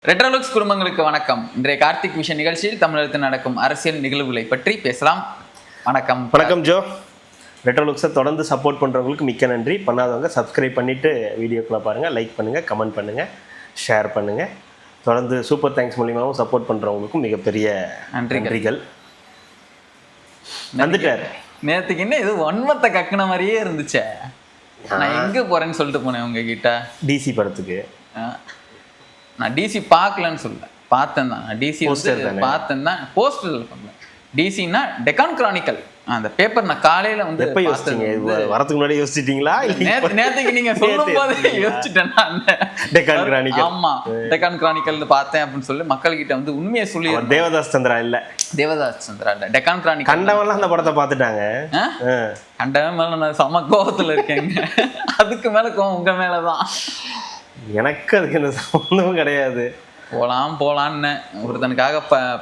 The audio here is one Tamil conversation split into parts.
ரெட்ரோலுக்ஸ் குடும்பங்களுக்கு வணக்கம். இன்றைய கார்த்திக் விஷன் நிகழ்ச்சியில் தமிழகத்தில் நடக்கும் அரசியல் நிகழ்வுகளை பற்றி பேசலாம். வணக்கம். வணக்கம் ஜோ. ரெட்ரோலுக்ஸை தொடர்ந்து சப்போர்ட் பண்ணுறவங்களுக்கு மிக்க நன்றி. பண்ணாதவங்க சப்ஸ்கிரைப் பண்ணிவிட்டு வீடியோக்குள்ளே பாருங்கள், லைக் பண்ணுங்கள், கமெண்ட் பண்ணுங்கள், ஷேர் பண்ணுங்கள். தொடர்ந்து சூப்பர் தேங்க்ஸ் மூலியமாகவும் சப்போர்ட் பண்ணுறவங்களுக்கும் மிகப்பெரிய நன்றிகள். வந்துட்டார். நேற்றுக்கு என்ன இது ஒன்மத்தை கக்குன மாதிரியே இருந்துச்சே. நான் எங்கே போகிறேன்னு சொல்லிட்டு போனேன் உங்ககிட்ட. டிசி படத்துக்கு. நான் டிசி பார்க்கலன்னு சொல்ல, பார்த்தேன் தான். டிசி பார்த்தேன் தான், போஸ்டரில் பண்ணேன். டிசின்னா டெக்கான் கிரானிக்கல் அந்த பேப்பர் நான் காலையில வந்து எப்போ யோசிச்சீங்க? வரதுக்கு முன்னாடி யோசிச்சிட்டீங்களா? நேற்றுக்கு நீங்க சொல்லும் போதே யோசிச்சுட்டேன் நான். டெக்கான் கிரானிக்கல். ஆமா, டெக்கான் கிரானிக்கல் பார்த்தேன் அப்படின்னு சொல்லி மக்கள் கிட்ட வந்து உண்மையை சொல்லி. தேவதாஸ் சந்திரா இல்ல, தேவதாஸ் சந்திரா இல்ல, டெக்கான் கிரானிக்கல். கண்டவெல்லாம் அந்த படத்தை பார்த்துட்டாங்க. கண்டவன் மேல நான் சம கோபத்துல இருக்கேங்க. அதுக்கு மேல கோவம் உங்க மேலதான். எனக்கு அதுக்கு எந்த சம்பந்தமும் கிடையாது. போலான்னு ஒருத்தனுக்காக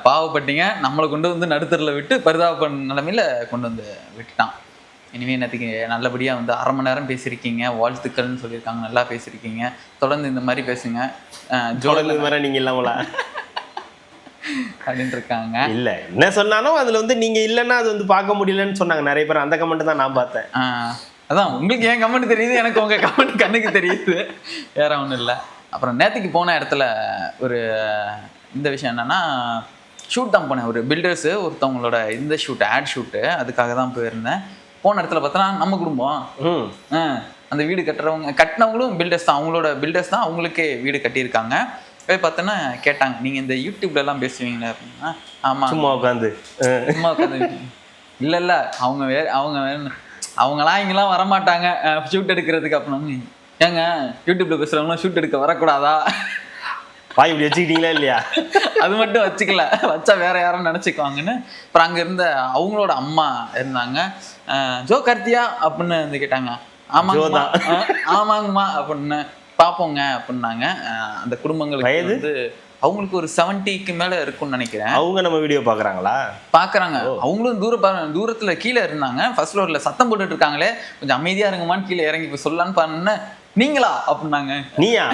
பாவப்பட்டீங்க, நம்மளை கொண்டு வந்து நடுத்தரில் விட்டு பரிதாப நிலைமையில கொண்டு வந்து விட்டுட்டான். இனிமேல் என்னத்துக்கு நல்லபடியாக வந்து அரை மணி நேரம் பேசியிருக்கீங்க, வாழ்த்துக்கள்னு சொல்லியிருக்காங்க, நல்லா பேசியிருக்கீங்க. தொடர்ந்து இந்த மாதிரி பேசுங்க. ஜோடல் மாதிரி நீங்கள் இல்லாமலா அப்படின்னு இருக்காங்க. இல்லை, என்ன சொன்னாலும் அதில் வந்து நீங்கள் இல்லைன்னா அது வந்து பார்க்க முடியலன்னு சொன்னாங்க நிறைய பேர். அந்த கமெண்ட் தான் நான் பார்த்தேன். அதான், உங்களுக்கு என் கமெண்ட் தெரியுது, எனக்கு உங்கள் கமெண்ட் கண்ணுக்கு தெரியுது, வேற ஒன்றும் இல்லை. அப்புறம் நேற்றுக்கு போன இடத்துல ஒரு இந்த விஷயம் என்னென்னா, ஷூட் தான் போனேன். ஒரு பில்டர்ஸு ஒருத்தவங்களோட இந்த ஷூட்டு, ஆட் ஷூட்டு, அதுக்காக தான் போயிருந்தேன். போன இடத்துல பார்த்தோன்னா நம்ம குடும்பம் அந்த வீடு கட்டினவங்களும் பில்டர்ஸ் தான், அவங்களோட பில்டர்ஸ் தான், அவங்களுக்கே வீடு கட்டியிருக்காங்க. போய் பார்த்தோன்னா கேட்டாங்க, நீங்கள் இந்த யூடியூப்லலாம் பேசுவீங்களே அப்படின்னா. ஆமாம், சும்மா உட்காந்து இல்லை அவங்களாம் இங்கெல்லாம் வரமாட்டாங்க ஷூட் எடுக்கிறதுக்கு. அப்படின்னா, ஏங்க யூடியூப்ல பேசுறவங்களாம் ஷூட் எடுக்க வரக்கூடாதா? வாய் இப்படி வச்சுக்கிட்டீங்களா இல்லையா? அது மட்டும் வச்சுக்கல, வச்சா வேற யாரும் நினச்சிக்குவாங்கன்னு. அப்புறம் அங்கே இருந்த அவங்களோட அம்மா இருந்தாங்க. ஜோ கார்த்தியா அப்படின்னு வந்து கேட்டாங்க. ஆமாங்கம்மா அப்படின்னு. பார்ப்போங்க அப்படின்னாங்க. அந்த குடும்பங்களுக்கு வந்து அவங்களுக்கு ஒரு 70க்கு மேலே இருக்கும்னு நினைக்கிறேன். அவங்க நம்ம வீடியோ பார்க்குறாங்க. அவங்களும் தூரத்துல கீழே இருந்தாங்க. ஃபர்ஸ்ட் ஃப்ளோர்ல சத்தம் போட்டுட்டு இருக்காங்களே, கொஞ்சம் அமைதியா இருங்கம்மான்னு கீழே இறங்கி போய் சொல்லலான்னு பண்ண. நீங்களா அப்படின்னாங்க. நீயா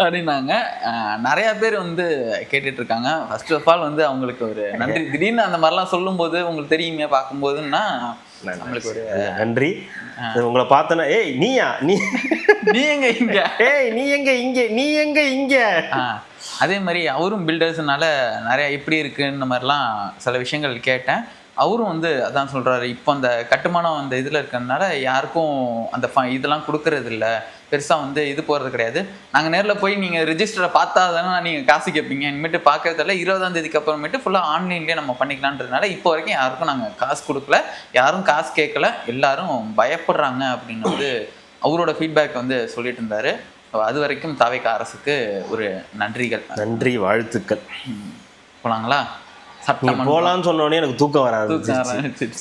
அப்படின்னாங்க. நிறைய பேர் வந்து கேட்டுட்டு இருக்காங்க. ஃபர்ஸ்ட் ஆஃப் ஆல் வந்து அவங்களுக்கு ஒரு நன்றி. திடீர்னு அந்த மாதிரிலாம் சொல்லும் போது உங்களுக்கு தெரியுமே, பார்க்கும்போதுன்னா நம்மளுக்கு ஒரு நன்றி. உங்களை பார்த்தோன்னா, ஏய் நீயா, நீ எங்க இங்க, ஏய் நீ எங்க இங்க, நீ எங்க இங்க. அதே மாதிரி அவரும் பில்டர்ஸ்னால நிறைய இப்படி இருக்குன்ற மாதிரிலாம் சில விஷயங்கள் கேட்டேன். அவரும் வந்து அதான் சொல்கிறாரு, இப்போ அந்த கட்டுமானம் அந்த இதில் இருக்கிறதுனால யாருக்கும் அந்த இதெல்லாம் கொடுக்கறது இல்லை, பெருசாக வந்து இது போகிறது கிடையாது. நாங்கள் நேரில் போய் நீங்கள் ரிஜிஸ்டரை பார்த்தா தானே நீங்கள் காசு கேட்பீங்க. இனிமேட்டு பார்க்கறதில்ல, 20ஆம் தேதிக்கு அப்புறமேட்டு ஃபுல்லாக ஆன்லைன்லேயே நம்ம பண்ணிக்கலான்றதுனால இப்போ வரைக்கும் யாருக்கும் நாங்கள் காசு கொடுக்கல, யாரும் காசு கேட்கல, எல்லாரும் பயப்படுறாங்க அப்படின்னு வந்து அவரோட ஃபீட்பேக் வந்து சொல்லிட்டு இருந்தார். அது வரைக்கும் தாவேகா அரசுக்கு ஒரு நன்றிகள், நன்றி, வாழ்த்துக்கள். போலாங்களா? போலான்னு சொன்னோடனே எனக்கு தூக்கம் வராது.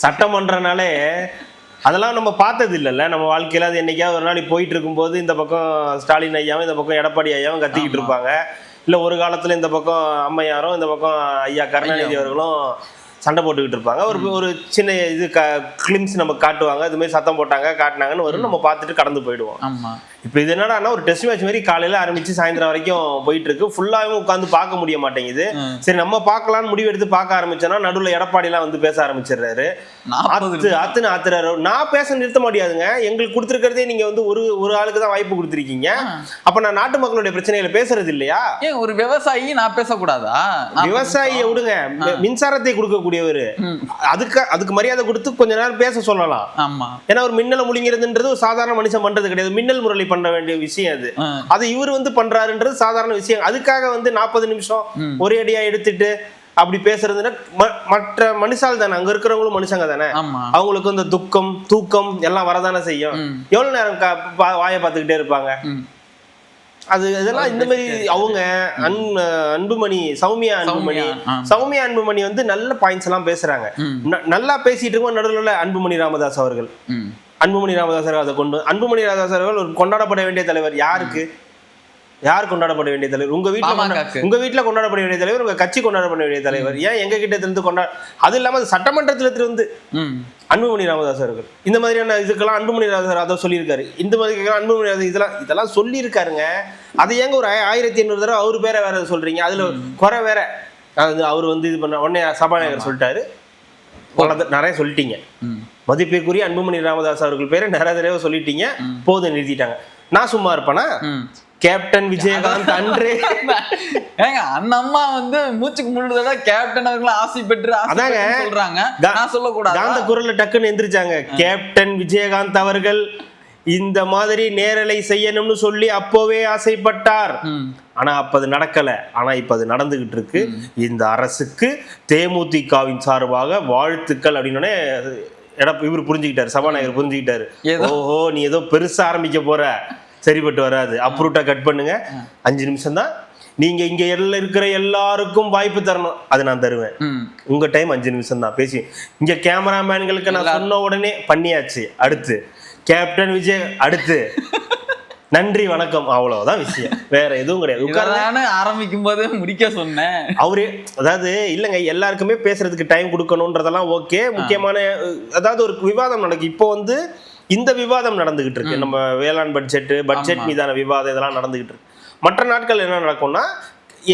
சட்டமன்றனாலே அதெல்லாம் நம்ம பார்த்தது இல்லைல்ல நம்ம வாழ்க்கையில். அது என்னைக்காவது ஒரு நாள் போயிட்டு இருக்கும்போது இந்த பக்கம் ஸ்டாலின் ஐயாவும் இந்த பக்கம் எடப்பாடி ஐயாவும் கத்திக்கிட்டு இருப்பாங்க. இல்லை ஒரு காலத்தில் இந்த பக்கம் அம்மையாரும் இந்த பக்கம் ஐயா கருணாநிதி அவர்களும் சண்டை போட்டுக்கிட்டு இருப்பாங்க. ஒரு சின்ன இது கிளிம்ஸ் நம்ம காட்டுவாங்க, இது மாதிரி சத்தம் போட்டாங்க காட்டினாங்கன்னு வரும், நம்ம பார்த்துட்டு கடந்து போயிடுவோம். இப்போ இது என்னன்னா ஒரு டெஸ்ட் மேட்ச் மாதிரி காலையில ஆரம்பிச்சு சாயந்தரம் வரைக்கும் போயிட்டு இருக்கு. ஃபுல்லாகவும் உட்காந்து பார்க்க முடிய மாட்டேங்குது. சரி நம்ம பார்க்கலான்னு முடிவு எடுத்து பார்க்க ஆரம்பிச்சோன்னா நடுவில் எடப்பாடிலாம் வந்து பேச ஆரம்பிச்சிடுறாரு, ஆத்துறாரு. நான் பேச நிறுத்த முடியாதுங்க, எங்களுக்கு கொடுத்துருக்கிறதே நீங்க வந்து ஒரு ஆளுக்கு தான் வாய்ப்பு கொடுத்துருக்கீங்க. அப்ப நான் நாட்டு மக்களுடைய பிரச்சனைகளை பேசுறது இல்லையா? ஒரு விவசாயி நான் பேசக்கூடாதா? விவசாயியை விடுங்க, மின்சாரத்தை கொடுக்கக்கூடியவர், அதுக்கு மரியாதை கொடுத்து கொஞ்ச நேரம் பேச சொல்லலாம். ஏன்னா ஒரு மின்னலை முழுங்கிறதுன்றது ஒரு சாதாரண மனுஷன் பண்றது கிடையாது, மின்னல் முரளி பண்ண வேண்டிய விஷயம் அது. அது இவர் வந்து பண்றாருன்றது சாதாரண விஷயம். அதுக்காக வந்து 40 நிமிஷம் ஒரே அடியா எடுத்துட்டு அப்படி பேசுறதுன்னா மற்ற மனுஷால் தானே, அங்க இருக்கிறவங்களும் மனுஷங்க தானே, அவங்களுக்கு வந்து துக்கம் தூக்கம் எல்லாம் வரதானே செய்யும். எவ்வளவு நேரம் வாயை பார்த்துக்கிட்டே இருப்பாங்க? அது இதெல்லாம் இந்த மாதிரி அவங்க அன்புமணி சௌமியா அன்புமணி வந்து நல்ல பாயிண்ட்ஸ் எல்லாம் பேசுறாங்க. நல்லா பேசிட்டு இருக்கோம். நடுவில் அன்புமணி ராமதாஸ் அவர்கள் அதை கொண்டு அன்புமணி ராமதாஸ் அவர்கள் ஒரு கொண்டாடப்பட வேண்டிய தலைவர். யாருக்கு? யார் கொண்டாடப்பட வேண்டிய தலைவர்? உங்க வீட்டுல கொண்டாடப்பட வேண்டிய தலைவர், உங்க கட்சி கொண்டாடப்பட வேண்டிய தலைவர். ஏன் எங்க கிட்ட இருந்து அது இல்லாம சட்டமன்றத்துல இருந்து அன்புமணி ராமதாஸ் அவர்கள் இந்த மாதிரியான இதுக்கெல்லாம் அன்புமணி ராமதாஸ் அதை சொல்லியிருக்காரு. இந்த மாதிரி அன்புமணி இதெல்லாம் சொல்லியிருக்காருங்க. அதை ஏங்க ஒரு 1500 தடவை அவரு பேரை வேற சொல்றீங்க? அதுல குறை வேற. அவர் இது பண்ண உடனே சபாநாயகர் சொல்லிட்டாரு, நிறைய சொல்லிட்டீங்க. மதிப்பிற்குரிய அன்புமணி ராமதாஸ் அவர்கள் பேரை நிறைய தடவை சொல்லிட்டீங்க, போதும் நிறுத்திட்டாங்க. நான் சும்மா இருப்பேனா? கேப்டன் விஜயகாந்த் அன்று ஏங்க அந்த அம்மா மூச்சுக்கு முழுதா கேப்டன் அவர்கள் ஆசை பெற்று அதாங்க சொல்றாங்க. நான் சொல்லக்கூடாது. அந்த குரல்ல டக்குன்னு எந்திரிச்சாங்க. கேப்டன் விஜயகாந்த் அவர்கள் இந்த மாதிரி நேரலை செய்யணும்னு சொல்லி அப்போவே ஆசைப்பட்டார். ஆனா அப்ப அது நடக்கல. ஆனா இப்ப அது நடந்துகிட்டு இருக்கு. இந்த அரசுக்கு தேமுதிகவின் சார்பாக வாழ்த்துக்கள் அப்படின்னு இவர் புரிஞ்சுக்கிட்டாரு, சபாநாயகர் புரிஞ்சுக்கிட்டாரு. ஓஹோ, நீ ஏதோ பெருசா ஆரம்பிக்க போற, சரிப்பட்டு வராது, அப்ரூட்டா கட் பண்ணுங்க, 5 நிமிஷம் தான், நீங்க இங்க இருக்கிற எல்லாருக்கும் வாய்ப்பு தரணும், அது நான் தருவேன், உங்க டைம் 5 நிமிஷம் தான் பேசி. இங்க கேமராமேன்களுக்கு நான் சொன்ன உடனே பண்ணியாச்சு. அடுத்து கேப்டன் விஜய், அடுத்து நன்றி வணக்கம், அவ்வளவுதான் விஷயம், வேற எதுவும் கிடையாது. ஆரம்பிக்கும் போது முடிக்க சொன்னேன். அவரு அதாவது இல்லைங்க, எல்லாருக்குமே பேசுறதுக்கு டைம் கொடுக்கணும்ன்றதெல்லாம் ஓகே. முக்கியமான அதாவது ஒரு விவாதம் நடக்கு. இப்போ இந்த விவாதம் நடந்துகிட்டு இருக்கு. நம்ம வேளாண் பட்ஜெட் மீதான விவாதம் இதெல்லாம் நடந்துகிட்டு இருக்கு. மற்ற நாட்கள் என்ன நடக்கும்னா,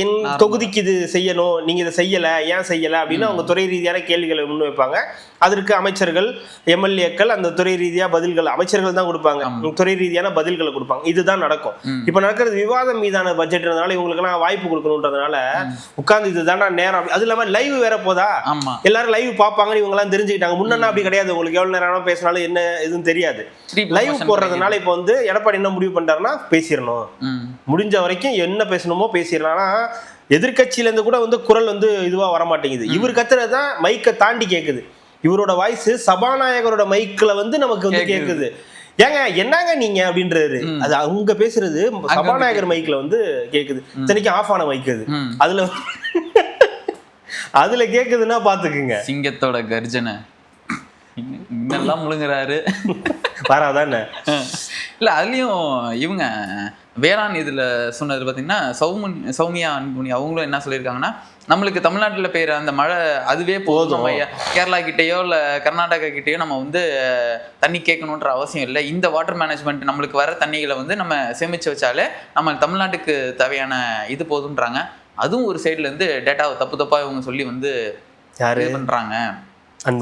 என் தொகுதிக்கு இது செய்யணும், நீங்க இதை செய்யல, ஏன் செய்யல அப்படின்னு அவங்க துறை ரீதியான கேள்விகளை முன்வைப்பாங்க. அதற்கு அமைச்சர்கள், எம்எல்ஏக்கள் அந்த துறை ரீதியா பதில்கள், அமைச்சர்கள் தான் கொடுப்பாங்க, துறை ரீதியான பதில்களை கொடுப்பாங்க. இதுதான் நடக்கும். இப்ப நடக்கிறது விவாதம் மீதான பட்ஜெட்னால இவங்களுக்கு எல்லாம் வாய்ப்பு கொடுக்கணும்ன்றதுனால உட்கார்ந்து இதுதானா நேரம். அது இல்லாம லைவ் வேற போதா, எல்லாரும் லைவ் பார்ப்பாங்கன்னு இவங்க எல்லாம் தெரிஞ்சுக்கிட்டாங்க. முன்னா அப்படி கிடையாது. உங்களுக்கு எவ்வளவு நேரம் பேசினாலும் என்ன எதுவும் தெரியாது. லைவ் போடுறதுனால இப்ப எடப்பாடி என்ன முடிவு பண்றாருன்னா, பேசிடணும், முடிஞ்ச வரைக்கும் என்ன பேசணுமோ பேசிடலாம். எதிர்கட்சியில இருந்து கூட குரல் இதுவா வரமாட்டேங்குது. இவர் கத்துறதுதான் மைக்கை தாண்டி கேக்குது. இவரோட வாய்ஸ் சபாநாயகரோட மைக்ல நமக்கு கேக்குது. ஏங்க என்னங்க நீங்க அப்படின்றாரு. அது அவங்க பேசுறது சபாநாயகர் மைக்ல கேக்குது. இத்தனைக்கு ஆஃப் ஆன மைக் அது. அதுல கேக்குதுன்னா பாத்துக்குங்க. சிங்கத்தோட கர்ஜனை இன்னெல்லாம் முழுங்குறாரு வராதானே. இல்ல அதுலயும் இவங்க வேளாண் இதுல சொன்னது பாத்தீங்கன்னா, சௌமியா அன்புமணி அவங்களும் என்ன சொல்லியிருக்காங்கன்னா, நம்மளுக்கு தமிழ்நாட்டில் பெய்யுற அந்த மழை அதுவே போதும், கேரளா கிட்டேயோ இல்லை கர்நாடகா கிட்டேயோ நம்ம தண்ணி கேட்கணுன்ற அவசியம் இல்லை. இந்த வாட்டர் மேனேஜ்மெண்ட் நம்மளுக்கு வர தண்ணிகளை நம்ம சேமிச்சு வச்சாலே நம்ம தமிழ்நாட்டுக்கு தேவையான இது போதுன்றாங்க. அதுவும் ஒரு சைட்ல இருந்து டேட்டாவை தப்பா இவங்க சொல்லி இது பண்றாங்க.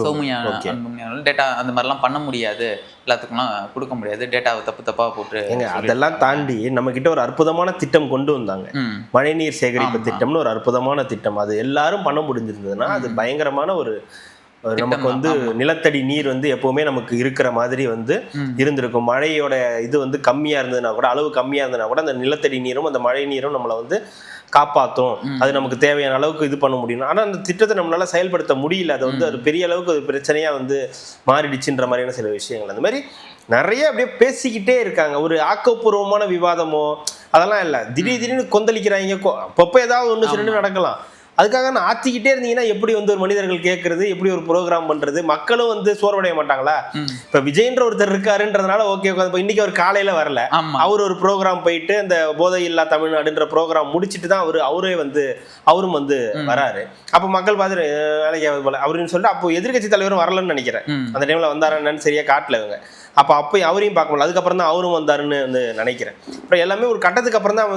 சௌமியா அன்புமணி டேட்டா அந்த மாதிரிலாம் பண்ண முடியாது, எல்லாத்துக்கும்லாம் கொடுக்க முடியாது, டேட்டாவை தப்பா போட்டு. அதெல்லாம் தாண்டி நம்ம கிட்ட ஒரு அற்புதமான திட்டம் கொண்டு வந்தாங்க, மழைநீர் சேகரிப்பு திட்டம்னு ஒரு அற்புதமான திட்டம். அது எல்லாரும் பண்ண முடிஞ்சிருந்ததுன்னா அது பயங்கரமான ஒரு நமக்கு நிலத்தடி நீர் எப்பவுமே நமக்கு இருக்கிற மாதிரி இருந்திருக்கும். மழையோட இது கம்மியா இருந்ததுன்னா கூட, அளவு கம்மியா இருந்ததுன்னா கூட, அந்த நிலத்தடி நீரும் அந்த மழை நீரும் நம்மளை காப்பாற்றும், அது நமக்கு தேவையான அளவுக்கு இது பண்ண முடியும். ஆனால் அந்த திட்டத்தை நம்மளால செயல்படுத்த முடியல. அது அது பெரிய அளவுக்கு ஒரு பிரச்சனையா மாறிடுச்சுன்ற மாதிரியான சில விஷயங்கள். அந்த மாதிரி நிறைய அப்படியே பேசிக்கிட்டே இருக்காங்க. ஒரு ஆக்கப்பூர்வமான விவாதமோ அதெல்லாம் இல்லை. திடீர்னு கொந்தளிக்கிறாங்க. அப்பப்போ ஏதாவது ஒன்று சில நடக்கலாம். அதுக்காக நான் ஆத்திக்கிட்டே இருந்தீங்கன்னா எப்படி ஒரு மனிதர்கள் கேட்கறது, எப்படி ஒரு ப்ரோக்ராம் பண்றது? மக்களும் சோர்வடைய மாட்டாங்களா? இப்ப விஜய்ன்ற ஒருத்தர் இருக்காருன்றதுனால ஓகே. இன்னைக்கு அவர் காலையில வரல, அவர் ஒரு ப்ரோக்ராம் போயிட்டு அந்த போதை இல்லா தமிழ்நாடுன்ற ப்ரோக்ராம் முடிச்சுட்டு தான் அவரே அவரும் வராரு. அப்ப மக்கள் பார்த்துட்டு வேலைக்கு போல அப்படின்னு சொல்லிட்டு அப்போ எதிர்கட்சி தலைவரும் வரலன்னு நினைக்கிறேன். அந்த டைம்ல வந்தாருன்னு சரியா காட்டல இவங்க. அப்போ அவரையும் பார்க்க முடியல. அதுக்கப்புறம் தான் அவரும் வந்தாருன்னு நினைக்கிறேன். அப்புறம் எல்லாமே ஒரு கட்டத்துக்கு அப்புறம் தான்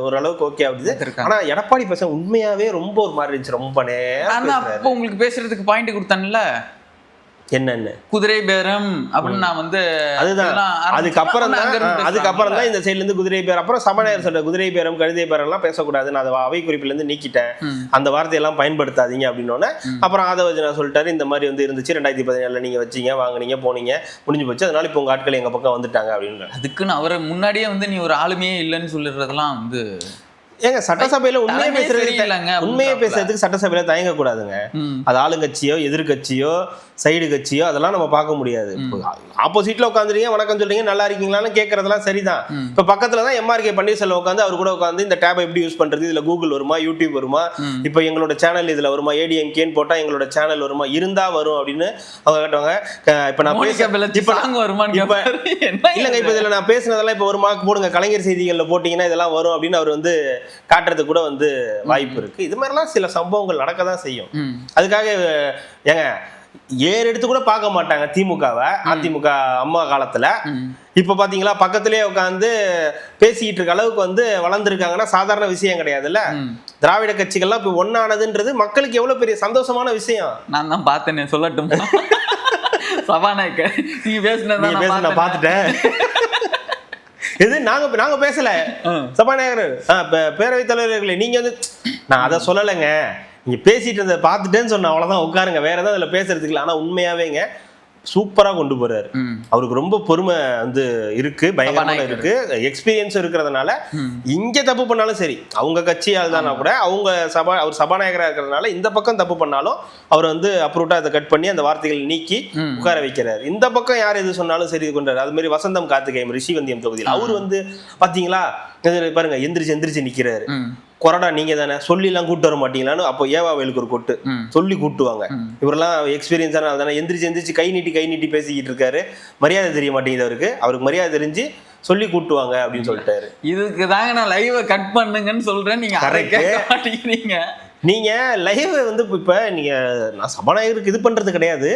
ஓரளவுக்கு ஓகே ஆகுது. ஆனா எடப்பாடி பசங்க உண்மையாவே ரொம்ப ஒரு மாதிரி இருந்துச்சு. ரொம்ப நேரம் உங்களுக்கு பேசுறதுக்கு பாயிண்ட் கொடுத்தான்ல, என்னன்னு குதிரை பேரம் அப்படின்னு நான் அதுதான். அதுக்கப்புறம் தான் இந்த சைட்ல இருந்து குதிரை பேரம். அப்புறம் சபாநாயகர் சொல்ற குதிரை பேரம் கழுதை பேரம் எல்லாம் பேசக்கூடாது, நான் அதை அவை குறிப்பில இருந்து நீக்கிட்டேன், அந்த வார்த்தையெல்லாம் பயன்படுத்தாதீங்க அப்படின்னு. அப்புறம் ஆதவஜனா சொல்லிட்டாரு, இந்த மாதிரி இருந்துச்சு 2017 நீங்க வச்சீங்க, வாங்கினீங்க, போனீங்க, முடிஞ்சு போச்சு, அதனால இப்போ உங்க ஆட்கள் எங்க பக்கம் வந்துட்டாங்க அப்படின்னு. அதுக்குன்னு அவரை முன்னாடியே நீ ஒரு ஆளுமையே இல்லைன்னு சொல்லிடுறதெல்லாம் ஏங்க சட்டசபையில உண்மையை சரியில்லைங்க பேசுறதுக்கு சட்டசபையில தயங்க கூடாதுங்க. அது ஆளுங்கட்சியோ எதிர்கட்சியோ சைடு கட்சியோ அதெல்லாம் நம்ம பார்க்க முடியாது. ஆப்போசிட்ல உட்காந்துருக்கீங்க வணக்கம் சொல்றீங்க நல்லா இருக்கீங்களான்னு கேட்கறதெல்லாம் சரிதான். இப்ப பக்கத்துல தான் எம்ஆர்கே பன்னீர்செல்வம் உட்காந்து அவர் கூட உட்காந்து இந்த டேபை எப்படி யூஸ் பண்றது, இதுல கூகுள் வருமா யூடியூப் வருமா, இப்ப எங்களோட சேனல் இதுல வருமா, ஏடிஎம்கேன்னு போட்டா எங்களோட சேனல் வருமா, இருந்தா வரும் அப்படின்னு அவங்க கேட்டவங்க. இப்ப நான் இல்லங்க இப்ப இதுல நான் பேசினதெல்லாம் இப்ப ஒரு மார்க் போடுங்க கலைஞர் செய்திகள்ல போட்டீங்கன்னா இதெல்லாம் வரும் அப்படின்னு அவர் வந்து காட்டுறது கூட வந்து வாய்ப்பு இருக்கு. இது மாதிரிலாம் சில சம்பவங்கள் நடக்கதான் செய்யும். அதுக்காக ஏங்க ஏர் எடுத்து கூட பார்க்க மாட்டாங்க திமுகவை. அதிமுக அம்மா காலத்துல இப்ப பாத்தீங்களா பக்கத்திலேயே உட்காந்து பேசிக்கிட்டு இருக்க அளவுக்கு வந்து வளர்ந்துருக்காங்கன்னா சாதாரண விஷயம் கிடையாதுல்ல. திராவிட கட்சிகள்லாம் இப்ப ஒன்னானதுன்றது மக்களுக்கு எவ்வளவு பெரிய சந்தோஷமான விஷயம். நான் தான் பார்த்தேன் சொல்லட்டும் சபாநாயகர் நீங்க பேசுன பாத்துட்டேன். இது நாங்க பேசல சபாநாயகர் பேரவைத் தலைவர்களே நீங்க வந்து நான் அதை சொல்லலைங்க, நீங்க பேசிட்டு இருந்த பார்த்துட்டேன்னு சொன்ன அவ்வளவுதான் உட்காருங்க வேற ஏதாவது அதுல பேசுறதுக்கு இல்லை. ஆனா உண்மையாவேங்க சூப்பரா கொண்டு போறாரு. அவருக்கு ரொம்ப பொறுமை வந்து இருக்கு, பயங்கரமா இருக்கு, எக்ஸ்பீரியன்ஸ் இருக்கிறதுனால இங்க தப்பு பண்ணாலும் சரி அவங்க கட்சியால் தானா கூட அவர் சபாநாயகரா இருக்கிறதுனால இந்த பக்கம் தப்பு பண்ணாலும் அவர் வந்து அப்ரூட்டா அதை கட் பண்ணி அந்த வார்த்தைகள் நீக்கி உட்கார வைக்கிறாரு. இந்த பக்கம் யார் எது சொன்னாலும் சரி கொண்டாரு. அது மாதிரி வசந்தம் கார்த்திகேயன் ரிஷிவந்தியம் தொகுதியில் அவர் வந்து பாத்தீங்களா பாருங்க எந்திரிச்சு நிக்கிறாரு. கொரடா நீங்க தானே சொல்லி எல்லாம் கூட்டு வர மாட்டீங்களான்னு அப்போ ஏவாவேலுக்கு ஒரு கொட்டு சொல்லி கூட்டுவாங்க. இவரெல்லாம் எக்ஸ்பீரியன்ஸான தானே எந்திரிச்சு கை நீட்டி பேசிக்கிட்டு இருக்காரு. மரியாதை தெரிய மாட்டேங்குது அவருக்கு மரியாதை தெரிஞ்சு சொல்லி கூட்டுவாங்க அப்படின்னு சொல்லிட்டாரு. இதுக்கு தாங்க நான் லைவ் கட் பண்ணுங்கன்னு சொல்றேன், நீங்க மாட்டேங்கிறீங்க. நீங்க லைவ் வந்து இப்ப நீங்க நான் சபாநாயகருக்கு இது பண்றது கிடையாது,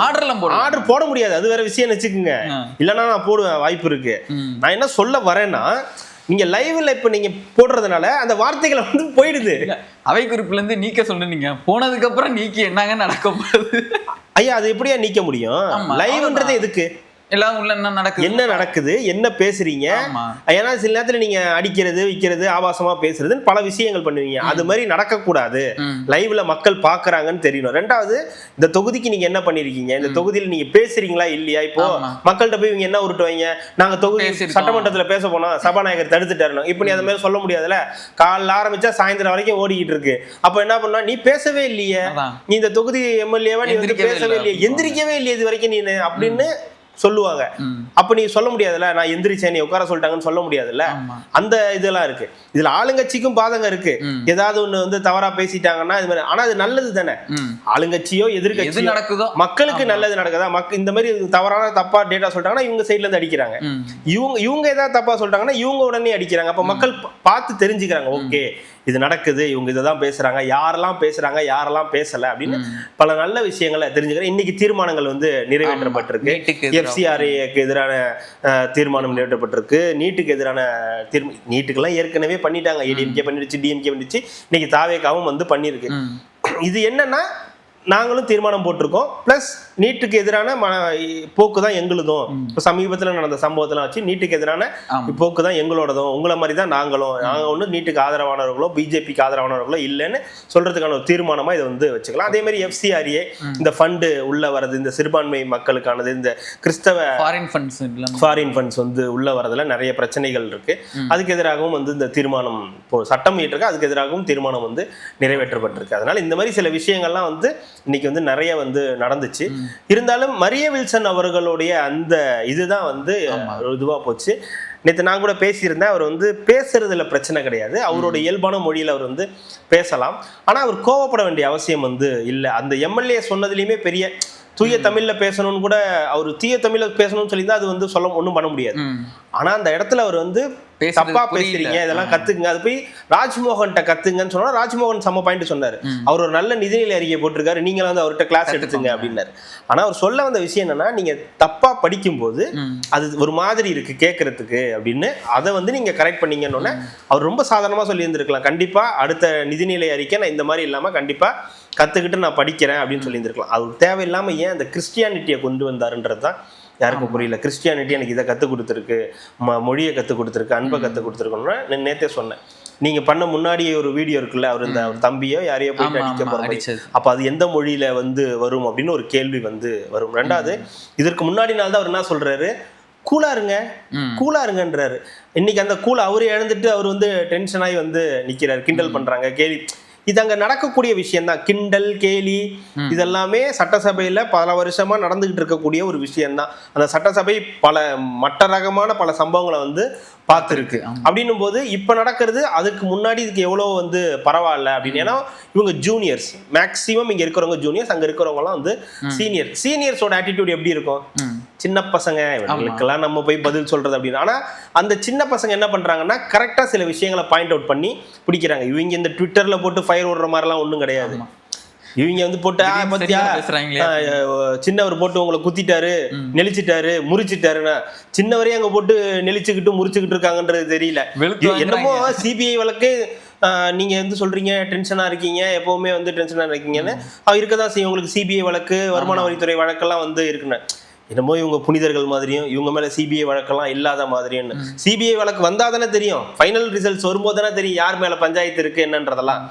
ஆர்டர் போட முடியாது, அது வேற விஷயம் வச்சுக்கோங்க. இல்லைன்னா நான் போடுவேன் வாய்ப்பு இருக்கு. நான் என்ன சொல்ல வரேன்னா நீங்க லைவ்ல இப்ப நீங்க போடுறதுனால அந்த வார்த்தைகளை வந்து போயிடுது. அவை குறிப்புல இருந்து நீக்க சொன்னீங்க, போனதுக்கு அப்புறம் நீக்கி என்னங்க நடக்க போகுது? ஐயா அது எப்படியா நீக்க முடியும்? லைவ்ன்றது எதுக்கு? எல்லாம் உள்ள என்ன நடக்குது என்ன பேசுறீங்க. ஏன்னா சில நேரத்துல நீங்க அடிக்கிறது விக்கிறது ஆபாசமா பேசுறதுன்னு பல விஷயங்கள் பண்ணுவீங்க. அது மாதிரி நடக்கக்கூடாது. லைவ்ல மக்கள் பாக்குறாங்கன்னு தெரியணும். ரெண்டாவது இந்த தொகுதிக்கு நீங்க என்ன பண்ணிருக்கீங்க, இந்த தொகுதியில் நீங்க பேசுறீங்களா இல்லையா? இப்போ மக்கள்கிட்ட போய் இவங்க என்ன உருட்டுவாங்க, நாங்க தொகுதி சட்டமன்றத்துல பேச போனோம் சபாநாயகர் தடுத்துட்டாரு. இப்ப நீ அந்த மாதிரி சொல்ல முடியாதுல்ல. காலைல ஆரம்பிச்சா சாயந்தரம் வரைக்கும் ஓடிக்கிட்டு இருக்கு. அப்ப என்ன பண்ணா நீ பேசவே இல்லையே, நீ இந்த தொகுதி எம்எல்ஏவா நீ வந்து பேசவே இல்லையே, எந்திரிக்கவே இல்லையே இது வரைக்கும் நீ அப்படின்னு சொல்லுவாங்க. அப்ப நீ சொல்ல முடியாதுல்ல, நான் எந்திரிச்சேன் நீ உட்கார சொல்லிட்டாங்கன்னு சொல்ல முடியாதுல்ல. அந்த இதெல்லாம் இருக்கு. இதுல ஆளுங்கட்சிக்கும் பாதகம் இருக்கு. ஏதாவது ஒண்ணு வந்து தவறா பேசிட்டாங்கன்னா இது மாதிரி. ஆனா அது நல்லது தானே, ஆளுங்கட்சியோ எதிர்கட்சியோ நடக்குதோ மக்களுக்கு நல்லது நடக்குதா. இந்த மாதிரி தவறான தப்பா டேட்டா சொல்லிட்டாங்கன்னா இவங்க சைட்ல இருந்து அடிக்கிறாங்க, இவங்க ஏதாவது தப்பா சொல்லிட்டாங்கன்னா இவங்க உடனே அடிக்கிறாங்க. அப்ப மக்கள் பார்த்து தெரிஞ்சுக்கிறாங்க, ஓகே இது நடக்குது, இவங்க இதைதான் பேசுறாங்க, யாரெல்லாம் பேசுறாங்க யாரெல்லாம் பேசல அப்படின்னு பல நல்ல விஷயங்களை தெரிஞ்சுக்கிறேன். இன்னைக்கு தீர்மானங்கள் வந்து நிறைவேற்றப்பட்டிருக்கு. FCRAக்கு எதிரான தீர்மானம் நிறைவேற்றப்பட்டிருக்கு. நீட்டுக்கு எதிரான நீட்டுக்கெல்லாம் ஏற்கனவே பண்ணிட்டாங்க. ஏடிஎம்கே பண்ணிடுச்சு, டிஎம்கே பண்ணிடுச்சு, இன்னைக்கு தாவேகாவும் வந்து பண்ணிருக்கு. இது என்னன்னா நாங்களும் தீர்மானம் போட்டிருக்கோம், பிளஸ் நீட்டுக்கு எதிரான போக்கு தான் எங்களுதும். இப்போ சமீபத்தில் நடந்த சம்பவத்தெல்லாம் வச்சு நீட்டுக்கு எதிரான போக்கு தான் எங்களோடதும், உங்களை மாதிரி தான் நாங்கள் ஒன்று நீட்டுக்கு ஆதரவானவர்களோ பிஜேபிக்கு ஆதரவானவர்களோ இல்லைன்னு சொல்றதுக்கான ஒரு தீர்மானமாக இதை வந்து வச்சுக்கலாம். அதே மாதிரி FCRA இந்த ஃபண்டு உள்ள வரது, இந்த சிறுபான்மை மக்களுக்கானது, இந்த கிறிஸ்தவ ஃபாரின் ஃபண்ட்ஸ் வந்து உள்ள வரதுல நிறைய பிரச்சனைகள் இருக்கு. அதுக்கு எதிராகவும் வந்து இந்த தீர்மானம் இப்போ சட்டம் இயற்றிருக்கு, அதுக்கு எதிராகவும் தீர்மானம் வந்து நிறைவேற்றப்பட்டிருக்கு. அதனால இந்த மாதிரி சில விஷயங்கள்லாம் வந்து இன்னைக்கு வந்து நிறைய வந்து நடந்துச்சு. இருந்தாலும் மரிய வில்சன் அவர்களுடைய அந்த இதுதான் வந்து இதுவா போச்சு. நேற்று நான் கூட பேசியிருந்தேன், அவர் வந்து பேசுறதுல பிரச்சனை கிடையாது, அவரோட இயல்பான மொழியில் அவர் வந்து பேசலாம். ஆனால் அவர் கோவப்பட வேண்டிய அவசியம் வந்து இல்லை. அந்த எம்எல்ஏ சொன்னதுலையுமே பெரிய தூய தமிழ்ல பேசணும்னு கூட அவர் தூய தமிழ்ல பேசணும்னு சொல்லியிருந்தா அது வந்து சொல்ல ஒன்றும் பண்ண முடியாது. ஆனா அந்த இடத்துல அவர் வந்து தப்பா பேசுறீங்க, இதெல்லாம் கத்துக்குங்க, அது போய் ராஜ்மோகன் கத்துங்கன்னு சொன்னா ராஜ்மோகன் சம பாயிண்ட் சொன்னாரு. அவர் ஒரு நல்ல நிதிநிலை அறிக்கை போட்டிருக்காரு, நீங்க வந்து அவர்கிட்ட கிளாஸ் எடுத்துங்க அப்படின்னாரு. ஆனா அவர் சொல்ல வந்த விஷயம் என்னன்னா, நீங்க தப்பா படிக்கும் போது அது ஒரு மாதிரி இருக்கு கேட்கறதுக்கு அப்படின்னு, அதை வந்து நீங்க கரெக்ட் பண்ணீங்கன்னு அவர் ரொம்ப சாதாரணமா சொல்லி இருந்திருக்கலாம். கண்டிப்பா அடுத்த நிதிநிலை அறிக்கை நான் இந்த மாதிரி இல்லாம கண்டிப்பா கத்துக்கிட்டு நான் படிக்கிறேன் அப்படின்னு சொல்லி இருந்திருக்கலாம். அவருக்கு தேவையில்லாம ஏன் அந்த கிறிஸ்டியானிட்டியை கொண்டு வந்தாருன்றது தான் யாருக்கும் புரியல. கிறிஸ்டியானிட்டி எனக்கு இதை கற்றுக் கொடுத்துருக்கு, மொழியை கற்றுக் கொடுத்துருக்கு, அன்பை கற்றுக் கொடுத்துருக்கோம்னா நான் நேற்றே சொன்னேன். நீங்க பண்ண முன்னாடியே ஒரு வீடியோ இருக்குல்ல, அவர் இந்த தம்பியோ யாரையோ போயிட்டு அடிக்க போறாங்க, அப்ப அது எந்த மொழியில வந்து வரும் அப்படின்னு ஒரு கேள்வி வந்து வரும். ரெண்டாவது, இதற்கு முன்னாடி நாள் தான் அவர் என்ன சொல்றாரு, கூலா இருங்க கூலா இருங்கன்றாரு. இன்னைக்கு அந்த கூல அவரு இழந்துட்டு அவர் வந்து டென்ஷன் ஆகி வந்து நிக்கிறாரு. கிண்டல் பண்றாங்க, கேலி. இது அங்க நடக்கக்கூடிய விஷயம் தான். கிண்டல், கேலி இதெல்லாமே சட்டசபையில பல வருஷமா நடந்துகிட்டு இருக்கக்கூடிய ஒரு விஷயம் தான். அந்த சட்டசபை பல மட்ட ரகமான பல சம்பவங்களை வந்து பார்த்துருக்கு. அப்படின்னும் போது இப்ப நடக்கிறது அதுக்கு முன்னாடி இதுக்கு எவ்வளவு வந்து பரவாயில்ல அப்படின்னு. ஏன்னா இவங்க ஜூனியர்ஸ், மேக்சிமம் இங்க இருக்கிறவங்க ஜூனியர்ஸ், அங்க இருக்கிறவங்க எல்லாம் வந்து சீனியர். சீனியர்ஸோட ஆட்டிடியூட் எப்படி இருக்கும்? சின்ன பசங்க இவங்களுக்கெல்லாம் நம்ம போய் பதில் சொல்றது அப்படின்னு. ஆனா அந்த சின்ன பசங்க என்ன பண்றாங்கன்னா கரெக்டா சில விஷயங்களை பாயிண்ட் அவுட் பண்ணி பிடிக்கிறாங்க. இவங்க இந்த ட்விட்டர்ல போட்டு ஃபயர் விடுற மாதிரிலாம் ஒன்றும் கிடையாது. இவங்க வந்து போட்டு சின்னவர் போட்டு உங்களை குத்திட்டாரு, நெளிச்சிட்டாரு, முறிச்சிட்டாருன்னா சின்னவரே அங்க போட்டு நெளிச்சுக்கிட்டு முறிச்சுக்கிட்டு இருக்காங்கன்றது தெரியல. என்னமோ சிபிஐ வழக்கு நீங்க வந்து சொல்றீங்க டென்ஷனா இருக்கீங்க, எப்பவுமே வந்து டென்ஷனா இருக்கீங்கன்னு. இருக்கதான் செய்யும். உங்களுக்கு சிபிஐ வழக்கு, வருமான வரித்துறை வழக்கெல்லாம் வந்து இருக்குன்னு. என்னமோ இவங்க புனிதர்கள் மாதிரியும் இவங்க மேல சிபிஐ வழக்கெல்லாம் இல்லாத மாதிரியும். சிபிஐ வழக்கு வந்தா தானே தெரியும், ஃபைனல் ரிசல்ட்ஸ் வரும்போது தானே தெரியும் யார் மேல பஞ்சாயத்து இருக்கு என்னன்றதெல்லாம்.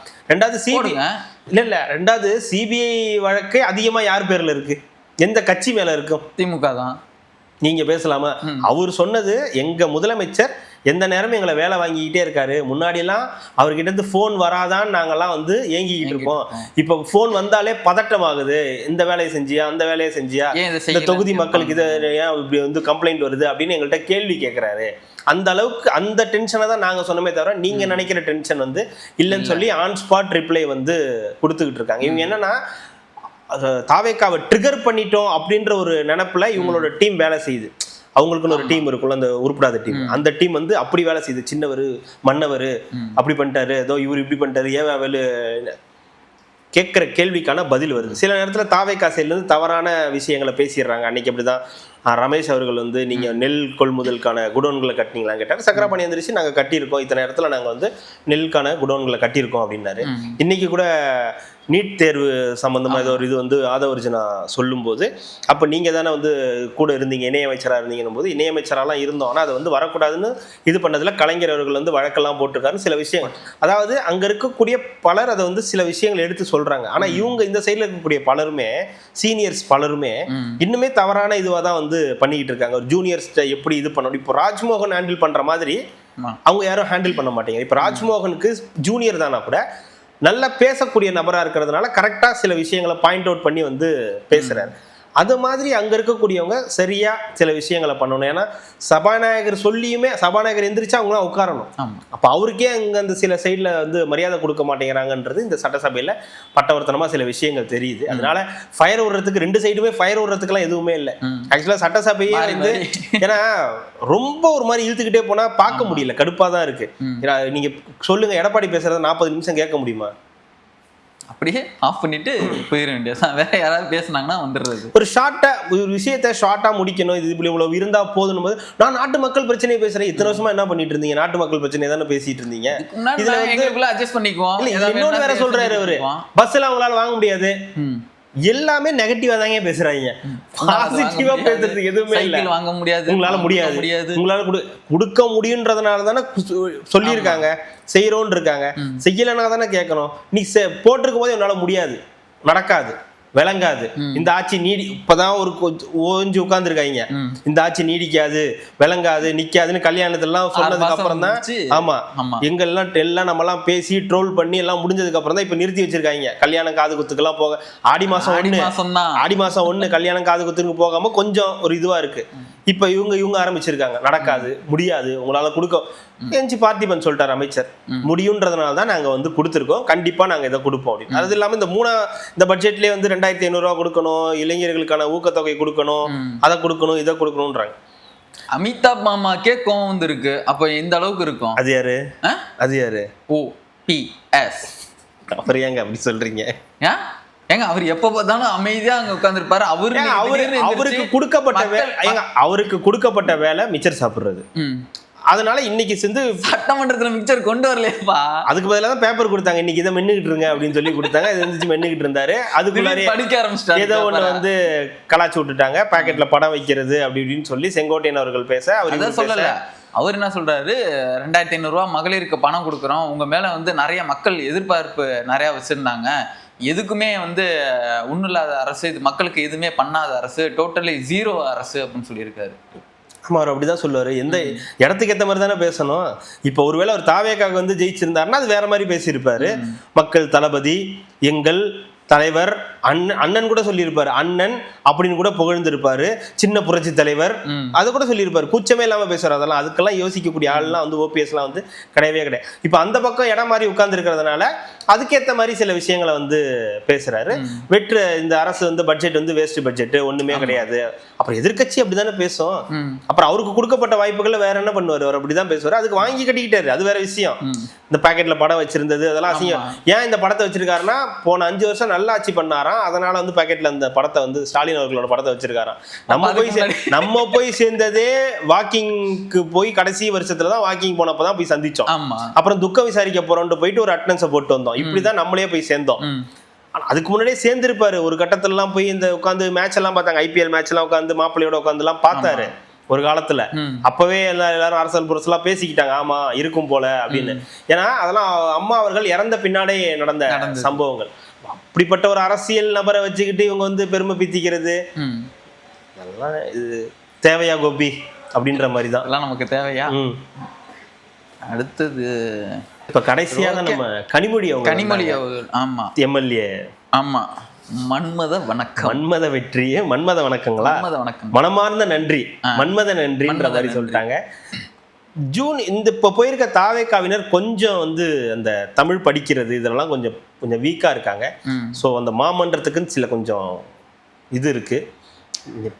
ரெண்டாவது சிபிஐ வழக்கு அதிகமா யார் பேர்ல இருக்கு? எந்த கட்சி மேல இருக்கும்? திமுக தான். நீங்க பேசலாமா? அவர் சொன்னது எங்க முதலமைச்சர் எந்த நேரமும் எங்களை வேலை வாங்கிக்கிட்டே இருக்காரு. முன்னாடியெல்லாம் அவர்கிட்ட இருந்து ஃபோன் வராதான்னு நாங்கெல்லாம் வந்து ஏங்கிக்கிட்டு இருப்போம். இப்போ ஃபோன் வந்தாலே பதட்டம் ஆகுது. இந்த வேலையை செஞ்சியா, அந்த வேலையை செஞ்சியா, இந்த தொகுதி மக்களுக்கு இதை ஏன் இப்படி வந்து கம்ப்ளைண்ட் வருது அப்படின்னு எங்கள்கிட்ட கேள்வி கேட்கிறாரு. அந்த அளவுக்கு அந்த டென்ஷனை தான் நாங்கள் சொன்னமே தவிர நீங்க நினைக்கிற டென்ஷன் வந்து இல்லைன்னு சொல்லி ஆன் ஸ்பாட் ரிப்ளை வந்து கொடுத்துக்கிட்டு இருக்காங்க. இவங்க என்னன்னா தாவேக்காவை ட்ரிகர் பண்ணிட்டோம் அப்படின்ற ஒரு நினைப்புல இவங்களோட டீம் வேலை செய்யுது. அவங்களுக்குன்னு ஒரு டீம் இருக்குல்ல, அந்த உருப்படாத டீம். அந்த டீம் வந்து அப்படி வேலை செய்யுது. சின்னவர் மன்னவர் அப்படி பண்ணிட்டாரு, ஏதோ இவர் இப்படி பண்ணிட்டாரு, ஏன் கேட்குற கேள்விக்கான பதில் வருது. சில நேரத்தில் தாவேக்கா சைட்லேருந்து தவறான விஷயங்களை பேசிடுறாங்க. அன்னைக்கு அப்படிதான் ரமேஷ் அவர்கள் வந்து நீங்கள் நெல் கொள்முதலுக்கான குடோன்களை கட்டினீங்களான்னு கேட்டார். சக்கரபாணி எந்திரிச்சு நாங்கள் கட்டியிருக்கோம், இத்தனை இடத்துல நாங்கள் வந்து நெல்லுக்கான குடோன்களை கட்டியிருக்கோம் அப்படின்னாரு. இன்னைக்கு கூட நீட் தேர்வு சம்பந்தமாக ஏதோ ஒரு இது வந்து ஆதவர்ஜனா சொல்லும்போது, அப்போ நீங்கள் தானே வந்து கூட இருந்தீங்க, இணையமைச்சராக இருந்தீங்கன்னும் போது இணையமைச்சராலாம் இருந்தோம், ஆனால் அது வந்து வரக்கூடாதுன்னு இது பண்ணதில் கலைஞர் அவர்கள் வந்து வழக்கெல்லாம் போட்டிருக்காருன்னு சில விஷயங்கள். அதாவது அங்கே இருக்கக்கூடிய பலர் அதை வந்து சில விஷயங்கள் எடுத்து சொல்கிறாங்க. ஆனால் இவங்க இந்த சைடில் இருக்கக்கூடிய பலருமே, சீனியர்ஸ் பலருமே இன்னுமே தவறான இதுவாக தான் வந்து பண்ணிக்கிட்டு இருக்காங்க. ஒரு ஜூனியர்ஸ்ட எப்படி இது பண்ணணும். இப்போ ராஜ்மோகன் ஹேண்டில் பண்ணுற மாதிரி அவங்க யாரும் ஹேண்டில் பண்ண மாட்டேங்க. இப்போ ராஜ்மோகனுக்கு ஜூனியர் தானா கூட நல்லா பேசக்கூடிய நபராக இருக்கிறதுனால கரெக்டாக சில விஷயங்களை பாயிண்ட் அவுட் பண்ணி வந்து பேசுகிறாரு. அது மாதிரி அங்கே இருக்கக்கூடியவங்க சரியாக சில விஷயங்களை பண்ணணும். ஏன்னா சபாநாயகர் சொல்லியுமே சபாநாயகர் எந்திரிச்சா அவங்களாம் உட்காரணும். அப்போ அவருக்கே அங்கே அந்த சில சைடில் வந்து மரியாதை கொடுக்க மாட்டேங்கிறாங்கன்றது இந்த சட்டசபையில் பட்டவர்த்தனமாக சில விஷயங்கள் தெரியுது. அதனால ஃபயர் விடுறதுக்கு ரெண்டு சைடுமே ஃபயர் விடுறதுக்குலாம் எதுவுமே இல்லை. ஆக்சுவலாக சட்டசபையே வந்து ஏன்னா ரொம்ப ஒரு மாதிரி இழுத்துக்கிட்டே போனால் பார்க்க முடியல, கடுப்பாக தான் இருக்குது. நீங்கள் சொல்லுங்கள், எடப்பாடி பேசுகிறத 40 நிமிஷம் கேட்க முடியுமா? அப்படியே ஆஃப் பண்ணிட்டு போயிட வேண்டியது. வேற யாராவது பேசினாங்கன்னா வந்துடுறது. ஒரு ஷார்ட்டா ஒரு விஷயத்தை ஷார்ட்டா முடிக்கணும். இது இப்படி இவ்வளவு இருந்தா போதும் போது நான் நாட்டு மக்கள் பிரச்சனையை பேசுறேன். இத்தனை வருஷமா என்ன பண்ணிட்டு இருந்தீங்க? நாட்டு மக்கள் பிரச்சனையை தானே பேசிட்டு இருந்தீங்க. இதுல வந்து அட்ஜஸ்ட் பண்ணிக்குவோம். இன்னொன்னு வேற சொல்றாரு அவரு, பஸ்ல அவங்களால வாங்க முடியாது, எல்லாமே நெகட்டிவா தாங்க பேசுறாங்க. பாசிட்டிவா பேசுறதுக்கு எதுவுமே இல்ல. வாங்க முடியாது, உங்களால முடியாது, உங்களால கொடுக்க முடியுன்றதுனால தானே சொல்லியிருக்காங்க, செய்யறோன்னு இருக்காங்க. செய்யலைன்னா தானே கேட்கணும். நீ போட்டிருக்கும் போது என்னால முடியாது, நடக்காது, விளங்காது, இந்த ஆட்சி இப்பதான் ஒரு ஓஞ்சி உட்கார்ந்துருக்காங்க, இந்த ஆட்சி நீடிக்காது, விளங்காது, நிக்காதுன்னு கல்யாணத்தெல்லாம் சொன்னதுக்கு அப்புறம் தான் ஆமா எல்லாம் நம்ம எல்லாம் பேசி ட்ரோல் பண்ணி எல்லாம் முடிஞ்சதுக்கு அப்புறம் தான் இப்ப நிறுத்தி வச்சிருக்காங்க. கல்யாணம் காது குத்துக்கெல்லாம் போக ஆடி மாசம் 1 கல்யாணம் காது குத்துக்கு போகாம கொஞ்சம் ஒரு இதுவா இருக்கு. இப்ப இவங்க ஆரம்பிச்சிருக்காங்க, நடக்காது, முடியாது, உங்களால கொடுக்க எஞ்சி பார்த்திபன் சொல்லிட்டார் அமைச்சர், முடியுன்றதுனால தான் நாங்க வந்து கொடுத்துருக்கோம், கண்டிப்பா நாங்க இதை கொடுப்போம் அப்படின்னு. அது இல்லாம இந்த பட்ஜெட்லயே வந்து 2500 ரூபா கொடுக்கணும், இளைஞர்களுக்கான ஊக்கத்தொகை கொடுக்கணும், அதை கொடுக்கணும், இதை கொடுக்கணும்ன்றாங்க. அமிதாப் மாமாக்கே கோவம் வந்து இருக்கு. அப்ப எந்த அளவுக்கு இருக்கும்? அது யாரு? OPS. அவர் ஏங்க அப்படி சொல்றீங்க? ஏங்க அவர் எப்ப பார்த்தாலும் அமைதியா அங்க உட்கார்ந்துருப்பாரு. அவருக்கு கொடுக்கப்பட்ட வேலை மிச்சர் சாப்பிடுறது. அதனால இன்னைக்கு சட்டமன்றத்துல மிக்சர் கொண்டு வரலையப்பா, அதுக்கு பதிலாக தான் பேப்பர் கொடுத்தாங்க. இன்னைக்கு இதை மென்னுகிட்டு இருங்க அப்படின்னு சொல்லி கொடுத்தாங்க. இது வந்து மென்னுகிட்டு இருந்தாரு. அதுக்குள்ளாரே படிக்க ஆரம்பிச்சிட்டாரு. ஏதோ ஒண்ணு வந்து கலாச்சி விட்டுட்டாங்க, பாக்கெட்ல படம் வைக்கிறது அப்படி இப்படின்னு சொல்லி செங்கோட்டையன் அவர்கள் பேச அவர் சொல்லல. அவர் என்ன சொல்றாரு, 2500 ரூபா மகளிருக்கு பணம் கொடுக்குறோம், உங்க மேல வந்து நிறைய மக்கள் எதிர்பார்ப்பு நிறைய வச்சிருந்தாங்க, எதுக்குமே வந்து ஒன்றும் இல்லாத அரசு, இது மக்களுக்கு எதுவுமே பண்ணாத அரசு, டோட்டலி 0 அரசு அப்படின்னு சொல்லியிருக்காரு. ஆமா, அவர் அப்படிதான் சொல்லுவாரு. எந்த இடத்துக்கு ஏற்ற மாதிரி தானே பேசணும். இப்போ ஒருவேளை அவர் தாவேக்காக வந்து ஜெயிச்சிருந்தாருன்னா அது வேற மாதிரி பேசியிருப்பாரு. மக்கள் தளபதி, எங்கள் தலைவர், அண்ணன் கூட சொல்லியிருப்பாரு, அண்ணன் அப்படின்னு கூட புகழ்ந்திருப்பாரு, சின்ன புரட்சி தலைவர் அதை கூட சொல்லியிருப்பாரு. கூச்சமே இல்லாம பேசுறாரு. அதெல்லாம் அதுக்கெல்லாம் யோசிக்கக்கூடிய ஆள்லாம் வந்து ஓபிஎஸ்லாம் வந்து கிடையவே கிடையாது. இப்போ அந்த பக்கம் இடம் மாதிரி உட்கார்ந்து இருக்கிறதுனால அதுக்கேற்ற மாதிரி சில விஷயங்களை வந்து பேசுறாரு. இந்த அரசு வந்து பட்ஜெட் வந்து வேஸ்ட் பட்ஜெட், ஒண்ணுமே கிடையாது. அப்புறம் எதிர்க்கட்சி அப்படிதானே பேசும். அப்புறம் அவருக்கு கொடுக்கப்பட்ட வாய்ப்புகளை வேற என்ன பண்ணுவாரு? அவர் அப்படிதான் பேசுவாரு. அதுக்கு வாங்கி கட்டிக்கிட்டாரு, அது வேற விஷயம். இந்த பாக்கெட்ல படம் வச்சிருந்தது அதெல்லாம் அசிங்கம். ஏன் இந்த படத்தை வச்சிருக்காருன்னா போன 5 வருஷம் நல்லா ஆட்சி பண்ணாராம், அதனால வந்து பாக்கெட்ல அந்த படத்தை வந்து ஸ்டாலின் அவர்களோட படத்தை வச்சிருக்காராம். நம்ம போய் சேர்ந்ததே வாக்கிங்க்கு போய் கடைசி வருஷத்துலதான் வாக்கிங் போனப்பதான் போய் சந்திச்சோம். அப்புறம் துக்கம் விசாரிக்க போறோம்னு போயிட்டு ஒரு அட்டெண்டன்ஸை போட்டு வந்தோம். இப்படிதான் நம்மளே போய் சேர்ந்தோம். அதுக்கு முன்னாடியே சேர்ந்திருப்பாரு. ஒரு கட்டத்துல எல்லாம் போய் இந்த உட்காந்து மேட்ச் எல்லாம் பார்த்தாங்க, ஐபிஎல் மேட்ச் எல்லாம் உட்காந்து மாப்பிள்ளையோட உட்காந்து எல்லாம் பார்த்தாரு ஒரு காலத்துல. அப்பவே எல்லாரும் அரசல் புரசெல்லாம் பேசிக்கிட்டாங்க, ஆமா இருக்கும் போல அப்படின்னு. ஏன்னா அதெல்லாம் அம்மா அவர்கள் இறந்த பின்னாலே நடந்த சம்பவங்கள். அப்படிப்பட்ட ஒரு அரசியல் நபரை வச்சுக்கிட்டு இவங்க வந்து பெருமை பீத்திக்கிறது அதெல்லாம் இது தேவையா கோபி அப்படின்ற மாதிரி தான். நமக்கு தேவையா? அடுத்தது இப்ப கடைசியாக நம்ம கனிமொழி ஆமா எம்எல்ஏ, ஆமா, மன்மத வணக்கம், மன்மத வெற்றியே மன்மத வணக்கங்களா, மனமார்ந்த நன்றி, மன்மத நன்றின்ற மாதிரி சொல்லிட்டாங்க. ஜூன் இந்த இப்போ போயிருக்க தாவேக்காவினர் கொஞ்சம் வந்து அந்த தமிழ் படிக்கிறது இதெல்லாம் கொஞ்சம் வீக்காக இருக்காங்க. ஸோ அந்த மாமன்றத்துக்குன்னு சில கொஞ்சம் இது இருக்கு.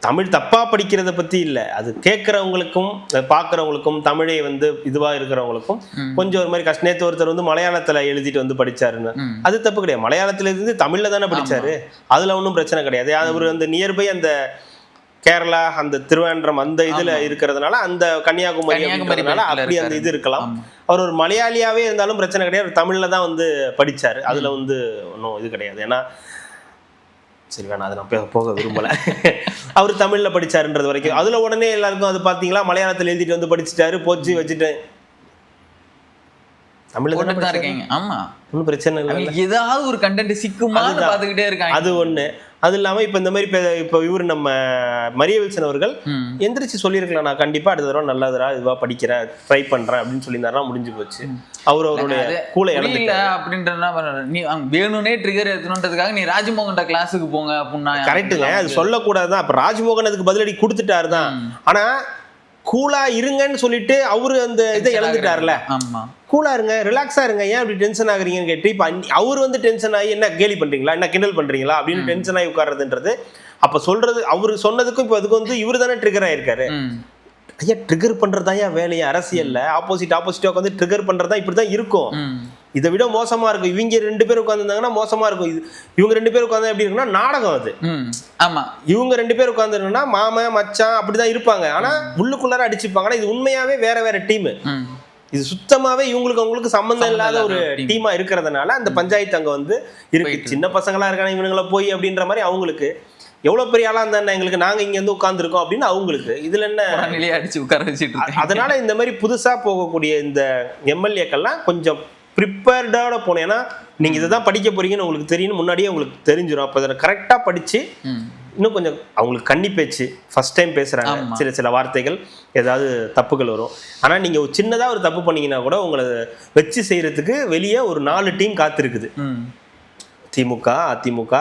தமிழ் தப்பாக படிக்கிறத பற்றி இல்லை, அது கேட்குறவங்களுக்கும் பார்க்குறவங்களுக்கும் தமிழை வந்து இதுவாக இருக்கிறவங்களுக்கும் கொஞ்சம் ஒரு மாதிரி கஷ்டம். நேற்று ஒருத்தர் வந்து மலையாளத்தில் எழுதிட்டு வந்து படித்தாருன்னு, அது தப்பு கிடையாது. மலையாளத்தில் இருந்து தமிழில் தானே படித்தாரு, அதில் ஒன்றும் பிரச்சனை கிடையாது. அவர் அந்த நியர்பை அந்த கேரளா அந்த திருவேண்டரம் அந்த இதுல இருக்கிறதுனால அந்த கன்னியாகுமரி அப்படி அந்த இது இருக்கலாம். அவர் ஒரு மலையாளியாவே இருந்தாலும் பிரச்சனை கிடையாது, தமிழ்ல தான் வந்து படிச்சாரு. அதுல வந்து ஒன்றும் இது கிடையாது. ஏன்னா சரி வேணா அது நான் போக விரும்பல. அவர் தமிழ்ல படிச்சாருன்றது வரைக்கும் அதுல உடனே எல்லாருக்கும் அது பாத்தீங்களா மலையாளத்துல எழுதிட்டு வந்து படிச்சுட்டாரு போச்சு வச்சுட்டு தமிழ்ல தான் இருக்கீங்க. ஆமா, ஒன்றும் பிரச்சனை இல்லை. ஏதாவது ஒரு கண்டென்ட் சிக்குமான்னு பார்த்துக்கிட்டே இருக்காங்க. அது ஒண்ணு. அது இல்லாம இப்ப இந்த மாதிரி இப்போ இவர் நம்ம மரிய வில்சன் அவர்கள் எந்திரிச்சு சொல்லியிருக்கலாம், நான் கண்டிப்பா அடுத்த தடவை நல்லதா இதுவா படிக்கிறேன் ட்ரை பண்றேன் அப்படின்னு சொல்லியிருந்தாருன்னா முடிஞ்சு போச்சு. அவருடைய கூலை இல்ல அப்படின்றா நீ வேணும்னே ட்ரிகர் எடுத்துன்றதுக்காக நீ ராஜ்மோகன் கிளாஸுக்கு போங்க அப்படின்னா கரெக்டுங்க, அது சொல்லக்கூடாதுதான். அப்ப ராஜ்மோகன் அதுக்கு பதிலடி கொடுத்துட்டாரு தான். ஆனா கூலா இருங்கன்னு சொல்லிட்டு அவரு அந்த இதை இழந்துட்டாருல. கூலா இருங்க, ரிலாக்ஸா இருங்க, ஏன் அப்படி டென்ஷன் ஆகுறீங்கன்னு கேட்டு இப்ப அவரு வந்து டென்ஷன் ஆகி என்ன கேலி பண்றீங்களா, என்ன கிண்டல் பண்றீங்களா அப்படின்னு டென்ஷன் ஆகி உட்கார்றதுன்றது. அப்ப சொல்றது அவரு சொன்னதுக்கும் இப்ப அதுக்கு வந்து இவரு தானே ட்ரிகர் ஆயிருக்காரு. ஐயா ட்ரிகர் பண்றதா வேலையா அரசியல்ல ஆப்போசிட்டா உட்காந்து ட்ரிகர் பண்றதா இப்படிதான் இருக்கும். இதை விட மோசமா இருக்கும். இவங்க 2 பேர் உட்காந்துருந்தாங்கன்னா மோசமா இருக்கும். இவங்க 2 பேர் உட்காந்து எப்படி இருக்குன்னா நாடகம் அது. ஆமா, இவங்க 2 பேர் உட்காந்துருந்தா மாம மச்சான் அப்படிதான் இருப்பாங்க. ஆனா உள்ளுக்குள்ளார அடிச்சுப்பாங்க. ஆனா இது உண்மையாவே வேற டீம். இது சுத்தமாவே அவங்களுக்கு சம்பந்தம் இல்லாத ஒரு டீமா இருக்கிறதுனால அந்த பஞ்சாயத்து அங்க வந்து இருக்கு. சின்ன பசங்களா இருக்காங்க இவனுங்களை போய் அப்படின்ற மாதிரி அவங்களுக்கு எவ்வளவு பெரிய ஆளா இருந்தா எங்களுக்கு நாங்க இங்க வந்து உட்கார்ந்துருக்கோம் அப்படின்னு அவங்களுக்கு இதுல என்ன அடிச்சு உட்கார வச்சுட்டு. அதனால இந்த மாதிரி புதுசா போகக்கூடிய இந்த எம்எல்ஏக்கெல்லாம் கொஞ்சம் ப்ரிப்பேர்டோட போனேன். ஏன்னா நீங்க இதை தான் படிக்க போறீங்கன்னு உங்களுக்கு தெரியும், முன்னாடியே உங்களுக்கு தெரிஞ்சிடும். அப்போ இதை கரெக்டா படிச்சு இன்னும் கொஞ்சம் அவங்களுக்கு கண்ணி பேச்சு ஃபர்ஸ்ட் டைம் பேசுறாங்க, சில வார்த்தைகள் ஏதாவது தப்புகள் வரும். ஆனா நீங்க சின்னதா ஒரு தப்பு பண்ணீங்கன்னா கூட உங்களை வச்சு செய்யறதுக்கு வெளியே ஒரு 4 டீம் காத்திருக்குது. திமுக, அதிமுக,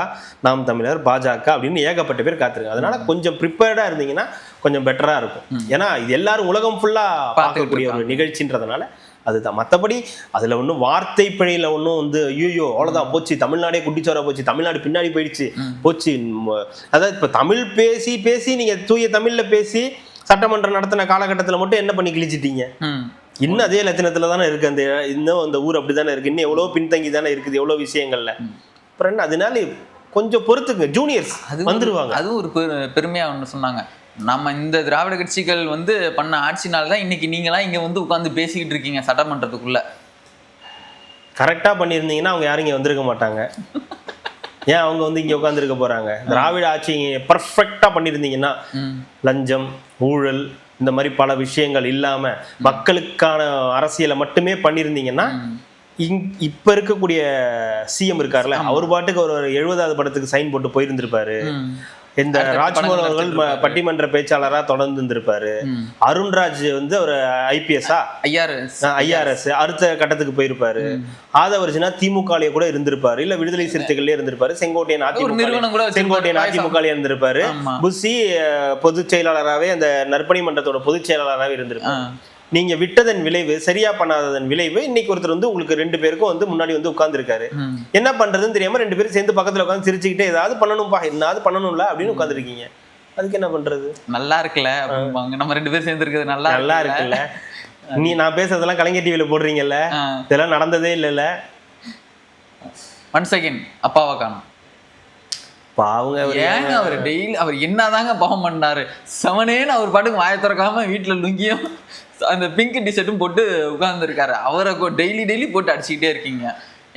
நாம் தமிழர், பாஜக அப்படின்னு ஏகப்பட்ட பேர் காத்திருக்கு. அதனால கொஞ்சம் ப்ரிப்பேர்டா இருந்தீங்கன்னா கொஞ்சம் பெட்டரா இருக்கும். ஏன்னா இது எல்லாரும் உலகம் ஃபுல்லா பார்க்கக்கூடிய ஒரு நிகழ்ச்சின்றதுனால அதுதான். மற்றபடி அதுல ஒன்றும் வார்த்தை பிழையில ஒன்றும் வந்து ஐயோ அவ்வளோதான் போச்சு, தமிழ்நாடே குட்டிச்சோரா போச்சு, தமிழ்நாடு பின்னாடி போயிடுச்சு போச்சு. அதாவது இப்போ தமிழ் பேசி நீங்க தூய தமிழ்ல பேசி சட்டமன்றம் நடத்தின காலகட்டத்தில் மட்டும் என்ன பண்ணி கிழிச்சிட்டீங்க? இன்னும் அதே லட்சணத்துல தானே இருக்கு அந்த இன்னும் அந்த ஊர் அப்படிதானே இருக்கு. இன்னும் எவ்வளோ பின்தங்கி தானே இருக்குது எவ்வளோ விஷயங்கள்ல. அப்புறம் என்ன அதனால கொஞ்சம் பொறுத்துங்க, ஜூனியர்ஸ் வந்துருவாங்க. அதுவும் ஒரு பெருமையா ஒன்று சொன்னாங்க. நம்ம இந்த திராவிட கட்சிகள் வந்து பண்ண ஆட்சினால்தான் இன்னைக்கு நீங்களாம் இங்க வந்து உட்காந்து பேசிக்கிட்டு இருக்கீங்க சட்டமன்றத்துக்குள்ள. கரெக்டா பண்ணியிருந்தீங்கன்னா அவங்க யாரும் இங்க வந்திருக்க மாட்டாங்க. ஏன் அவங்க வந்து இங்க உட்காந்துருக்க போறாங்க? திராவிட ஆட்சி பர்ஃபெக்டா பண்ணியிருந்தீங்கன்னா லஞ்சம் ஊழல் இந்த மாதிரி பல விஷயங்கள் இல்லாம மக்களுக்கான அரசியலை மட்டுமே பண்ணியிருந்தீங்கன்னா இப்ப இருக்கக்கூடிய சிஎம் இருக்காருல்ல அவர் பாட்டுக்கு ஒரு 70வது படத்துக்கு சைன் போட்டு போயிருந்திருப்பாரு. இந்த ராஜ்மோகன் அவர்கள் பட்டிமன்ற பேச்சாளரா தொடர்ந்து இருந்திருப்பாரு. அருண்ராஜ் வந்து ஒரு ஐபிஎஸ்ஆ ஐஆர்எஸ் அடுத்த கட்டத்துக்கு போயிருப்பாரு. ஆதவர்ஜனா திமுகலயே கூட இருந்திருப்பாரு, இல்ல விடுதலை சிறுத்தைகள்லயே இருந்திருப்பாரு, செங்கோட்டையன் அதிமுக இருந்திருப்பாரு, புஷி பொதுச் செயலாளராகவே அந்த நற்பணி மன்றத்தோட பொதுச் செயலாளராகவே இருந்திருப்பாரு. நீங்க விட்டதன் விளைவு, சரியா பண்ணாததன் விளைவு, இன்னைக்கு ஒருத்தர் வந்து உங்களுக்கு 2 பேருக்கும் வந்து முன்னாடி வந்து உட்கார்ந்துருக்காரு. என்ன பண்றதுன்னு தெரியாம 2 பேரும் சேர்ந்து பக்கத்துல உட்காந்து சிரிச்சுக்கிட்டே ஏதாவது பண்ணணும்பா, என்னாவது பண்ணணும்ல அப்படின்னு உட்காந்துருக்கீங்க. அதுக்கு என்ன பண்றது? நல்லா இருக்குல்ல, நம்ம 2 பேரும் சேர்ந்து இருக்கிறது நல்லா இருக்குல்ல. நான் பேசுறதெல்லாம் கலைஞர் டிவில போடுறீங்கல்ல, இதெல்லாம் நடந்ததே இல்லைல்ல. 1 செகண்ட் அப்பாவை காணும். ஏங்க அவர் டெய்லி அவர் என்னதாங்க பாவம் பண்ணாரு, செவனேன்னு அவர் பாட்டுக்கு வாயை திறக்காம வீட்டுல லுங்கியும் அந்த பிங்க் டிஷர்ட்டும் போட்டு உட்கார்ந்துருக்காரு. அவரை டெய்லி போட்டு அடிச்சுக்கிட்டே இருக்கீங்க.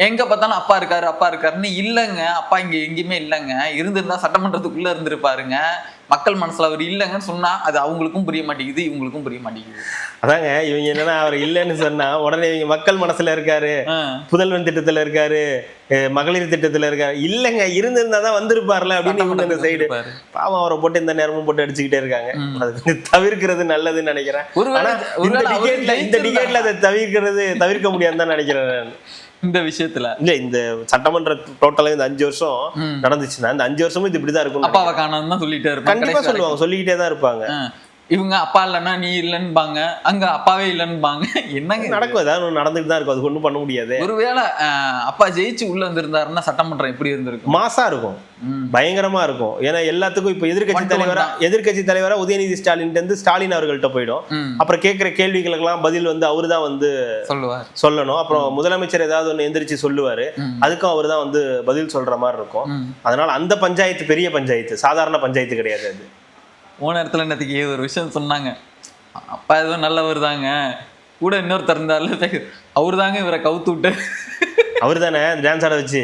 எங்க பார்த்தாலும் அப்பா இருக்காருன்னு. இல்லைங்க, அப்பா இங்க எங்கேயுமே இல்லைங்க. இருந்திருந்தா சட்டமன்றத்துக்குள்ள இருந்திருப்பாருங்க. மக்கள் மனசுல அவர் இல்லைங்கன்னு சொன்னா அது அவங்களுக்கும் புரிய மாட்டேங்குது, இவங்களுக்கும் புரிய மாட்டேங்குது. அதாங்க இவங்க என்னன்னா அவர் இல்லைன்னு சொன்னா உடனே இவங்க மக்கள் மனசுல இருக்காரு, புதல்வன் திட்டத்துல இருக்காரு, மகளிர் திட்டத்துல இருக்காரு. இல்லைங்க, இருந்திருந்தாதான் வந்திருப்பார்ல அப்படின்னு இவங்க இந்த சைடு பாவம் அவரை போட்டு இந்த நேரமும் போட்டு அடிச்சுக்கிட்டே இருக்காங்க. அது தவிர்க்கிறது நல்லதுன்னு நினைக்கிறேன். ஆனா இந்த டிகேட்ல அதை தவிர்க்க முடியாதுன்னு தான் நினைக்கிறேன். இந்த விஷயத்துல இல்ல, இந்த சட்டமன்ற டோட்டலா இந்த 5 வருஷம் நடந்துச்சுன்னா இந்த 5 வருஷமும் இது இப்படிதான் இருக்கும். அப்பாவை காணோம்னு தான் சொல்லிட்டே இருப்பாங்க. கண்டிப்பா சொல்லுவாங்க, சொல்லிக்கிட்டே தான் இருப்பாங்க. இவங்க அப்பா இல்லைன்னா நீ இல்லைன்னுபாங்க, அங்க அப்பாவே இல்லைன்னுபாங்க. என்னங்க நடக்கும், ஏதாவது நடந்துட்டு தான் இருக்கும், அது ஒன்றும் பண்ண முடியாது. ஒருவேளை அப்பா ஜெயிச்சு உள்ள இருந்திருந்தாருன்னா சட்டமன்றம் எப்படி இருந்திருக்கும்? மாசா இருக்கும், பயங்கரமா இருக்கும். ஏன்னா எல்லாத்துக்கும் இப்ப எதிர்கட்சி தலைவரா உதயநிதி ஸ்டாலின் அவர்கள்ட்ட போயிடும். அப்புறம் கேட்கிற கேள்விகளுக்கெல்லாம் பதில் வந்து அவரு தான் வந்து சொல்லணும். அப்புறம் முதலமைச்சர் ஏதாவது ஒண்ணு எந்திரிச்சு சொல்லுவாரு, அதுக்கும் அவரு தான் வந்து பதில் சொல்ற மாதிரி இருக்கும். அதனால அந்த பஞ்சாயத்து பெரிய பஞ்சாயத்து, சாதாரண பஞ்சாயத்து கிடையாது. அது ஓனரத்துல என்னத்துக்கு ஒரு விஷயம் சொன்னாங்க, அப்பா ஏதோ நல்லவர் தாங்க, கூட இன்னொருத்தர் இருந்தாரு அவரு தாங்க இவரை கவுத்து விட்டு அவரு தானே டான்ஸ் ஆட வச்சு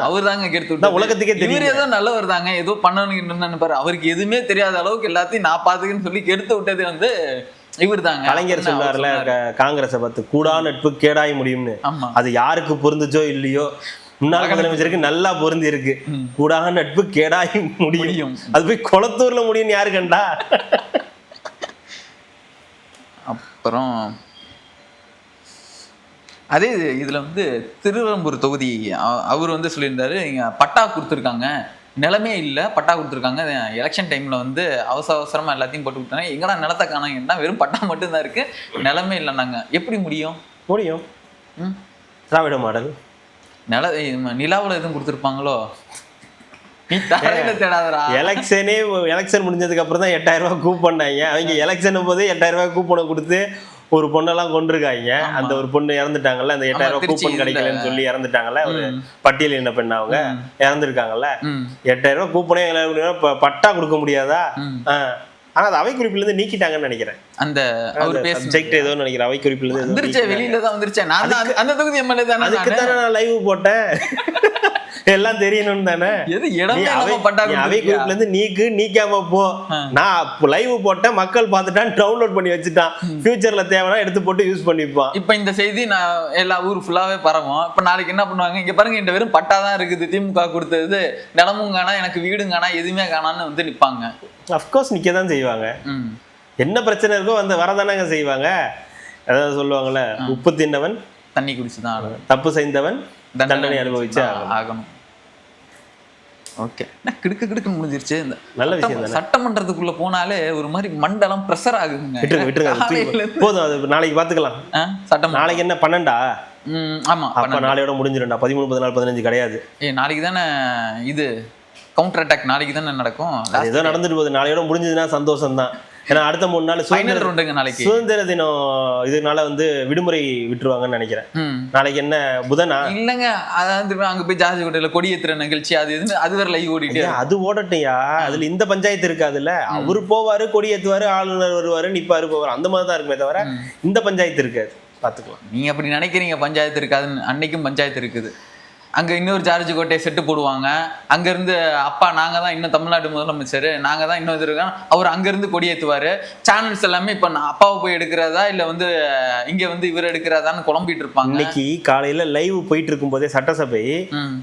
அவரு தாங்க கெடுத்து விட்டா உலகத்துக்கே தெரியும். இவர் ஏதோ நல்லவர் தாங்க, ஏதோ பண்ணணும்னு பாரு, அவருக்கு எதுவுமே தெரியாத அளவுக்கு எல்லாத்தையும் நான் பாத்துக்கன்னு சொல்லி கெடுத்து விட்டது வந்து இவர் தாங்க. கலைஞர் சொல்றாருல காங்கிரஸை பார்த்து கூடா நட்பு கேடாய் முடியும்னு. அது யாருக்கு பொருந்துச்சோ இல்லையோ, முன்னாள் முதலமைச்சருக்கு நல்லா பொருந்தி இருக்கு. கூடாக நட்பு கேடாய் முடியும், அது போய் குளத்தூர்ல முடியும்னு யாரு கண்டா? அப்புறம் அதே இதுல வந்து திருவெரும்பூர் தொகுதி அவர் வந்து சொல்லியிருந்தாரு, இங்க பட்டா கொடுத்துருக்காங்க, நிலமே இல்லை, பட்டா கொடுத்துருக்காங்க, எலெக்ஷன் டைம்ல வந்து அவசரமா எல்லாத்தையும் போட்டு விட்டாங்க, எங்கடா நிலத்தை காணாங்கன்னா வெறும் பட்டா மட்டும்தான் இருக்கு, நிலமே இல்லைன்னாங்க. எப்படி முடியும்? திராவிட மாடல் நிலாவுல எதுவும் கொடுத்துருப்பாங்களோ? நீ தரையில தேடாதடா. எலெக்ஷன் முடிஞ்சதுக்கு அப்புறம் தான் 8000 ரூபாய் கூப்பன்னாங்க. அவங்க எலெக்ஷன் போது 8000 ரூபாய் கூப்பனை கொடுத்து ஒரு பொண்ணெல்லாம் கொண்டிருக்காங்க. அந்த ஒரு பொண்ணு இறந்துட்டாங்கல்ல, அந்த 8000 ரூபாய் கூப்பன் கிடைக்கலன்னு சொல்லி இறந்துட்டாங்கல்ல, ஒரு பட்டியல் என்ன பெண் அவங்க இறந்துருக்காங்கல்ல. 8000 ரூபாய் கூப்பனே பட்டா கொடுக்க முடியாதா? ஆனா அது அவை குறிப்பில இருந்து நீக்கிட்டாங்கன்னு நினைக்கிறேன். அந்த சப்ஜெக்ட் ஏதோ நினைக்கிறேன், அவை குறிப்பில இருந்து வந்துருச்சு, வெளியில தான் வந்துருச்சு. நான் அந்த தொகுதி எம்எல்ஏ தானே, அதுக்கு தானே நான் லைவ் போட்டேன், எல்லாம் தெரியணும் தானே. அவை குறிப்பில இருந்து நீக்காம போ. நான் லைவ் போட்டேன், மக்கள் பார்த்துட்டான், டவுன்லோட் பண்ணி வச்சுட்டான், ஃபியூச்சர்ல தேவைன்னா எடுத்து போட்டு யூஸ் பண்ணிப்பான். இப்ப இந்த செய்தி நான் எல்லா ஊர் ஃபுல்லாவே பரவும். இப்ப நாளைக்கு என்ன பண்ணுவாங்க, இங்க பாருங்க இந்த வெறும் பட்டா தான் இருக்குது, திமுக கொடுத்தது, நிலமும் காணா, எனக்கு வீடும் காணா, எதுவுமே காணான்னு வந்து நிப்பாங்க. அஃப்கோர்ஸ் நிக்க தான் செய்வாங்க. என்ன பிரச்சனை இருக்கோ அந்த வரதானங்க செய்வாங்க. அதாவது சொல்லுவாங்கல்ல, உப்பு தின்னவன் தண்ணி குடிச்சுதான், தப்பு செய்தவன் தண்டனை அனுபவிச்சு ஆகணும். ஓகே, கிடுக்கு முடிஞ்சிருச்சு. நல்ல விஷயம். சட்டமன்றத்துக்குள்ள போனாலே ஒரு மாதிரி மண்டலம் பிரஷர் ஆகுங்க. விட்டுருங்க போதும், அது நாளைக்கு பாத்துக்கலாம். சட்டம் நாளைக்கு என்ன 12? ஆமா, அப்ப நாளையோட முடிஞ்சிரும்டா. 13, 14, 15 கிடையாது. நாளைக்கு தானே இது கவுண்டர் அட்டாக், நாளைக்கு தானே நடக்கும். ஏதோ நடந்துட்டு போகுது, நாளையோட முடிஞ்சதுன்னா சந்தோஷம் தான். ஏன்னா அடுத்த 3 நாள் சுதந்திர தினம், இதனால வந்து விடுமுறை விட்டுருவாங்கன்னு நினைக்கிறேன். நாளைக்கு என்ன புதனா? இல்லங்க, அதாவது அங்க போய் ஜார்ஜ் கொடி ஏத்துற நிகழ்ச்சி அது அது வேற லைவ் ஓடிட்டு, அது ஓடட்டையா, அதுல இந்த பஞ்சாயத்து இருக்காதுல்ல. அவரு போவாரு, கொடி ஏத்துவாரு, ஆளுநர் வருவாரு, நிப்பாரு, போவாரு, அந்த மாதிரி தான் இருக்குமே தவிர இந்த பஞ்சாயத்து இருக்காது. பாத்துக்கலாம். நீங்க அப்படி நினைக்கிறீங்க பஞ்சாயத்து இருக்காதுன்னு. அன்னைக்கும் பஞ்சாயத்து இருக்குது. அங்க இன்னொரு ஜார்ஜ் கோட்டையை செட்டு போடுவாங்க. அங்க இருந்து அப்பா நாங்க தான் இன்னும் தமிழ்நாடு முதலமைச்சர், நாங்க தான் இன்னும் இது இருக்கோம், அவர் அங்க இருந்து கொடியேற்றுவாரு. சேனல்ஸ் எல்லாமே இப்ப அப்பாவை போய் எடுக்கிறதா இல்ல வந்து இங்க வந்து இவர் எடுக்கிறதான்னு குழம்பிட்டு இருப்பாங்க. இன்னைக்கு காலையில லைவ் போயிட்டு இருக்கும் போதே சட்டசபை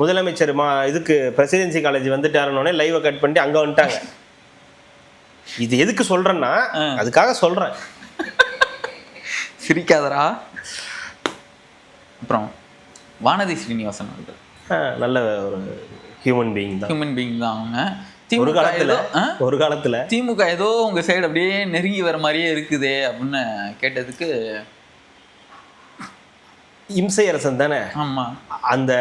முதலமைச்சர் இதுக்கு பிரசிடென்சி காலேஜ் வந்துட்டாருன்னே லைவை கட் பண்ணிட்டு அங்க வந்துட்டாங்க. இது எதுக்கு சொல்றேன்னா அதுக்காக சொல்றேன். சிரிக்காதரா. அப்புறம் வானதி ஸ்ரீனிவாசன் நல்ல ஒரு ஹியூமன் பீயிங் தான் அவங்க. ஒரு காலத்துல திமுக ஏதோ உங்க சைடு அப்படியே நெருங்கி வர மாதிரியே இருக்குதே அப்படின்னு கேட்டதுக்கு இம்சை அரசன் தானே. ஆமா, அந்த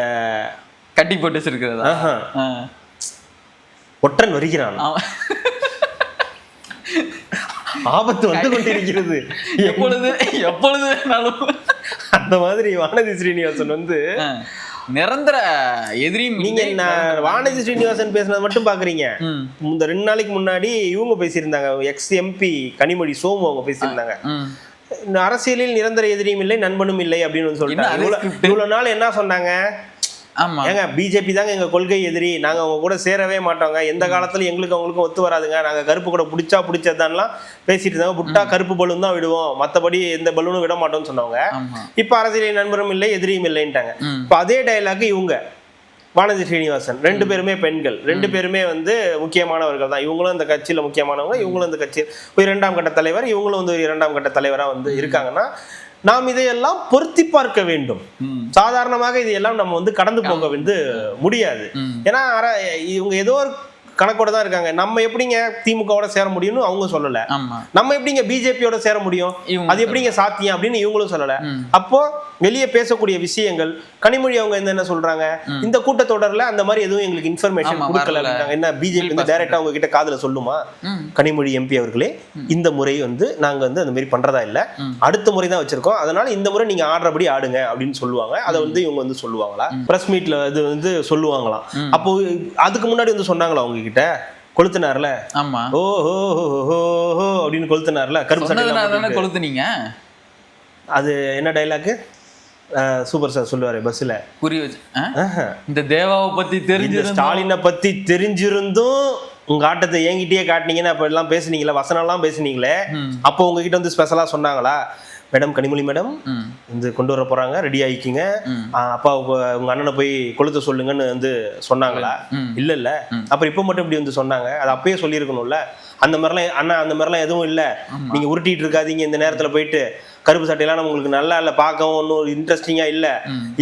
கட்டி போட்டு இருக்கிறதா ஒற்றன் வருகிறான், ஆபத்து வந்து கொண்டிருக்கிறது எப்பொழுது அந்த மாதிரி வானதி ஸ்ரீனிவாசன் வந்து நிரந்தர எதிரி. நீங்க வானதி ஸ்ரீனிவாசன் பேசுனது மட்டும் பாக்குறீங்க. இந்த 2 நாளைக்கு முன்னாடி இவங்க பேசியிருந்தாங்க, எக்ஸ் எம்பி கனிமொழி சோமு அவங்க பேசியிருந்தாங்க. அரசியலில் நிரந்தர எதிரியும் இல்லை நண்பனும் இல்லை அப்படின்னு சொல்லிட்டாங்க. இவ்வளவு நாள் என்ன சொன்னாங்க? ஏங்க பிஜேபி தாங்க எங்க கொள்கை எதிரி, நாங்க அவங்க கூட சேரவே மாட்டோங்க, எந்த காலத்துல எங்களுக்கு அவங்களுக்கும் ஒத்து வராதுங்க, நாங்க கருப்பு கூட பிடிச்சதான்லாம் பேசிட்டு இருந்தாங்க. புட்டா கருப்பு பலூன் தான் விடுவோம், மத்தபடி எந்த பலூனும் விட மாட்டோம்னு சொன்னவங்க இப்ப அரசியலில் நண்பரும் இல்லை எதிரியும் இல்லைன்ட்டாங்க. இப்ப அதே டயலாக் இவங்க வானதி ஸ்ரீனிவாசன், 2 பேருமே பெண்கள், 2 பேருமே வந்து முக்கியமானவர்கள் தான். இவங்களும் இந்த கட்சியில முக்கியமானவங்க, இவங்களும் இந்த கட்சி ஒரு 2ஆம் கட்ட தலைவர், இவங்களும் வந்து 2ஆம் கட்ட தலைவரா வந்து இருக்காங்கன்னா நாம் இதையெல்லாம் பொருத்தி பார்க்க வேண்டும். சாதாரணமாக இதையெல்லாம் நம்ம வந்து கடந்து போக வந்து முடியாது. ஏன்னா இவங்க ஏதோ ஒரு கணக்கோட தான் இருக்காங்க. நம்ம எப்படிங்க திமுகவோட சேர முடியும்னு அவங்க சொல்லல, நம்ம எப்படிங்க பிஜேபியோட சேர முடியும், அது எப்படிங்க சாத்தியம் அப்படின்னு இவங்களும் சொல்லல. அப்போ வெளியே பேசக்கூடிய விஷயங்கள், கனிமொழி அவங்க என்ன சொல்றாங்க, இந்த கூட்டத்தொடர்ல அந்த மாதிரி எதுவும் எங்களுக்கு இன்ஃபர்மேஷன் கொடுக்கல. என்ன பிஜேபி வந்து டைரக்டா அவங்க கிட்ட காதுல சொல்லுமா, கனிமொழி எம்பி அவர்களே இந்த முறை வந்து நாங்க வந்து அந்த மாதிரி பண்றதா இல்ல, அடுத்த முறை தான் வச்சிருக்கோம், அதனால இந்த முறை நீங்க ஆடுறபடி ஆடுங்க அப்படின்னு சொல்லுவாங்க. அதை வந்து இவங்க வந்து சொல்லுவாங்களா, பிரஸ் மீட்ல இது வந்து சொல்லுவாங்களாம். அப்போ அதுக்கு முன்னாடி வந்து சொன்னாங்களா அவங்க கிட்ட கொளுத்தினார்ல, ஆமா ஓஹோ அப்படின்னு கொளுத்தினார்ல, கருப்பு சட்டை கொளுத்துனீங்க. அது என்ன டைலாக் சூப்பர் ஸ்டார் சொல்லுவாரு பஸ்ல, புரிய வச்சு இந்த தேவாவை பத்தி தெரிஞ்சு ஸ்டாலினை பத்தி தெரிஞ்சிருந்தும் உங்க ஆட்டத்தை என்கிட்டயே காட்டினீங்கன்னா அப்ப எல்லாம் பேசுனீங்களா, வசனம் எல்லாம் பேசுனீங்களே, அப்போ உங்ககிட்ட வந்து ஸ்பெஷலா சொன்னாங்களா, மேடம் கனிமொழி மேடம் வந்து கொண்டு வர போறாங்க ரெடி ஆயிக்கிங்க, அப்பா உங்க அண்ணனை போய் கொளுத்த சொல்லுங்கன்னு வந்து சொன்னாங்களா? இல்ல அப்புறம் இப்ப மட்டும் இப்படி வந்து சொன்னாங்க, அது அப்பயே சொல்லியிருக்கணும்ல. அந்த மாதிரிலாம் அண்ணா அந்த மாதிரிலாம் எதுவும் இல்லை, நீங்க உருட்டிட்டு இருக்காதீங்க, இந்த நேரத்துல போயிட்டு கருப்பு சட்டையெல்லாம் உங்களுக்கு நல்லா இல்லை, பார்க்கவும் ஒன்றும் இன்ட்ரெஸ்டிங்கா இல்லை,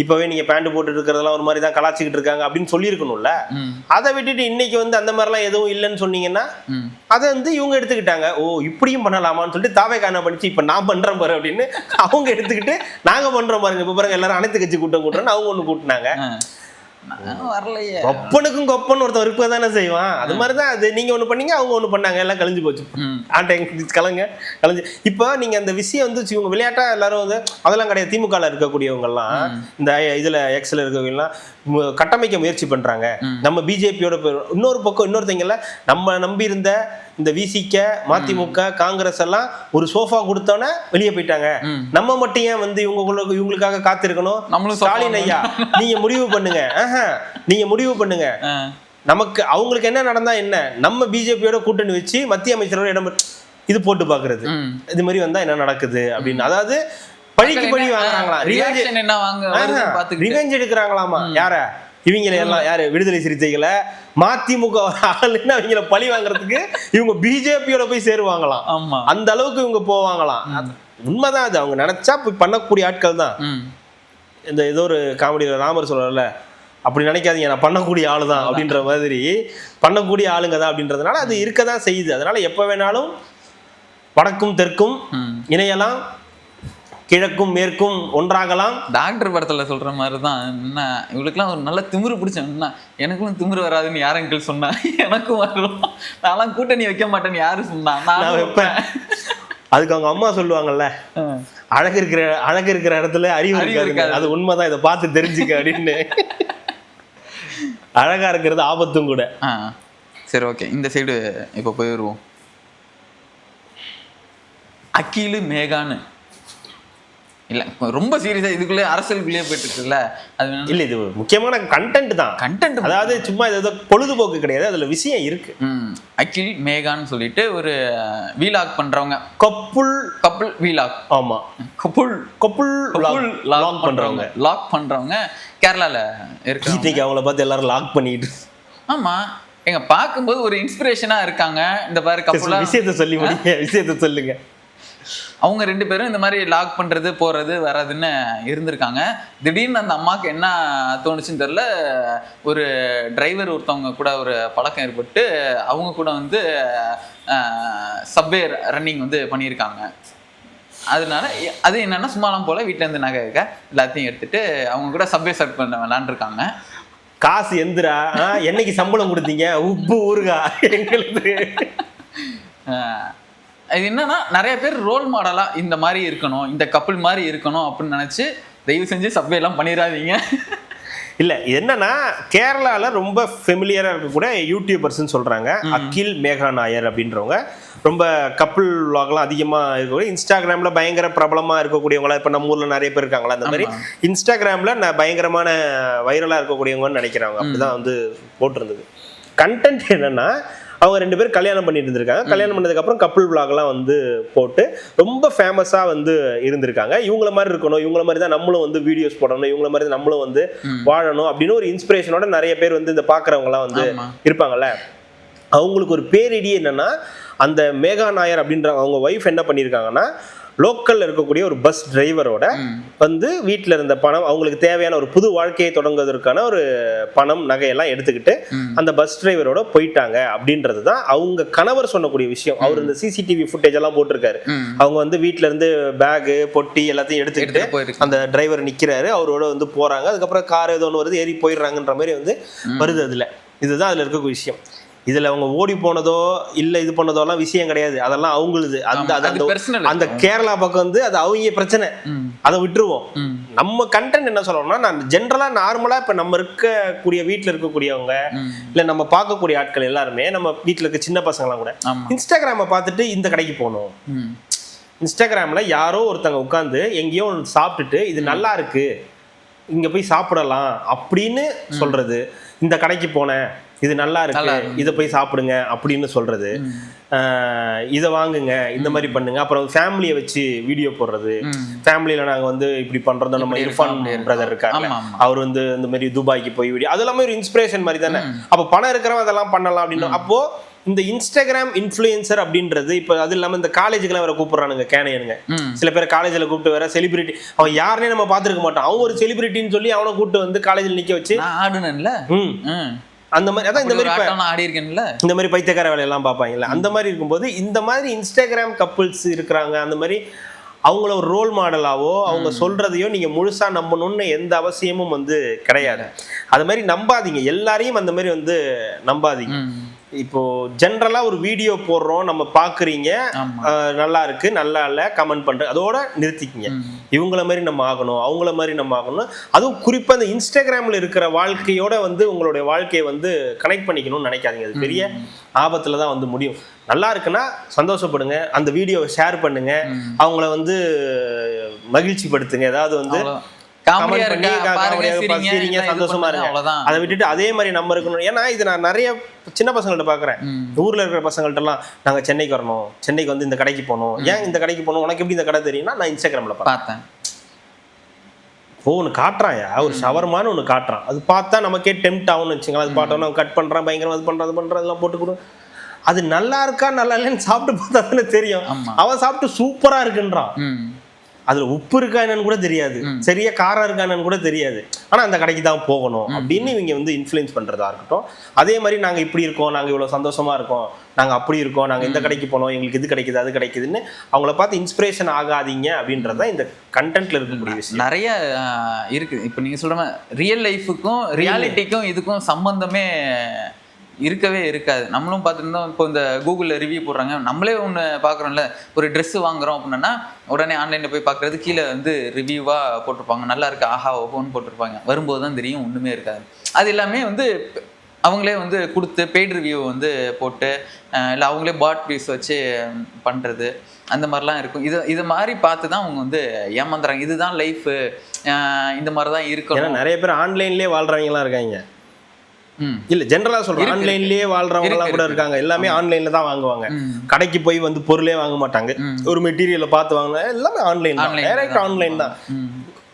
இப்பவே நீங்க பேண்ட் போட்டு இருக்கிறதெல்லாம் ஒரு மாதிரி தான் கலாச்சிக்கிட்டு இருக்காங்க அப்படின்னு சொல்லியிருக்கணும்ல. அதை விட்டுட்டு இன்னைக்கு வந்து அந்த மாதிரிலாம் எதுவும் இல்லைன்னு சொன்னீங்கன்னா அதை வந்து இவங்க எடுத்துக்கிட்டாங்க, ஓ இப்படியும் பண்ணலாமான்னு சொல்லிட்டு தாவே காண பண்ணிச்சு, இப்ப நான் பண்றேன் பாரு அப்படின்னு அவங்க எடுத்துக்கிட்டு நாங்க பண்றோம் பாருங்க, இப்ப பாருங்க எல்லாரும் அனைத்து கட்சி கூட்டம் கூட்டுறேன்னு அவங்க ஒண்ணு கூட்டினாங்க. வரலையே, கொப்பனுக்கும் கொப்பன் ஒருத்தன் இருப்ப தானே செய்வான். அது மாதிரிதான் அது, நீங்க ஒண்ணு பண்ணீங்க அவங்க ஒண்ணு பண்ணாங்க, எல்லாம் கலைஞ்சு போச்சு, கலைஞ்சு. இப்போ நீங்க அந்த விஷயம் வந்து இவங்க விளையாட்டா எல்லாரும் வந்து அதெல்லாம் கிடையாது. திமுக இருக்கக்கூடியவங்க எல்லாம் இந்த இதுல எக்ஸ்ல இருக்கவங்க எல்லாம் கட்டமைக்க முயற்சி பண்றாங்க. நம்ம பிஜேபியோட இன்னொரு பக்கம் இன்னொருத்தங்கல நம்ம நம்பி இருந்த இந்த விசிக மதிமுக காங்கிரஸ் எல்லாம் ஒரு சோஃபா கொடுத்தோன்னே வெளியே போயிட்டாங்க. நம்ம மட்டும் ஏன் வந்து இவங்களுக்காக காத்திருக்கணும்? ஸ்டாலின் ஐயா நீங்க முடிவு பண்ணுங்க, நீங்க முடிவு பண்ணுங்க, நமக்கு அவங்களுக்கு என்ன நடந்தா என்ன, நம்ம பிஜேபியோட கூட்டணி வச்சு மத்திய அமைச்சரோட இடம் இது போட்டு பாக்குறது, இது மாதிரி வந்தா என்ன நடக்குது அப்படின்னு. அதாவது பழிக்கு பழி வாங்குறாங்களா, ரிவெஞ்ச் எடுக்கிறாங்களாமா. யார இவங்களை எல்லாம், யாரு விடுதலை சிறுத்தைகளை மதிமுக ஆளுன்னு அவங்கள பழி வாங்குறதுக்கு இவங்க பிஜேபியோட போய் சேருவாங்களாம். அந்த அளவுக்கு இவங்க போவாங்களாம். உண்மைதான் அது, அவங்க நினைச்சா போய் பண்ணக்கூடிய ஆட்கள் தான். இந்த ஏதோ ஒரு காமெடியில ராமர் சொல்றல, அப்படி நினைக்காதீங்க நான் பண்ணக்கூடிய ஆளு தான் அப்படின்ற மாதிரி பண்ணக்கூடிய ஆளுங்க தான் அப்படின்றதுனால அது இருக்கதான் செய்யுது. அதனால எப்ப வேணாலும் வடக்கும் தெற்கும் இணையலாம், கிழக்கும் மேற்கும் ஒன்றாகலாம். டாக்டர் படத்துல சொல்ற மாதிரிதான், என்ன இவளுக்குலாம் ஒரு நல்ல திமிரு பிடிச்சா, எனக்கும் திமிரு வராதுன்னு யார் அங்கிள் சொன்னா, எனக்கும் வரும், நான்லாம் கூட்டணி வைக்க மாட்டேன்னு யாரு சொன்னா, நான் வைப்பேன். அதுக்கு அவங்க அம்மா சொல்லுவாங்கல்ல, அழகு இருக்கிற இடத்துல அறிவு இருக்காது, அது உண்மைதான், இதை பார்த்து தெரிஞ்சுக்க அப்படின்னு. அழகா இருக்கிறது ஆபத்தும் கூட. சரி ஓகே, இந்த சைடு இப்போ போயிடுவோம். அகிலு மேகான்னு இல்லை ரொம்ப சீரியஸாக இதுக்குள்ளே அரசியலுக்குள்ளேயே போயிட்டு இருக்குல்ல அது இல்லை இது முக்கியமான கண்டென்ட் தான். கண்டென்ட் அதாவது சும்மா இது பொழுதுபோக்கு கிடையாது, அதில் விஷயம் இருக்கு. அகில் மேகான்னு சொல்லிட்டு ஒரு வீலாக் பண்றவங்க, கப்புள் வீலாக். ஆமா, கப்புள் லாக் பண்றவங்க கேரளால இருக்கு. இன்னைக்கு அவங்கள பார்த்து எல்லாரும் லாக் பண்ணிட்டு. ஆமா, எங்க பார்க்கும்போது ஒரு இன்ஸ்பிரேஷனா இருக்காங்க. இந்த பாரு கப்புளா விஷயத்த சொல்லுங்க. அவங்க 2 பேரும் இந்த மாதிரி லாக் பண்ணுறது போகிறது வர்றதுன்னு இருந்திருக்காங்க. திடீர்னு அந்த அம்மாவுக்கு என்ன தோணுச்சுன்னு தெரில, ஒரு டிரைவர் ஒருத்தவங்க கூட ஒரு பழக்கம் ஏற்பட்டு அவங்க கூட வந்து சப்வே ரன்னிங் வந்து பண்ணியிருக்காங்க. அதனால அது என்னென்னா சும்மாலாம் போல் வீட்டிலேருந்து நகை எல்லாத்தையும் எடுத்துகிட்டு அவங்க கூட சப்வே சர்வ் பண்ண விளாண்டுருக்காங்க. காசு எந்திரா, என்னைக்கு சம்பளம் கொடுத்தீங்க, உப்பு ஊறுகா எங்களுக்கு. இது என்னன்னா நிறைய பேர் ரோல் மாடலா இந்த மாதிரி இருக்கணும், இந்த கப்புள் மாதிரி இருக்கணும் அப்படின்னு நினைச்சு தயவு செஞ்சு சப்வே எல்லாம் பண்ணிடாதீங்க. இல்லை என்னன்னா கேரளாவில் ரொம்ப ஃபெமிலியராக இருக்கக்கூடிய யூடியூபர்ஸ்ன்னு சொல்கிறாங்க. அகில் மேகா நாயர் அப்படின்றவங்க ரொம்ப கப்புள் விளாக்லாம் அதிகமாக இருக்கக்கூடிய, இன்ஸ்டாகிராமில் பயங்கர பிரபலமாக இருக்கக்கூடியவங்களா இப்போ நம்ம ஊரில் நிறைய பேர் இருக்காங்களா, அந்த மாதிரி இன்ஸ்டாகிராமில் பயங்கரமான வைரலாக இருக்கக்கூடியவங்கன்னு நினைக்கிறாங்க. அப்படிதான் வந்து போட்டிருந்தது. கண்டென்ட் என்னன்னா அவங்க 2 பேரும் கல்யாணம் பண்ணிட்டு இருந்திருக்காங்க. கல்யாணம் பண்ணதுக்கப்புறம் கப்புள் விளாக்லாம் வந்து போட்டு ரொம்ப ஃபேமஸாக வந்து இருந்திருக்காங்க. இவங்கள மாதிரி இருக்கணும், இவங்கள மாதிரி தான் நம்மளும் வந்து வீடியோஸ் போடணும், இவங்கள மாதிரி தான் நம்மளும் வந்து வாழணும் அப்படின்னு ஒரு இன்ஸ்பிரேஷனோட நிறைய பேர் வந்து இந்த பார்க்குறவங்களாம் வந்து இருப்பாங்கல்ல. அவங்களுக்கு ஒரு பேரிடி என்னன்னா, அந்த மேகா நாயர் அப்படின்ற அவங்க ஒய்ஃப் என்ன பண்ணியிருக்காங்கன்னா, லோக்கல்ல இருக்கக்கூடிய ஒரு பஸ் டிரைவரோட வந்து வீட்டில் இருந்த பணம், அவங்களுக்கு தேவையான ஒரு புது வாழ்க்கையை தொடங்குவதற்கான ஒரு பணம் நகையெல்லாம் எடுத்துக்கிட்டு அந்த பஸ் டிரைவரோட போயிட்டாங்க அப்படின்றது தான் அவங்க கணவர் சொன்னக்கூடிய விஷயம். அவர் இந்த சிசிடிவி ஃபுட்டேஜ் எல்லாம் போட்டிருக்காரு. அவங்க வந்து வீட்டில இருந்து பேகு பொட்டி எல்லாத்தையும் எடுத்துக்கிட்டு அந்த டிரைவர் நிக்கிறாரு, அவரோட வந்து போறாங்க. அதுக்கப்புறம் கார் ஏதோ ஒன்று வருது, ஏறி போயிடுறாங்கன்ற மாதிரி வந்து வருது. இதுதான் அதுல இருக்க விஷயம். இதுல அவங்க ஓடி போனதோ இல்ல இது பண்ணதோலாம் விஷயம் கிடையாது. அதெல்லாம் அவங்களுது. அந்த கேரளா பக்கம் வந்து அது அவங்க பிரச்சனை, அதை விட்டுருவோம். நம்ம கண்டென்ட் என்ன சொல்லணும்னா, நான் ஜென்ரலா நார்மலா இப்ப நம்ம இருக்கக்கூடிய வீட்டுல இருக்கக்கூடியவங்க இல்ல நம்ம பார்க்கக்கூடிய ஆட்கள் எல்லாருமே, நம்ம வீட்டுல இருக்க சின்ன பசங்களாம் கூட இன்ஸ்டாகிராம பார்த்துட்டு இந்த கடைக்கு போகணும், இன்ஸ்டாகிராம்ல யாரோ ஒருத்தங்க உட்காந்து எங்கேயோ சாப்பிட்டுட்டு இது நல்லா இருக்கு இங்க போய் சாப்பிடலாம் அப்படின்னு சொல்றது, இந்த கடைக்கு போனேன் இது நல்லா இருக்கு இதை போய் சாப்பிடுங்க அப்படின்னு சொல்றது, இதை வாங்குங்க இந்த மாதிரி பண்ணுங்க, அப்புறம் ஃபேமிலியை வச்சு வீடியோ போடுறது, ஃபேமிலியில நாங்க வந்து இப்படி பண்றோம். நம்ம இர்ஃபான் பிரதர் இருக்காரு, அவர் வந்து இந்த மாதிரி துபாய்க்கு போய் வீடியோ, அதெல்லாமே ஒரு இன்ஸ்பிரேஷன் மாதிரி தானே. அப்ப பணம் இருக்கிறவங்க அதெல்லாம் பண்ணலாம் அப்படின்னு. அப்போ இந்த இன்ஸ்டாகிராம் இன்ஃப்ளூயன்சர் அப்படின்றது இப்போ அது இல்லாம இந்த காலேஜுக்குலாம் வேற கூப்பிடுறானுங்க கேனையனுங்க. சில பேர் காலேஜ்ல கூப்பிட்டு வேற செலிபிரிட்டி, அவன் யாருன்னே நம்ம பார்த்துருக்க மாட்டோம், அவன் ஒரு செலிபிரிட்டின்னு சொல்லி அவனை கூப்பிட்டு வந்து காலேஜில் நிக்க வச்சு ஆடுனன்ல அந்த மாதிரி, அதான் இந்த மாதிரி ஆடி இருக்கேன்ல, இந்த மாதிரி பைத்தியக்கார வேலையெல்லாம் பார்ப்பாங்கல்ல. அந்த மாதிரி இருக்கும்போது இந்த மாதிரி இன்ஸ்டாகிராம் கப்புள்ஸ் இருக்கிறாங்க. அந்த மாதிரி அவங்கள ஒரு ரோல் மாடலாவோ அவங்க சொல்றதையோ நீங்க முழுசா நம்பணும்னு எந்த அவசியமும் வந்து கிடையாது. அது மாதிரி நம்பாதீங்க, எல்லாரையும் அந்த மாதிரி வந்து நம்பாதீங்க. இப்போ ஜென்ரலா ஒரு வீடியோ போடுறோம், நம்ம பாக்குறீங்க, நல்லா இருக்கு நல்லா இல்ல கமெண்ட் பண்ற, அதோட நிறுத்திக்கிங்க. இவங்கள மாதிரி நம்ம ஆகணும், அவங்கள மாதிரி நம்ம ஆகணும். அதுவும் குறிப்பா இந்த இன்ஸ்டாகிராம்ல இருக்கிற வாழ்க்கையோட வந்து உங்களுடைய வாழ்க்கையை வந்து கனெக்ட் பண்ணிக்கணும்னு நினைக்காதீங்க. அது பெரிய ஆபத்துல தான் வந்து முடியும். நல்லா இருக்குன்னா சந்தோஷப்படுங்க, அந்த வீடியோவை ஷேர் பண்ணுங்க, அவங்கள வந்து மகிழ்ச்சி படுத்துங்க, ஏதாவது வந்து சந்தோஷமா இருக்கு. அதை விட்டுட்டு அதே மாதிரி நம்ம இருக்கணும். ஏன்னா இது நான் நிறைய சின்ன பசங்கள்ட்ட பாக்குறேன், ஊர்ல இருக்கிற பசங்கள்ட்ட எல்லாம் நாங்க சென்னைக்கு வரணும், சென்னைக்கு வந்து இந்த கடைக்கு போகணும், ஏன் இந்த கடைக்கு போகணும், உனக்கு எப்படி இந்த கடை தெரியும்னா நான் இன்ஸ்டாகிராம்ல பார்த்தேன். ஒன்று காட்டுறாயா, ஒரு ஷவர்மானு ஒன்று காட்டுறான், அது பார்த்தா நமக்கே டெம்ட் ஆகும்னு வச்சுங்களேன். அது பார்த்தோம்னா கட் பண்றான் பயங்கரமா, அது பண்றது அதெல்லாம் போட்டு கொடு, அது நல்லா இருக்கா நல்லா இல்லைன்னு சாப்பிட்டு பார்த்தா தானே தெரியும். அவன் சாப்பிட்டு சூப்பரா இருக்குன்றான், அதுல உப்பு இருக்கா என்னன்னு கூட தெரியாது, சரியா காரம் இருக்கா என்னன்னு கூட தெரியாது, ஆனா அந்த கடைக்கு தான் போகணும் அப்படின்னு இவங்க வந்து இன்ஃப்ளூயன்ஸ் பண்றதா இருக்கட்டும். அதே மாதிரி நாங்க இப்படி இருக்கோம், நாங்க இவ்வளவு சந்தோஷமா இருக்கோம், நாங்க அப்படி இருக்கோம், நாங்க இந்த கடைக்கு போனோம், எங்களுக்கு இது கிடைக்குது அது கிடைக்குதுன்னு அவங்கள பார்த்து இன்ஸ்பிரேஷன் ஆகாதீங்க அப்படின்றதான் இந்த கண்டென்ட்ல இருக்கக்கூடிய விஷயம். நிறைய இருக்கு. இப்போ நீங்க சொல்ற ரியல் லைஃபுக்கும் ரியாலிட்டிக்கும் இதுக்கும் சம்பந்தமே இருக்கவே இருக்காது. நம்மளும் பார்த்துருந்தோம். இப்போ இந்த கூகுளில் ரிவ்யூ போடுறாங்க, நம்மளே ஒன்று பார்க்குறோம்ல, ஒரு ட்ரெஸ்ஸு வாங்குறோம் அப்படின்னா உடனே ஆன்லைனில் போய் பார்க்குறது, கீழே வந்து ரிவ்யூவாக போட்டிருப்பாங்க, நல்லா இருக்கு ஆஹா ஓஹோன்னு போட்டிருப்பாங்க, வரும்போது தான் தெரியும் ஒன்றுமே இருக்காது. அது எல்லாமே வந்து அவங்களே வந்து கொடுத்து பெய்ட் ரிவ்யூ வந்து போட்டு இல்லை அவங்களே பாட் பீஸ் வச்சு பண்ணுறது. அந்த மாதிரிலாம் இருக்கும். இது மாதிரி பார்த்து தான் அவங்க வந்து ஏமாந்துறாங்க. இதுதான் லைஃபு, இந்த மாதிரி தான் இருக்கணும். ஏன்னா நிறைய பேர் ஆன்லைன்லேயே வாழ்றவங்கலாம் இருக்காங்க. இல்ல ஜென்ரலா சொல்றேன், ஆன்லைன்லயே வாழ்றவங்க எல்லாம் கூட இருக்காங்க. எல்லாமே ஆன்லைன்ல தான் வாங்குவாங்க. கடைக்கு போய் வந்து பொருளே வாங்க மாட்டாங்க. ஒரு மெட்டீரியலை பார்த்து வாங்க, எல்லாமே ஆன்லைன் தான், டைரக்ட் ஆன்லைன் தான்.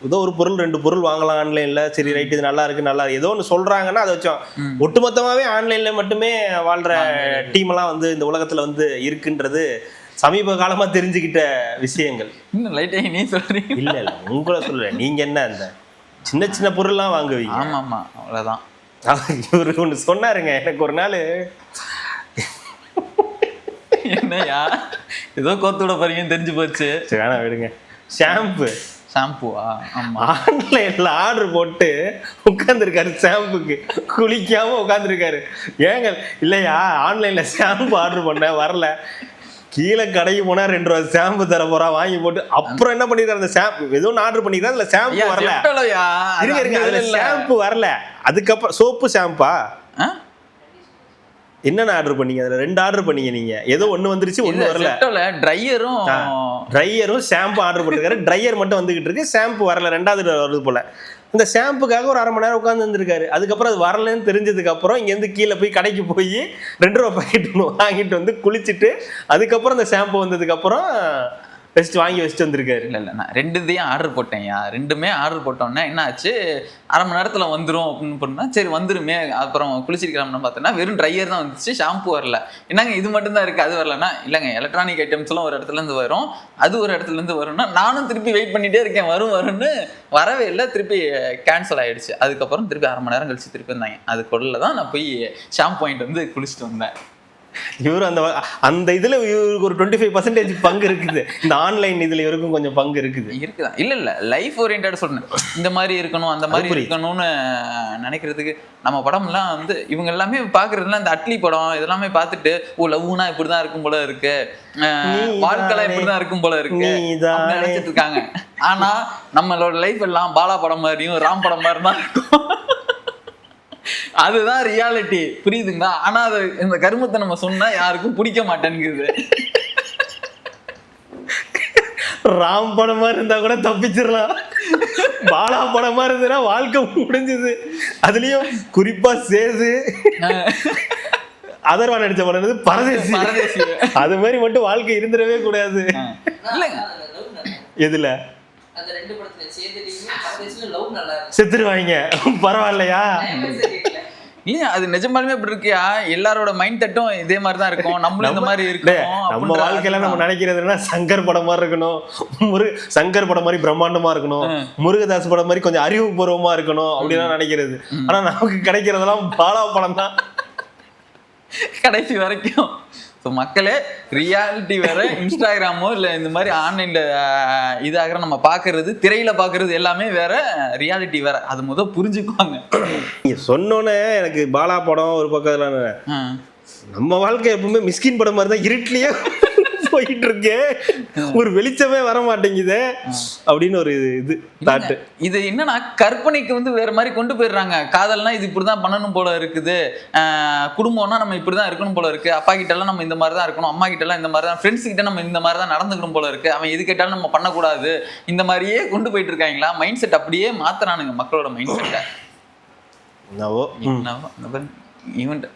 ஏதோ ஒரு பொருள் 2 பொருள் வாங்கலாம் ஆன்லைன்ல, சரி ரைட் இது நல்லா இருக்கு நல்லா ஏதோ ஒன்று சொல்றாங்கன்னா அதை வச்சோம். ஒட்டுமொத்தமாவே ஆன்லைன்ல மட்டுமே வாழ்ற டீம் எல்லாம் வந்து இந்த உலகத்துல வந்து இருக்குன்றது சமீப காலமா தெரிஞ்சுக்கிட்ட விஷயங்கள். இன்னும் லைட்டா நீ சொல்றீங்க. இல்ல உங்களை சொல்றேன், நீங்க என்ன அந்த சின்ன சின்ன பொருள்லாம் வாங்குவீங்க. ஆமா அவ்வளவுதான். இவரு ஒண்ணு சொன்னாருங்க எனக்கு ஒரு நாள், என்னையா ஏதோ கோத்தோட போறீங்கன்னு தெரிஞ்சு போச்சு. சரி வேணாம் விடுங்க. ஷாம்புவா? ஆமா, ஆன்லைன்ல ஆர்டர் போட்டு உட்காந்துருக்காரு, ஷாம்புக்கு குளிக்காம உட்காந்துருக்காரு. ஏங்க இல்லையா ஆன்லைன்ல ஷாம்பு ஆர்டர் பண்ண வரல, கீழே கடைக்கு போனா 2 ரூபா ஷாம்பு தர போறா, வாங்கி போட்டு அப்புறம் என்ன பண்ணிருக்காரு, அந்த ஷாம்பு ஏதோ ஆர்டர் பண்ணிருக்காரு, அதுல ஷாம்பு வரல. இருங்க அதுல ஷாம்பு வரல. அதுக்கப்புறம் சோப்பு ஷாம்பா என்னென்ன ஆர்டர் பண்ணீங்க? அதுல 2 ஆர்டர் பண்ணீங்க நீங்க. ஏதோ ஒண்ணு வந்துருச்சு, ஒண்ணு வரல. ட்ரையரும் ஷாம்பு ஆர்டர் பண்ணிருக்காரு. ட்ரையர் மட்டும் வந்துகிட்டு இருக்கு, ஷாம்பு வரல, 2வது வருது போல. அந்த ஷாம்புக்காக ஒரு 1/2 மணி நேரம் உட்காந்து வந்துருக்காரு. அதுக்கப்புறம் அது வரலன்னு தெரிஞ்சதுக்கு அப்புறம் இங்க இருந்து கீழே போய் கடைக்கு போய் 2 ரூபா பாக்கெட் வாங்கிட்டு வந்து குளிச்சுட்டு அதுக்கப்புறம் அந்த ஷாம்பு வந்ததுக்கு அப்புறம் பெஸ்ட் வாங்கி வச்சுட்டு வந்திருக்காரு. இல்லை நான் 2தையும் ஆர்டர் போட்டேன்யா. 2மே ஆர்டர் போட்டோன்னே என்ன ஆச்சு, 1/2 மணி நேரத்தில் வந்துடும் அப்படின்னு பண்ணால் சரி வந்துருமே, அப்புறம் குளிச்சிருக்கலாம்னு பார்த்தோன்னா வெறும் ட்ரையர் தான் வந்துச்சு, ஷாம்பு வரல. என்னங்க இது மட்டும் தான் இருக்குது, அது வரலன்னா இல்லைங்க எலக்ட்ரானிக் ஐட்டம்ஸ்லாம் ஒரு இடத்துலேருந்து வரும், அது ஒரு இடத்துலேருந்து வரும்னா நானும் திருப்பி வெயிட் பண்ணிகிட்டே இருக்கேன், வரும்னு வரவே இல்லை, திருப்பி கேன்சல் ஆகிடுச்சு. அதுக்கப்புறம் திருப்பி 1/2 மணி நேரம் கழிச்சு திருப்பி வந்தாங்க. அதுக்குள்ள தான் நான் போய் ஷாம்பு வாங்கிட்டு வந்து குளிச்சுட்டு வந்தேன். இவரு அந்த இதுல இவருக்கு ஒரு 25% பங்கு இருக்குது. இந்த ஆன்லைன் இதுல இவருக்கும் கொஞ்சம் பங்கு இருக்குதா? இல்ல லைஃப் ஓரியன்டா சொல்றேன். இந்த மாதிரி இருக்கணும் அந்த மாதிரி இருக்கணும்னு நினைக்கிறதுக்கு நம்ம படம்லாம் வந்து இவங்க எல்லாமே பாக்குறதுலாம் இந்த அட்லி படம் இதெல்லாமே பார்த்துட்டு ஓ லவ்னா இப்படிதான் இருக்கும் போல இருக்கு, வாழ்க்கைலாம் இப்படிதான் இருக்கும் போல இருக்கு நினைச்சிட்டு இருக்காங்க. ஆனா நம்மளோட லைஃப் எல்லாம் பாலா படம் மாதிரியும் ராம் படம் மாதிரி தான் இருக்கும். அதுதான் ரியாலிட்டி, புரியுதுங்களா? ஆனா அது இந்த கருமத்தை நம்ம சொன்னா யாருக்கும் பிடிக்க மாட்டேங்குது. ராம் படம் மாதிரி இருந்தா கூட தப்பிச்சிடலாம், பாலா படம் மாதிரி இருந்ததுன்னா வாழ்க்கை முடிஞ்சது. அதுலயும் குறிப்பா சேது அதர்வா நடிச்ச படம் பரதேசி, அது மாதிரி மட்டும் வாழ்க்கை இருந்துடவே கூடாது. எதுல செத்துருவாங்க பரவாயில்லையா? இல்லையா அது நிஜமாலுமே இப்படி இருக்கியா? எல்லாரோட மைண்ட் செட்டும் இதே மாதிரி தான் இருக்கும், நம்மளும் இந்த மாதிரி இருக்கணும். நம்ம வாழ்க்கையில நம்ம நினைக்கிறதுனா சங்கர் படம் மாதிரி இருக்கணும், சங்கர் படம் மாதிரி பிரம்மாண்டமா இருக்கணும், முருகதாஸ் படம் மாதிரி கொஞ்சம் அறிவுபூர்வமா இருக்கணும் அப்படின்னு நினைக்கிறது. ஆனா நமக்கு கிடைக்கிறதெல்லாம் பாலா படம் தான் கடைசி வரைக்கும். ஸோ மக்களே ரியாலிட்டி வேற, இன்ஸ்டாகிராமோ இல்லை இந்த மாதிரி ஆன்லைன்ல இதாகிற நம்ம பார்க்கறது, திரையில பார்க்கறது எல்லாமே வேற, ரியாலிட்டி வேற. அது முதல் புரிஞ்சுக்குவாங்க. நீங்க சொன்னோன்னே எனக்கு பாலா படம் ஒரு பக்கத்துல, நம்ம வாழ்க்கை எப்பவுமே மிஸ்கின் படம் மாதிரி தான் இருட்டிலேயே போயிட்டு இருக்கு, ஒரு வெளிச்சமே வர மாட்டேங்குது அப்படின்னு ஒரு இது தாட்டு. இது என்னன்னா கற்பனைக்கு வந்து வேற மாதிரி கொண்டு போயிடுறாங்க. காதல்னா இது இப்படிதான் பண்ணணும் போல இருக்குது, குடும்பம்னா நம்ம இப்படிதான் இருக்கணும் போல இருக்கு, அப்பா கிட்ட எல்லாம் நம்ம இந்த மாதிரி தான் இருக்கணும், அம்மா கிட்ட எல்லாம் இந்த மாதிரி தான், ஃப்ரெண்ட்ஸ் கிட்ட நம்ம இந்த மாதிரி தான் நடந்துக்கணும் போல இருக்கு, அவன் எது கேட்டாலும் நம்ம பண்ணக்கூடாது, இந்த மாதிரியே கொண்டு போயிட்டு இருக்காங்களா. மைண்ட் செட் அப்படியே மாத்துறானுங்க மக்களோட மைண்ட் செட்டை. ஈவெண்ட்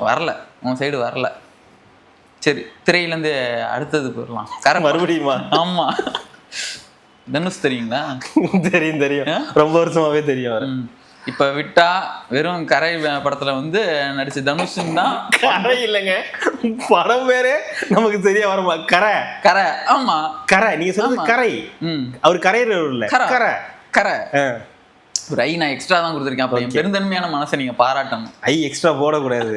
வரல, உன் சைடு வரல. சரி திரையிலேருந்து அடுத்தது போயிடலாம். மறுபடியுமா? ஆமா, தனுஷ் தெரியுங்களா? தெரியும், ரொம்ப வருஷமாவே தெரியும். இப்ப விட்டா வெறும் கரை படத்துல வந்து நடிச்ச தனுஷ் தான். கரை இல்லைங்க, படம் பேரே நமக்கு சரியா வருமா? கரை. ஆமா கரை, நீங்க சொல்றது கரை. அவர் கரையில இல்ல, கரை. ஒரு ஐ நான் எக்ஸ்ட்ரா தான் கொடுத்துருக்கேன். அப்போ என் பெருந்தன்மையான மனசை நீங்கள் பாராட்டணும். ஐ எக்ஸ்ட்ரா போடக்கூடாது.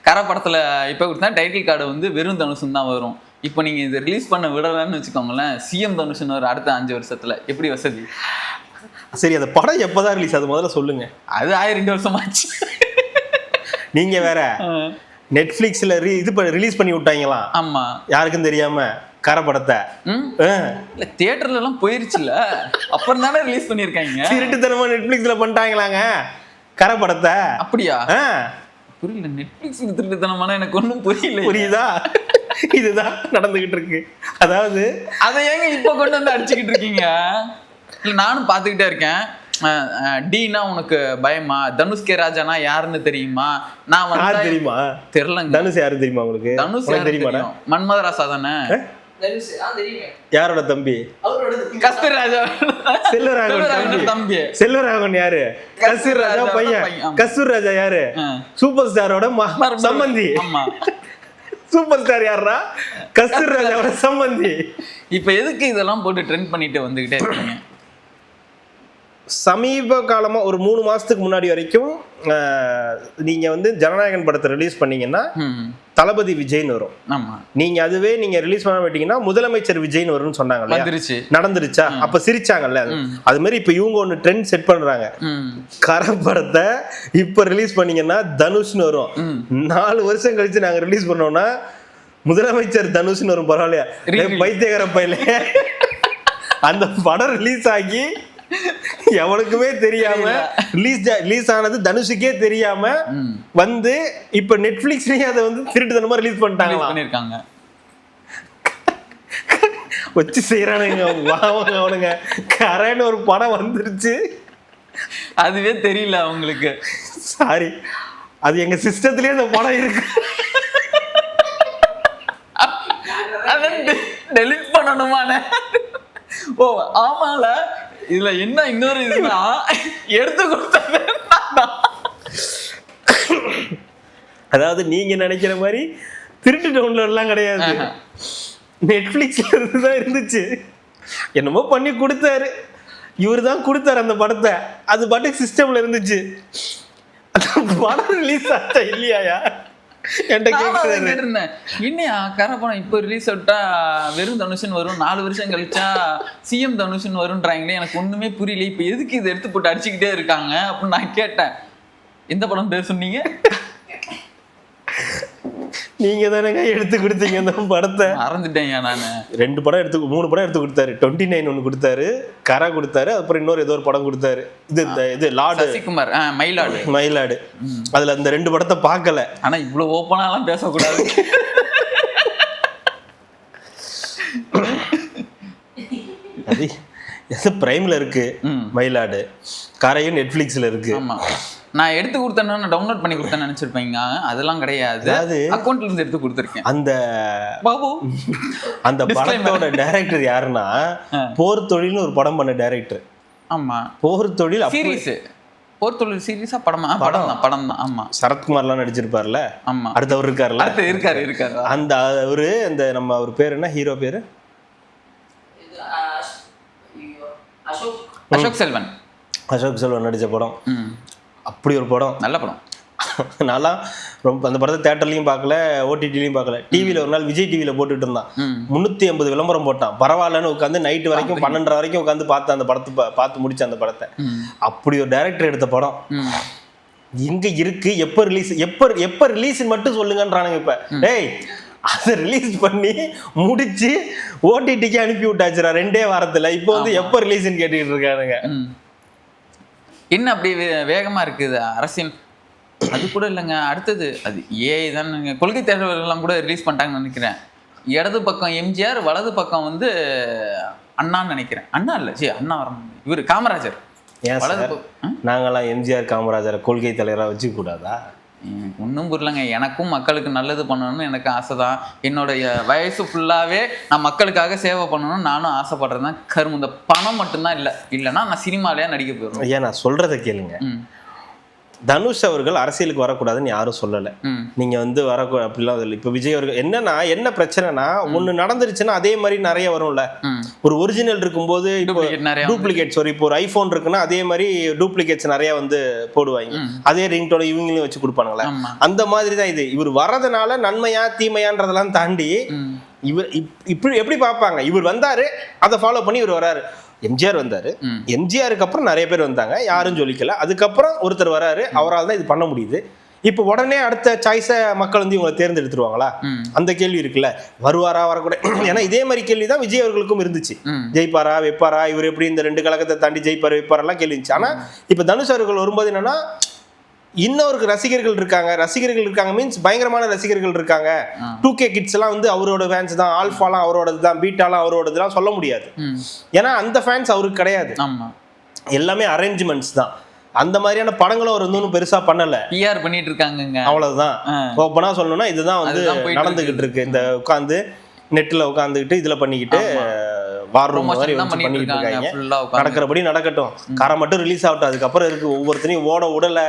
கரை படத்தில் இப்போ கொடுத்தா டைட்டில் கார்டு வந்து வெறும் தனுஷன் தான் வரும். இப்போ நீங்கள் இதை ரிலீஸ் பண்ண விடலன்னு வச்சுக்கோங்களேன், சிஎம் தனுஷன் ஒரு அடுத்த 5 வருஷத்தில் எப்படி வசதி? சரி அந்த படம் எப்போதான் ரிலீஸ், அது முதல்ல சொல்லுங்க. அது 2 வருஷமாச்சு. நீங்கள் வேற நெட்ஃப்ளிக்ஸில் ரிலீஸ் பண்ணி விட்டாங்களாம். ஆமாம், யாருக்கும் தெரியாம கரை படத்தை. இல்ல தியேட்டர்ல எல்லாம் போயிருச்சுல, அப்புறம் தானே ரிலீஸ் பண்ணிருக்காங்க. திருட்டுத்தனமா நெட்ஃபிளிக்ஸ்ல பண்ணிட்டாங்களாங்க கரை படத்தை. அப்படியா? புரியல. நெட்ஃபிளிக்ஸ் திருட்டுத்தனமான எனக்கு ஒன்றும் புரியல. புரியுதா? இதுதான் நடந்துகிட்டு இருக்கு. அதாவது அதை ஏங்க இப்போ கொண்டு வந்து அடிச்சுக்கிட்டு இருக்கீங்க? இல்லை நானும் பார்த்துக்கிட்டே இருக்கேன். டீனா உனக்கு பயமா? தனுஷ் கே ராஜானா யாருன்னு தெரியுமா? நான் வந்து தெரியுமா? தெரியலங்க. தனுஷ் யாரு தெரியுமா உங்களுக்கு? தனுஷ் தெரியுமா? மன்மதராசா தானே? யாரோட தம்பி? கஸ்தூர்ராஜா. செல்வராகவன் தம்பி. செல்வராகவன் யாரு? கஸ்தூர்ராஜா பையன். கஸ்தூர்ராஜா யாரு? சூப்பர் ஸ்டாரோட சம்பந்தி. சூப்பர் ஸ்டார் யாரா? கஸ்தூர்ராஜாவோட சம்பந்தி. இப்ப எதுக்கு இதெல்லாம் போட்டு ட்ரெண்ட் பண்ணிட்டு வந்துகிட்டே இருக்கீங்க? சமீப காலமா ஒரு 3 மாசத்துக்கு முன்னாடி வரைக்கும் நீங்க வந்து ஜனநாயகன் படத்தை ரிலீஸ் பண்ணீங்கன்னா தளபதி விஜய்னு வரும். நீங்க அதுவே நீங்க ரிலீஸ் பண்ண விட்டீங்கன்னா முதலமைச்சர் விஜய்னு வரும்னு சொன்னாங்கல்ல, நடந்துருச்சா? அப்ப சிரிச்சாங்கல்ல. அது மாதிரி இப்ப இவங்க ஒண்ணு ட்ரெண்ட் செட் பண்றாங்க. கரை படத்தை இப்ப ரிலீஸ் பண்ணீங்கன்னா தனுஷ்னு வரும். 4 வருஷம் கழிச்சு நாங்க ரிலீஸ் பண்ணோம்னா முதலமைச்சர் தனுஷ்னு வரும். பரவாயில்லையா? பைத்தியகார பையில அந்த படம் ரிலீஸ் ஆகி எவனுக்குமே தெரியாம ரிலீஸ் ஆனது தனுஷுக்கே தெரியாம வந்து இப்ப நெட்ஃபிளிக்ஸ்லயே அதை வந்து திருட்டுத்தனமா ரிலீஸ் பண்ணிட்டாங்க. வச்சு செய்யறானுங்க அவனுங்க. கரைன்னு ஒரு படம் வந்துருச்சு, அதுவே தெரியல அவங்களுக்கு. சாரி, அது எங்க சிஸ்டத்திலேயே அந்த படம் இருக்கு. டெலிட் பண்ணணுமான? ஓ ஆமால. இதுல என்ன இன்னொரு இதுனா எடுத்து கொடுத்தது. அதாவது நீங்க நினைக்கிற மாதிரி திருட்டு டவுன்லோட்லாம் கிடையாது. நெட்ஃபிளிக்ஸ்ல இருந்துதான் இருந்துச்சு. என்னமோ பண்ணி கொடுத்தாரு, இவரு தான் கொடுத்தாரு அந்த படத்தை. அது பாட்டுக்கு சிஸ்டம்ல இருந்துச்சு. படம் ரிலீஸ் ஆச்சா இல்லையா? என்னையா கரை படம் இப்போ ரிலீஸ் விட்டா வெறும் தனுஷன் வரும், 4 வருஷம் கழிச்சா சிஎம் தனுஷன் வரும்ன்றாங்களே. எனக்கு ஒண்ணுமே புரியல. இப்போ எதுக்கு இதை எடுத்து போட்டு அடிச்சுக்கிட்டே இருக்காங்க அப்படின்னு நான் கேட்டேன். எந்த படம் பேர் சொன்னீங்க? நீங்க தானங்க எடுத்து கொடுத்தீங்க அந்த படத்தை. மறந்துட்டேங்க நானு. 2 படம் எடுத்து 3 படம் எடுத்து கொடுத்தாரு. 29 ஒன்று கொடுத்தாரு, கரை கொடுத்தாரு, அப்புறம் இன்னொரு ஏதோ ஒரு படம் கொடுத்தாரு. இது லார்டு சசிகுமார், மயிலாடு. அதுல அந்த 2 படத்தை பார்க்கல. ஆனா இவ்வளவு ஓப்பனாலாம் பேசக்கூடாது. அது பிரைம்ல இருக்கு மயிலாடு, கரையும் நெட்ஃபிளிக்ஸ்ல இருக்கு. நான் எடுத்து கொடுத்தேன்னு டவுன்லோட் பண்ணி கொடுத்தேன்னு நினைச்சிருப்பீங்க. அதெல்லாம் கிடையாது, அக்கௌண்ட்ல இருந்து எடுத்து கொடுத்துருக்கேன். அந்த படத்தோட டைரக்டர் யாருன்னா போர் தொழில்னு ஒரு படம் பண்ண டைரக்டர். ஆமா, போர் தொழில் சீரிஸ். போர் தொழில் சீரிஸா படம் தான். ஆமா, சரத்குமார்லாம் நடிச்சிருப்பார்ல. ஆமா, அடுத்து அவர் இருக்காருல்ல. இருக்காரு. அந்த அவரு அந்த நம்ம அவர் பேர் என்ன, ஹீரோ பேரு? அசோக் செல்வன் நடிச்ச படம். அப்படி ஒரு படம், நல்ல படம். நான்லாம் ரொம்ப அந்த படத்தை தேட்டர்லையும் பார்க்கல, ஓடிடிலையும் பார்க்கல. டிவியில் ஒரு நாள் விஜய் டிவியில் போட்டுட்டு இருந்தான். 350 விளம்பரம் போட்டான். பரவாயில்லன்னு உட்காந்து நைட்டு வரைக்கும் 12:30 வரைக்கும் உட்காந்து பார்த்து அந்த படத்தை பார்த்து முடிச்ச அந்த படத்தை. அப்படி ஒரு டைரக்டர் எடுத்த படம் எங்க இருக்கு? எப்போ ரிலீஸ் மட்டும் சொல்லுங்கன்றானுங்க. இப்ப டேய் அதை ரிலீஸ் பண்ணி முடிச்சு ஓடிடிக்கு அனுப்பி விட்டாச்சுரா 2 வாரத்துல. இப்போ வந்து எப்போ ரிலீஸ்ன்னு கேட்டுக்கிட்டு இருக்கானுங்க. என்ன அப்படி வேகமா இருக்குது அரசியல்? அது கூட இல்லைங்க. அடுத்தது அது ஏஐ தான். கொள்கை தேர்தலாம் கூட ரிலீஸ் பண்ணிட்டாங்கன்னு நினைக்கிறேன். இடது பக்கம் எம்ஜிஆர், வலது பக்கம் வந்து அண்ணான்னு நினைக்கிறேன். அண்ணா இல்லை, அண்ணா வரணும், இவர் காமராஜர். நாங்களாம் எம்ஜிஆர் காமராஜரை கொள்கை தலைவராக வச்சுக்க கூடாதா? ஒன்றும் புரியலங்க. எனக்கும் மக்களுக்கு நல்லது பண்ணணும்னு எனக்கு ஆசை தான். என்னுடைய வயசு ஃபுல்லாகவே நான் மக்களுக்காக சேவை பண்ணணும்னு நானும் ஆசைப்படுறேன் தான். இந்த பணம் மட்டும்தான் இல்லைன்னா நான் சினிமாலேயே நடிக்க போயிடுவேன். ஐயா, நான் சொல்கிறத கேளுங்க. தனுஷ் அவர்கள் அரசியலுக்கு வரக்கூடாதுன்னு யாரும் சொல்லலை. நீங்க வந்து வரக்கூடாது அப்படிலாம் இல்லை. இப்போ விஜய் அவர்கள் என்னன்னா என்ன பிரச்சனைனா, ஒன்று நடந்துருச்சுன்னா அதே மாதிரி நிறைய வரும்ல. ஒரு ஒரிஜினல் இருக்கும்போது இப்போ டூப்ளிகேட், இப்போ ஒரு ஐபோன் இருக்குன்னா அதே மாதிரி டூப்ளிகேட்ஸ் நிறைய வந்து போடுவாங்க. அதே ரிங்டோட இவங்களையும் வச்சு கொடுப்பானுங்களே. அந்த மாதிரி தான் இது. இவர் வர்றதுனால நன்மையா தீமையான்றதெல்லாம் தாண்டி இவர் இப்படி எப்படி பார்ப்பாங்க? இவர் வந்தாரு, அதை ஃபாலோ பண்ணி இவர் வராரு. எம்ஜிஆர் வந்தாரு, எம்ஜிஆருக்கு அப்புறம் நிறைய பேர் வந்தாங்க, யாரும் சொல்லிக்கல. அதுக்கப்புறம் ஒருத்தர் வராரு, அவரால் தான் இது பண்ண முடியுது. இப்போ உடனே அடுத்த சாய்ஸை மக்கள் வந்து இவங்களை தேர்ந்தெடுத்துருவாங்களா? அந்த கேள்வி இருக்குல்ல. வருவாரா, வரக்கூடாது? ஏன்னா இதே மாதிரி கேள்வி தான் விஜய் அவர்களுக்கும் இருந்துச்சு. ஜெயிப்பாரா, வைப்பாரா, இவர் எப்படி இந்த 2 கழகத்தை தாண்டி ஜெயிப்பாரு வைப்பாரெல்லாம் கேள்வி இருந்துச்சு. ஆனா இப்ப தனுஷ் அவர்கள் வரும்போது என்னன்னா, இன்னொரு ரசிகர்கள் இருக்காங்க மீன்ஸ் பயங்கரமான ரசிகர்கள் இருக்காங்க. 2K கிட்ஸ் எல்லாம் வந்து அவரோட ஃபேன்ஸ் தான், ஆல்ஃபாலாம் அவரோடது தான், பீட்டாலாம் அவரோடதுலாம் சொல்ல முடியாது. ஏன்னா அந்த ஃபேன்ஸ் அவருக்கு கிடையாது. எல்லாமே அரேஞ்ச்மெண்ட்ஸ் தான். அந்த மாதிரியான படங்களும் அவர் வந்து பெருசா பண்ணல, பிஆர் பண்ணிட்டு இருக்காங்க, அவ்வளவுதான். ஓப்பனா சொல்லணும்னா இதுதான் வந்து நடந்துகிட்டு இருக்கு. இந்த உட்காந்து நெட்ல உட்காந்துக்கிட்டு இதுல பண்ணிக்கிட்டு வார் ரூம் மாதிரி பண்ணிட்டு இருக்காங்க. நடக்கிறபடி நடக்கட்டும், கரை மட்டும் ரிலீஸ் ஆகட்டும். அதுக்கப்புறம் இருக்கு ஒவ்வொருத்தனையும் ஓட உடல.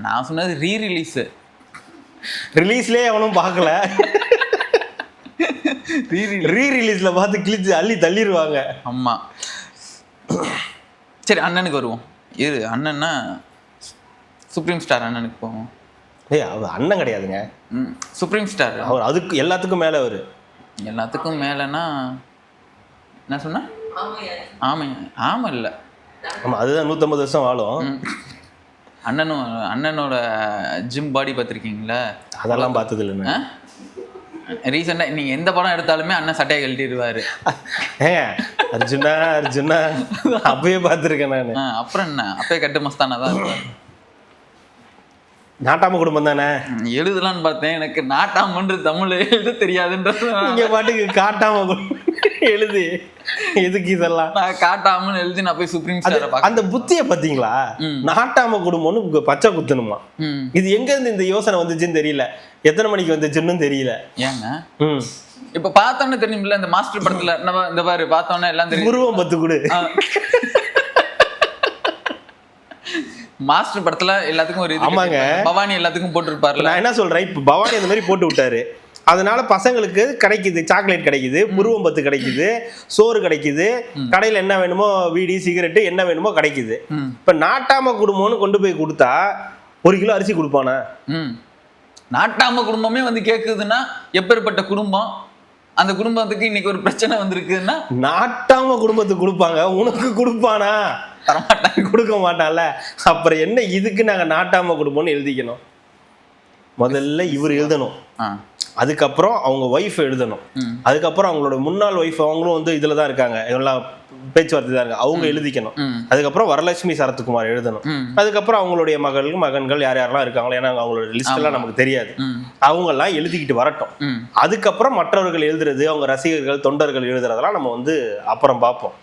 நான் சொன்னது ரிலீஸ்லயே அவனும் பார்க்கல, ரீரிலீஸ்ல பார்த்து கிழிச்சு அள்ளி தள்ளிடுவாங்க. ஆமா. சரி, அண்ணனுக்கு வருவோம். இது அண்ணன்னா சுப்ரீம் ஸ்டார் அண்ணனுக்கு போவோம். அவர் அண்ணன் கிடையாதுங்க, சுப்ரீம் ஸ்டார். அவர் அதுக்கு எல்லாத்துக்கும் மேல. அவர் எல்லாத்துக்கும் மேலனா என்ன சொன்னா? ஆமா இல்ல, ஆமா அதுதான் 150 வருஷம் வாழும். அண்ணனோட ஜிம் பாடி பார்த்துருக்கீங்களா? அதெல்லாம் பார்த்தது இல்லைண்ணா. ரீசெண்டாக நீங்கள் எந்த படம் எடுத்தாலுமே அண்ணன் சட்டையை கழட்டிடுவாரு. அர்ஜுனா அப்பயே பார்த்துருக்கேன் நான். அப்புறம் என்ன, அப்பயே கட்டு மஸ்தானா தான் இருப்பார். நாட்டாம குடும்பம் தானே எழுதலான்னு பார்த்தேன், எனக்கு நாட்டாமன்றது தமிழ் எழுத தெரியாதுன்றது. இங்க பாட்டுக்கு காட்டாம எழுது எதுக்கு இதெல்லாம்? நான் காட்டாமன்னு எழுதி நான் போய் சுப்ரீம் ஸ்டாரை பார்க்க. அந்த புத்தியை பார்த்தீங்களா? நாட்டாம குடும்பம்னு பச்சை குத்தணுமா? இது எங்க இருந்து இந்த யோசனை வந்துச்சுன்னு தெரியல, எத்தனை மணிக்கு வந்துச்சுன்னு தெரியல. ஏங்க இப்ப பார்த்தோன்னு தெரியுமில்ல, இந்த மாஸ்டர் படத்துல நம்ம இந்த பாரு பார்த்தோன்னே எல்லாம் தெரியும். உருவம் 10 கொடு. மாஸ்டர் படத்துல எல்லாத்துக்கும் ஒரு இது, பவானி எல்லாத்துக்கும் போட்டுருப்பாரு. நான் என்ன சொல்றேன், இப்ப பவானி அந்த மாதிரி போட்டு விட்டாரு, அதனால பசங்களுக்கு கிடைக்குது, சாக்லேட் கிடைக்குது, புருவம் 10 கிடைக்குது, சோறு கிடைக்குது, கடையில் என்ன வேணுமோ வீடி சிகரெட்டு என்ன வேணுமோ கிடைக்குது. இப்ப நாட்டாம குடும்பம்னு கொண்டு போய் கொடுத்தா 1 கிலோ அரிசி கொடுப்பானா? நாட்டாம குடும்பமே வந்து கேக்குதுன்னா எப்பேற்பட்ட குடும்பம்? அந்த குடும்பத்துக்கு இன்னைக்கு ஒரு பிரச்சனை வந்திருக்குன்னா நாட்டாம குடும்பத்துக்கு கொடுப்பாங்க, உனக்கு கொடுப்பானா? தரமாட்டாங்க, கொடுக்க மாட்டான்ல. அப்புறம் என்ன இதுக்கு நாங்க நாட்டாம குடும்பம்னு எழுதிக்கணும்? முதல்ல இவர் எழுதணும், அதுக்கப்புறம் அவங்க ஒய்ஃப் எழுதணும், அதுக்கப்புறம் அவங்களோட முன்னாள் ஒய்ஃப் அவங்களும் வந்து இதுல தான் இருக்காங்க, எல்லாம் பேச்சுவார்த்தை தான் இருக்காங்க, அவங்க எழுதிக்கணும். அதுக்கப்புறம் வரலட்சுமி சரத்குமார் எழுதணும். அதுக்கப்புறம் அவங்களுடைய மகன்கள் யார் யாரெல்லாம் இருக்காங்களோ, ஏன்னா அவங்களோட லிஸ்ட் எல்லாம் நமக்கு தெரியாது, அவங்க எல்லாம் எழுதிக்கிட்டு வரட்டும். அதுக்கப்புறம் மற்றவர்கள் எழுதுறது, அவங்க ரசிகர்கள் தொண்டர்கள் எழுதுறதெல்லாம் நம்ம வந்து அப்புறம் பார்ப்போம்.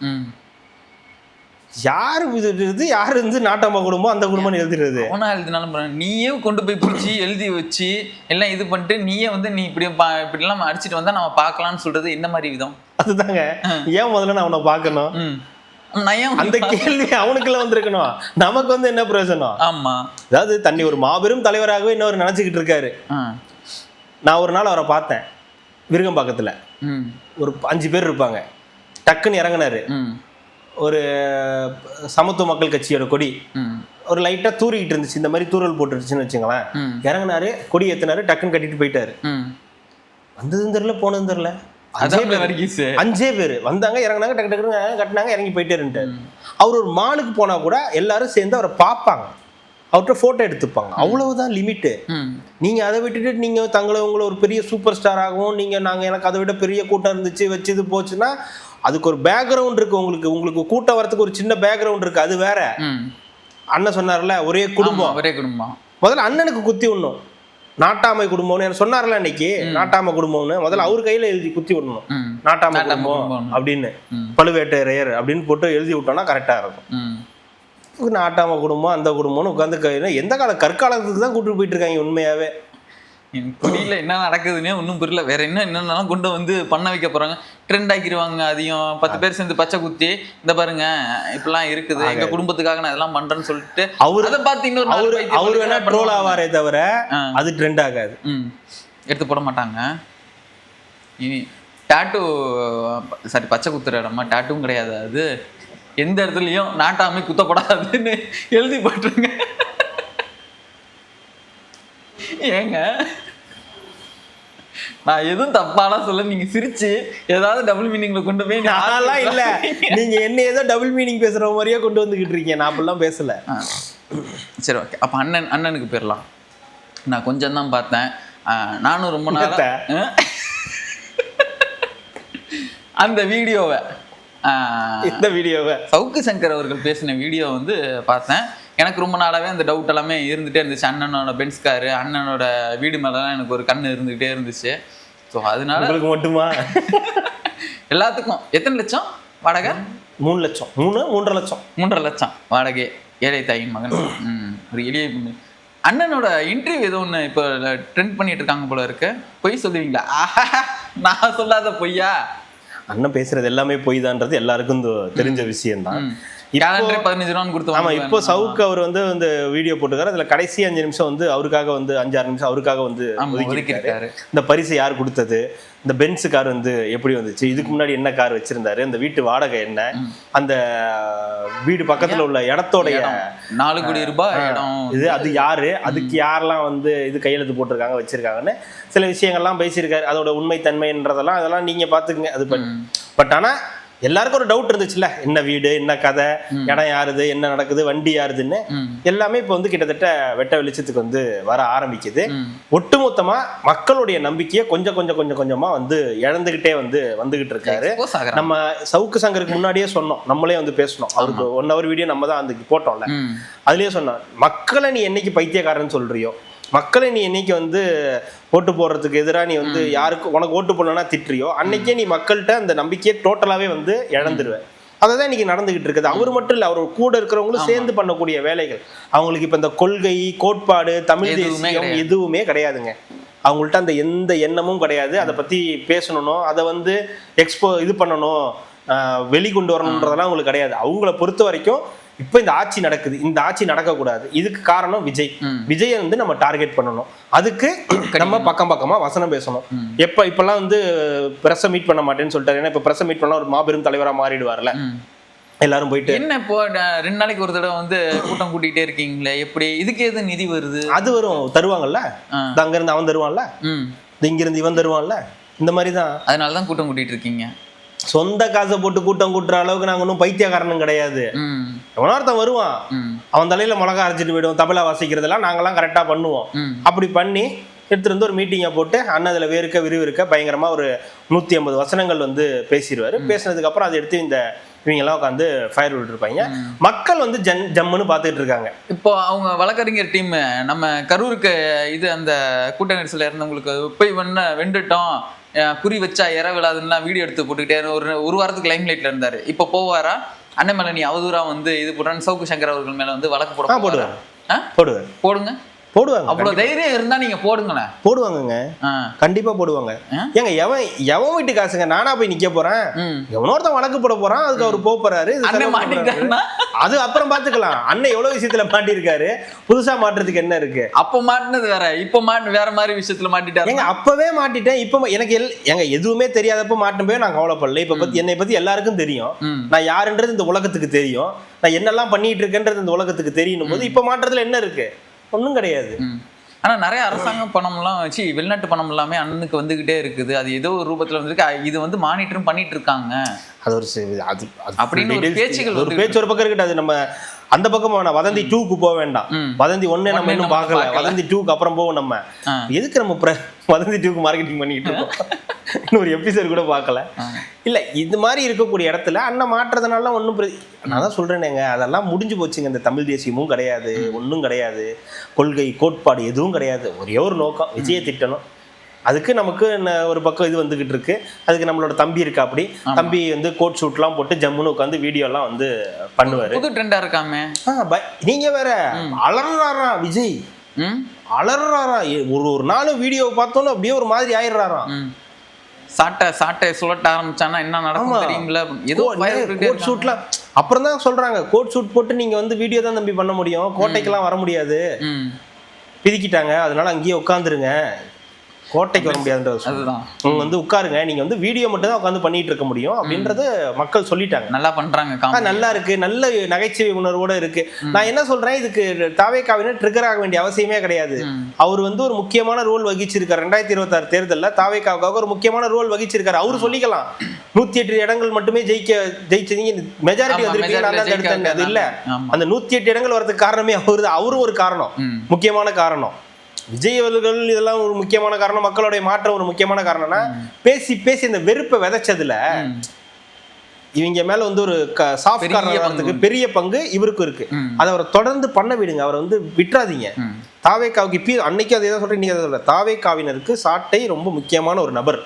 யாரு இது யாரு இருந்து நாட்டாம குடும்பம் அந்த குடும்பம் எழுதுறது? அவனா எழுதினாலும் நீயே கொண்டு போய் பிடிச்சி எழுதி வச்சு எல்லாம் இது பண்ணிட்டு நீயே வந்து நீ இப்படிலாம் அடிச்சுட்டு வந்தா நம்ம பார்க்கலாம்னு சொல்றது என்ன மாதிரி விதம்? அதுதாங்க, ஏன் முதல்ல நான் அவனை பார்க்கணும்? அந்த கேள்வி அவனுக்குள்ள வந்திருக்கணும், நமக்கு வந்து என்ன பிரயோஜனம்? ஆமா, அதாவது தண்ணி ஒரு மாபெரும் தலைவராகவே இன்னொரு நினைச்சுக்கிட்டு இருக்காரு. நான் ஒரு நாள் அவரை பார்த்தேன் விருகம்பாக்கத்துல, ஒரு 5 பேர் இருப்பாங்க, டக்குன்னு இறங்கினாரு. ஒரு சமத்துவ மக்கள் கட்சியோட கொடி ஒரு லைட்டா தூரிக்கிட்டு இருந்துச்சு, இந்த மாதிரி தூரல் போட்டுருச்சுன்னு வச்சுங்களேன். இறங்கினாரு, கொடி ஏத்தினாரு, டக்குன்னு கட்டிட்டு போயிட்டாரு. வந்ததும் தெரியல, போனதும் தெரியல. 5 பேர் வந்தாங்க, இறங்கினாங்க, டக்கு டக்குன்னு கட்டினாங்க, இறங்கி போயிட்டேருன்ட்டாரு. அவர் ஒரு மாலுக்கு போனா கூட எல்லாரும் சேர்ந்து அவரை பார்ப்பாங்க, அவர்கிட்ட போட்டோ எடுத்துப்பாங்க, அவ்வளவுதான் லிமிட்டு. நீங்க அதை விட்டுட்டு நீங்க உங்களை ஒரு பெரிய சூப்பர் ஸ்டார் ஆகும், நாங்க எனக்கு அதை விட பெரிய கூட்டம் இருந்துச்சு வச்சு இது போச்சுன்னா அதுக்கு ஒரு பேக்ரவுண்ட் இருக்கு. உங்களுக்கு கூட்டம் வரதுக்கு ஒரு சின்ன பேக்ரவுண்ட் இருக்கு, அது வேற. அண்ணன் சொன்னார்ல ஒரே குடும்பம், முதல்ல அண்ணனுக்கு குத்தி விடணும். நாட்டாமை குடும்பம்னு சொன்னார்ல அன்னைக்கு, நாட்டாம குடும்பம்னு முதல்ல அவர் கையில எழுதி குத்தி விடணும், நாட்டாம குடும்பம் அப்படின்னு, பழுவேட்டரையர் அப்படின்னு போட்டு எழுதி விட்டோம்னா கரெக்டா இருக்கும். நாட்டாம குடும்பம் அந்த குடும்பம்னு உட்காந்து எந்த கற்காலத்துக்கு தான் கூட்டிட்டு போயிட்டு இருக்காங்க. உண்மையாவே எனக்கு புரியல என்ன நடக்குதுன்னே ஒன்றும் புரியல. வேற என்னென்னலாம் கொண்டு வந்து பண்ண வைக்க போறாங்க, ட்ரெண்ட் ஆக்கிடுவாங்க. அதையும் 10 பேர் சேர்ந்து பச்சை குத்தி இந்த பாருங்க இப்பெல்லாம் இருக்குது, எங்க குடும்பத்துக்காக நான் இதெல்லாம் பண்றேன்னு சொல்லிட்டு அதை பார்த்து இன்னொரு அவரு வேணா ட்ரோல் ஆவாரே தவிர அது ட்ரெண்ட் ஆகாது, எடுத்து போட மாட்டாங்க. இனி டாட்டூ சாரி பச்சை குத்துற இடமா டாட்டூவும் கிடையாது, அது எந்த இடத்துலையும் நாட்டாமை குத்தப்படாதுன்னு எழுதி போட்டுருங்க. ஏங்க நான் எதுவும் தப்பாலாம் சொல்ல, நீங்க சிரிச்சு ஏதாவது டபுள் மீனிங்ல கொண்டு போய் நான்லாம் இல்ல, நீங்க என்ன ஏதோ டபுள் மீனிங் பேசுற மாதிரியே கொண்டு வந்துகிட்டு இருக்கீங்க, நான் அப்படிலாம் பேசல. சரி ஓகே, அப்ப அண்ணனுக்கு போயிடலாம். நான் கொஞ்சம் தான் பார்த்தேன், நானும் ரொம்ப நாளா அந்த வீடியோவை இந்த வீடியோவை சவுக்கு சங்கர் அவர்கள் பேசின வீடியோ வந்து பார்த்தேன். எனக்கு ரொம்ப நாளாவே அந்த டவுட் எல்லாமே இருந்துகிட்டே இருந்துச்சு. அண்ணனோட பென்ஸ் காரு, அண்ணனோட வீடு மேலலாம் எனக்கு ஒரு கண்ணு இருந்துகிட்டே இருந்துச்சு. ஸோ அதனால உங்களுக்கு மட்டுமா எல்லாத்துக்கும் எத்தனை லட்சம் வாடகை? 3 லட்சம், 3.5 லட்சம், 3.5 லட்சம் வாடகை. ஏழை தாயின் மகன். ஒரு எளிய பொண்ணு. அண்ணனோட இன்டர்வியூ ஏதோ ஒன்று இப்போ ட்ரெண்ட் பண்ணிட்டு இருக்காங்க போல இருக்கு. பொய் சொல்லுவீங்களா? நான் சொல்லாத பொய்யா? அண்ணன் பேசுறது எல்லாமே பொய் தான்றது எல்லாருக்கும் தெரிஞ்ச விஷயம்தான். கேலண்டர் 15 ரூபான்னு கொடுத்து. ஆமா, இப்போ சவுக்கு அவர் வந்து இந்த வீடியோ போட்டுக்காரு. அதுல கடைசி 5 நிமிஷம் வந்து அவருக்காக வந்து 5-6 நிமிஷம் அவருக்காக வந்து ஒதுக்கிட்டாரு. இந்த பரிசு யார் கொடுத்தது, இந்த பென்ஸ் கார் வந்து எப்படி வந்துச்சு, இதுக்கு முன்னாடி என்ன கார் வச்சிருந்தாரு, இந்த வீட்டு வாடகை என்ன, அந்த வீடு பக்கத்துல உள்ள இடத்தோடைய 4 கோடி ரூபாய் இடம் இது, அது யாரு, அதுக்கு யாரெல்லாம் வந்து இது கையெழுத்து போட்டிருக்காங்க வச்சிருக்காங்கன்னு சில விஷயங்கள்லாம் பேசியிருக்காரு. அதோட உண்மை தன்மைன்றதெல்லாம் அதெல்லாம் நீங்க பாத்துக்கங்க. அது பட் ஆனா எல்லாருக்கும் ஒரு டவுட் இருந்துச்சுல்ல, என்ன வீடு, என்ன கதை, இடம் யாருது, என்ன நடக்குது, வண்டி யாருதுன்னு எல்லாமே இப்போ வந்து கிட்டத்தட்ட வெட்ட வெளிச்சத்துக்கு வந்து வர ஆரம்பிக்குது. ஒட்டுமொத்தமா மக்களுடைய நம்பிக்கையை கொஞ்சம் கொஞ்சம் கொஞ்சம் கொஞ்சமா வந்து இழந்துகிட்டே வந்து வந்துகிட்டு இருக்காரு. நம்ம சவுக்கு சங்கருக்கு முன்னாடியே சொன்னோம், நம்மளே வந்து பேசணும், அவருக்கு 1 hour வீடியோ நம்ம தான் அந்த போட்டோம்ல, அதுலயே சொன்னோம், மக்களை நீ என்னைக்கு பைத்தியக்காரன்னு சொல்றியோ, மக்களை நீ என்னைக்கு வந்து ஓட்டு போடுறதுக்கு எதிராக நீ வந்து யாருக்கு உனக்கு ஓட்டு போடணும்னா திட்டுறியோ, அன்னைக்கே நீ மக்கள்கிட்ட அந்த நம்பிக்கையை டோட்டலாவே வந்து இழந்துருவேன். அதான் இன்னைக்கு நடந்துகிட்டு இருக்குது. அவர் மட்டும் இல்ல, அவர் கூட இருக்கிறவங்களும் சேர்ந்து பண்ணக்கூடிய வேலைகள். அவங்களுக்கு இப்ப இந்த கொள்கை, கோட்பாடு, தமிழ் தேசியம் எதுவுமே கிடையாதுங்க. அவங்கள்ட்ட அந்த எந்த எண்ணமும் கிடையாது. அதை பத்தி பேசணும், அதை வந்து இது பண்ணணும், வெளிக்கொண்டு வரணும்ன்றதெல்லாம் அவங்களுக்கு கிடையாது. அவங்கள பொறுத்த வரைக்கும் இப்ப இந்த ஆட்சி நடக்குது, இந்த ஆட்சி நடக்கக்கூடாது, இதுக்கு காரணம் விஜய் வந்து நம்ம டார்கெட் பண்ணணும், அதுக்கு நம்ம பக்கம் பக்கமா வசனம் பேசணும். இப்பெல்லாம் வந்து பிரஸ் மீட் பண்ண மாட்டேன்னு சொல்லிட்டாரு. ஏன்னா இப்ப பிரஸ் மீட் பண்ணா ஒரு மாபெரும் தலைவரா மாறிடுவார்ல, எல்லாரும் போயிட்டு. என்ன இப்போ 2 நாளைக்கு ஒரு தடவை வந்து கூட்டம் கூட்டிகிட்டே இருக்கீங்களே, எப்படி இதுக்கு எது நிதி வருது? அது வரும், தருவாங்கல்ல, அங்க இருந்து அவன் தருவான்ல, இங்க இருந்து இவன் தருவான்ல, இந்த மாதிரிதான். அதனாலதான் கூட்டம் கூட்டிட்டு இருக்கீங்க. சொந்த காசை போட்டு கூட்டம் கூட்டுற அளவுக்கு நாங்க ஒன்றும் பைத்தியக்காரனும் கிடையாது. எவனொருத்தன் வருவான், அவன் தலையில மிளகா அரைச்சிட்டு போயிடுவோம், தபலா வாசிக்கிறதெல்லாம் நாங்கெல்லாம் கரெக்டா பண்ணுவோம். அப்படி பண்ணி எடுத்துட்டு வந்து ஒரு மீட்டிங்கை போட்டு அண்ணன் அதில் விறுவிறுக்க பயங்கரமா ஒரு 150 வசனங்கள் வந்து பேசிடுவாரு. பேசினதுக்கு அப்புறம் அதை எடுத்து இந்த இவங்கெல்லாம் உட்காந்து ஃபயர் விட்டு இருப்பாங்க. மக்கள் வந்து ஜம்முன்னு பார்த்துட்டு இருக்காங்க. இப்போ அவங்க வழக்கறிஞர் டீம் நம்ம கரூருக்கு இது அந்த கூட்ட நெரிசல இருந்தவங்களுக்கு போய் வெண்டுட்டோம், குறி வச்சா இற விழாதுன்னா வீடியோ எடுத்து போட்டுக்கிட்டே ஒரு வாரத்துக்கு லைம் லைட்ல இருந்தாரு. இப்போ போவாரா? அண்ணன் மேல நீ அவதூறா வந்து இது போடுறான்னு சவுக்கு சங்கர் அவர்கள் மேல வந்து வழக்கு போடுங்க. போடுவாங்க. அவ்வளவு தைரியம் இருந்தா நீங்க போடுங்களேன். போடுவாங்கங்க, கண்டிப்பா போடுவாங்க. ஏங்க எவன் வீட்டு காசுங்க, நானா போய் நிக்க போறேன்? எவனோர்தான் வழக்கு போட போறான், அதுக்கு அவர் போறாரு. அது அப்புறம் பாத்துக்கலாம். அண்ணன் எவ்வளவு விஷயத்துல மாட்டிருக்காரு, புதுசா மாட்டுறதுக்கு என்ன இருக்கு? அப்ப மாட்டினது வேற, இப்ப வேற மாதிரி விஷயத்துல மாட்டிட்டாரு. ஏங்க அப்பவே மாட்டிட்டேன், இப்ப எனக்கு எங்க எதுவுமே தெரியாதப்ப மாட்டும் போய் நான் கவலைப்படல. இப்ப என்னை பத்தி எல்லாருக்கும் தெரியும், நான் யாருன்றது இந்த உலகத்துக்கு தெரியும், நான் என்னெல்லாம் பண்ணிட்டு இருக்கேன்றது இந்த உலகத்துக்கு தெரியணும் போது இப்ப மாற்றத்துல என்ன இருக்கு? ஒன்றும் கிடையாது. ஆனா நிறைய அரசாங்க பணம்லாம் வச்சு வெளிநாட்டு பணம் எல்லாமே அண்ணனுக்கு வந்துகிட்டே இருக்குது. அது ஏதோ ஒரு ரூபத்துல வந்துருக்கு. இது வந்து மானிட்டரும் பண்ணிட்டு இருக்காங்க. அது ஒரு அப்படின்னு ஒரு பேச்சுகள், ஒரு பேச்சு ஒரு பக்கம் இருக்கட்டும். அது நம்ம அந்த பக்கம் வதந்தி 2க்கு போக வேண்டாம். வதந்தி 1 நம்ம இன்னும் பார்க்கல, வதந்தி 2க்கு அப்புறம் போவோம். நம்ம எதுக்கு நம்ம வதந்தி 2க்கு மார்க்கெட்டிங் பண்ணிட்டு இருக்கோம்? இன்னொரு எபிசோட் கூட பார்க்கல. இல்ல இது மாதிரி இருக்கக்கூடிய இடத்துல அண்ணன் மாற்றுறதுனால ஒன்றும் நான் தான் சொல்றேனேங்க, அதெல்லாம் முடிஞ்சு போச்சுங்க. இந்த தமிழ் தேசியமும் கிடையாது, ஒன்றும் கிடையாது, கொள்கை கோட்பாடு எதுவும் கிடையாது. ஒரே ஒரு நோக்கம், விஜயை திட்டணும். அதுக்கு நமக்கு ஒரு பக்கம் இது வந்துகிட்டு இருக்கு. அதுக்கு நம்மளோட தம்பி இருக்கா, அப்படி தம்பி வந்து கோட் ஷூட்லாம் போட்டு ஜம்முன்னு உட்காந்து வீடியோலாம் வந்து பண்ணுவாரு. புது ட்ரெண்டா இருக்காமே. நீங்க வேற அலறாரா விஜய், அலறாரா. ஒரு நாள் வீடியோ பார்த்தோன்னு அப்படியே ஒரு மாதிரி ஆயிடுறாராம். சாட்டை சுழட்ட ஆரம்பிச்சானா என்ன நடக்கும் தெரியுங்களா? ஏதோ கோட் ஷூட்லாம் அப்புறம் தான் சொல்றாங்க, கோட் ஷூட் போட்டு நீங்க வந்து வீடியோ தான் தம்பி பண்ண முடியும், கோட்டைக்கெல்லாம் வர முடியாது, பிதிக்கிட்டாங்க, அதனால அங்கேயே உட்காந்துருங்க, கோட்டைக்கு வர முடியாதுன்றது வந்து உட்காருங்க, நீங்க வந்து வீடியோ மட்டும் தான் உட்காந்து பண்ணிட்டு இருக்க முடியும் அப்படின்றது மக்கள் சொல்லிட்டாங்க. நல்லா பண்றாங்க, நல்லா இருக்கு, நல்ல நகைச்சுவை உணர்வோட இருக்கு. நான் என்ன சொல்றேன், இதுக்கு தாவேகாவினர் ட்ரிகர் ஆக வேண்டிய அவசியமே கிடையாது. அவர் வந்து ஒரு முக்கியமான ரோல் வகிச்சிருக்காரு. 2026 தேர்தலில் தாவேகாவுக்காக ஒரு முக்கியமான ரோல் வகிச்சிருக்காரு. அவரு சொல்லிக்கலாம் 108 இடங்கள் மட்டுமே ஜெயிச்சீங்க, மெஜாரிட்டி வந்து அது இல்ல. அந்த 108 இடங்கள் வரதுக்கு காரணமே அவரும் ஒரு காரணம், முக்கியமான காரணம். விஜய் அவர்கள் இதெல்லாம் ஒரு முக்கியமான காரணம், மக்களுடைய மாற்றம் ஒரு முக்கியமான காரணம்னா பேசி பேசி இந்த வெறுப்பை விதைச்சதுல இவங்க மேல வந்து ஒரு சாஃப்ட் கார்னருக்கு பெரிய பங்கு இவருக்கும் இருக்கு. அதை அவரை தொடர்ந்து பண்ண விடுங்க, அவரை வந்து விட்டுறாதீங்க. தாவேக்காவுக்கு அன்னைக்கு அதே தான் சொல்றேன், நீங்க அதை சொல்ற தாவேக்காவினருக்கு சாட்டை ரொம்ப முக்கியமான ஒரு நபர்.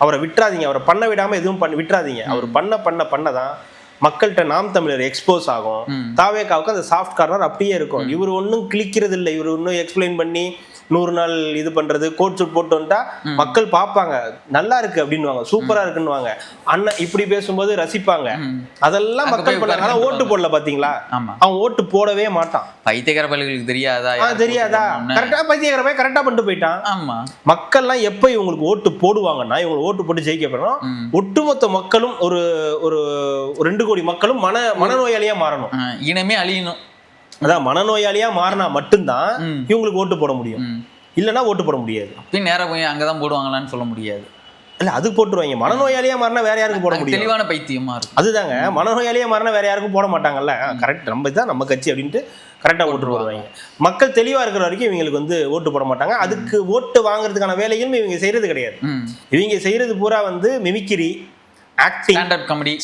அவரை விட்டுறாதீங்க, அவரை பண்ண விடாம எதுவும் விட்டுறாதீங்க. அவர் பண்ணதான் மக்கள்கிட்ட நாம் தமிழர் எக்ஸ்போஸ் ஆகும். தாவேக்காவுக்கு அந்த சாஃப்ட் கார்னர் அப்படியே இருக்கும். இவர் ஒன்றும் கிளிக்கிறது இல்லை, இவர் ஒன்றும் எக்ஸ்பிளைன் பண்ணி 100 நாள் இது பண்றது கோட் சூட் போட்டு வந்துட்டா மக்கள் பார்ப்பாங்க, நல்லா இருக்கு அப்படின்னுவாங்க, சூப்பரா இருக்குன்னுவாங்க. அண்ணன் இப்படி பேசும்போது ரசிப்பாங்க. அதெல்லாம் மக்கள் பண்ணாங்க. ஆனா ஓட்டு போடல பாத்தீங்களா, அவன் ஓட்டு போடவே மாட்டான். பைத்தியக்கார பள்ளிகளுக்கு தெரியாதா கரெக்டா பைத்தியக்கார போய் கரெக்டா பண்ணிட்டு போயிட்டான். ஆமா, மக்கள்லாம் எப்ப இவங்களுக்கு ஓட்டு போடுவாங்கன்னா, இவங்களுக்கு ஓட்டு போட்டு ஜெயிக்க போறோம், ஒட்டுமொத்த மக்களும் ஒரு ஒரு 2 கோடி மக்களும் மனநோயாளியா மாறணும், இனமே அழியணும். அதான் மனநோயாளியா மாறினா மட்டும்தான் இவங்களுக்கு ஓட்டு போட முடியும், இல்லைன்னா ஓட்டு போட முடியாது. அப்பயும் நேரா போய் அங்கதான் போடுவாங்களான்னு சொல்ல முடியாது. இல்ல அது போட்டுருவாங்க. மனநோயாளியா மாறினா வேற யாருக்கும் போட முடியும், தெளிவான பைத்தியமா இருக்கும். அதுதாங்க, மனநோயாளியா மாறினா வேற யாருக்கும் போட மாட்டாங்கல்ல. கரெக்ட், நம்ம தான் நம்ம கட்சி அப்படின்ட்டு கரெக்டா ஓட்டு போடுவாங்க. மக்கள் தெளிவா இருக்கிற வரைக்கும் இவங்களுக்கு வந்து ஓட்டு போட மாட்டாங்க. அதுக்கு ஓட்டு வாங்குறதுக்கான வேலைகளும் இவங்க செய்யறது கிடையாது. இவங்க செய்யறது பூரா வந்து மிமிக்ரி, ஆக்டிங்,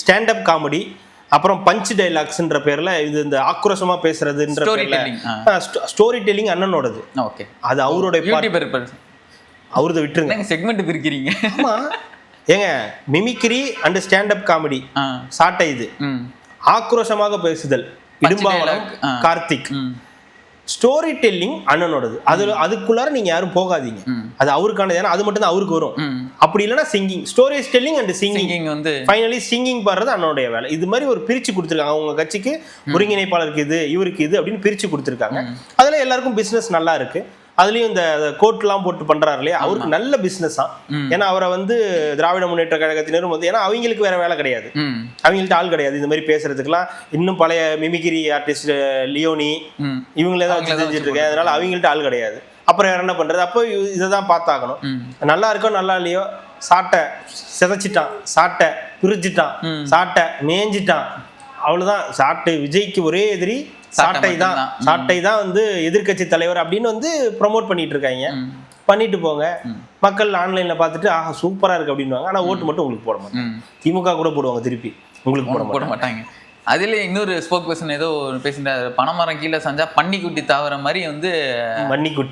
ஸ்டாண்டப் காமெடி, அப்புறம் பஞ்ச் டைலாக்ஸ்ன்ற பேர்ல இது இந்த ஆக்ரோஷமா பேசுறதுன்ற ஸ்டோரி டெல்லிங் அண்ணனோடது. அது அவரோட அவரது விட்டுருங்க, செக்மெண்ட் பிரிக்கிறீங்க. ஆமா ஏங்க, மிமிக்ரி அண்ட் ஸ்டாண்டப் காமெடி சாட்டை, இது ஆக்ரோஷமாக பேசுதல் இடும்பாவனம் கார்த்திக், ஸ்டோரி டெல்லிங் அண்ணனோடது. அதுக்குள்ளார நீங்க யாரும் போகாதீங்க, அது அவருக்கானது. ஏன்னா அது மட்டும் தான் அவருக்கு வரும். அப்படி இல்லைன்னா singing, story telling and singing வந்து ஃபைனலி சிங்கிங் பாடுறது அண்ணனுடைய வேலை. இது மாதிரி ஒரு பிரிச்சு கொடுத்துருக்காங்க. அவங்க கட்சிக்கு ஒருங்கிணைப்பாளருக்கு இது, இவருக்கு இது அப்படின்னு பிரிச்சு கொடுத்துருக்காங்க. அதுல எல்லாருக்கும் பிசினஸ் நல்லா இருக்கு. அதுலயும் இந்த கோட்லாம் போட்டு பண்றாரு இல்லையா, அவருக்கு நல்ல பிசினஸ் தான். ஏன்னா அவரை வந்து திராவிட முன்னேற்ற கழகத்தினரும் வந்து, ஏன்னா அவங்களுக்கு வேற வேலை கிடையாது, அவங்கள்ட்ட ஆள் கிடையாது இந்த மாதிரி பேசுறதுக்குலாம். இன்னும் பழைய மிமிக்ரி ஆர்டிஸ்ட் லியோனி இவங்களே தான் வச்சு செஞ்சுட்டு இருக்கேன், அதனால அவங்கள்ட்ட ஆள் கிடையாது. அப்புறம் வேற என்ன பண்றது, அப்போ இதைதான் பார்த்தாகணும். நல்லா இருக்கோ நல்லா இல்லையோ, சாட்டை சிதைச்சிட்டான், சாட்டை பிரிச்சுட்டான், சாட்டை மேஞ்சிட்டான், அவ்வளவுதான். சாட்டை விஜய்க்கு ஒரே எதிரி சாட்டை தான் வந்து எதிர்கட்சி தலைவர் அப்படின்னு வந்து ப்ரொமோட் பண்ணிட்டு இருக்காங்க. பண்ணிட்டு போங்க, மக்கள் ஆன்லைன்ல பார்த்துட்டு ஆஹா சூப்பரா இருக்கு அப்படின்வாங்க. ஆனா ஓட்டு மட்டும் உங்களுக்கு போட மாட்டாங்க. திமுக கூட போடுவாங்க, திருப்பி உங்களுக்கு போட மாட்டாங்க. அதுல இன்னொரு ஸ்போக் பர்சன் ஏதோ பேசுறாரு, பனைமரம் கீழே செஞ்சா பன்னிக்குட்டி தாவற மாதிரி வந்து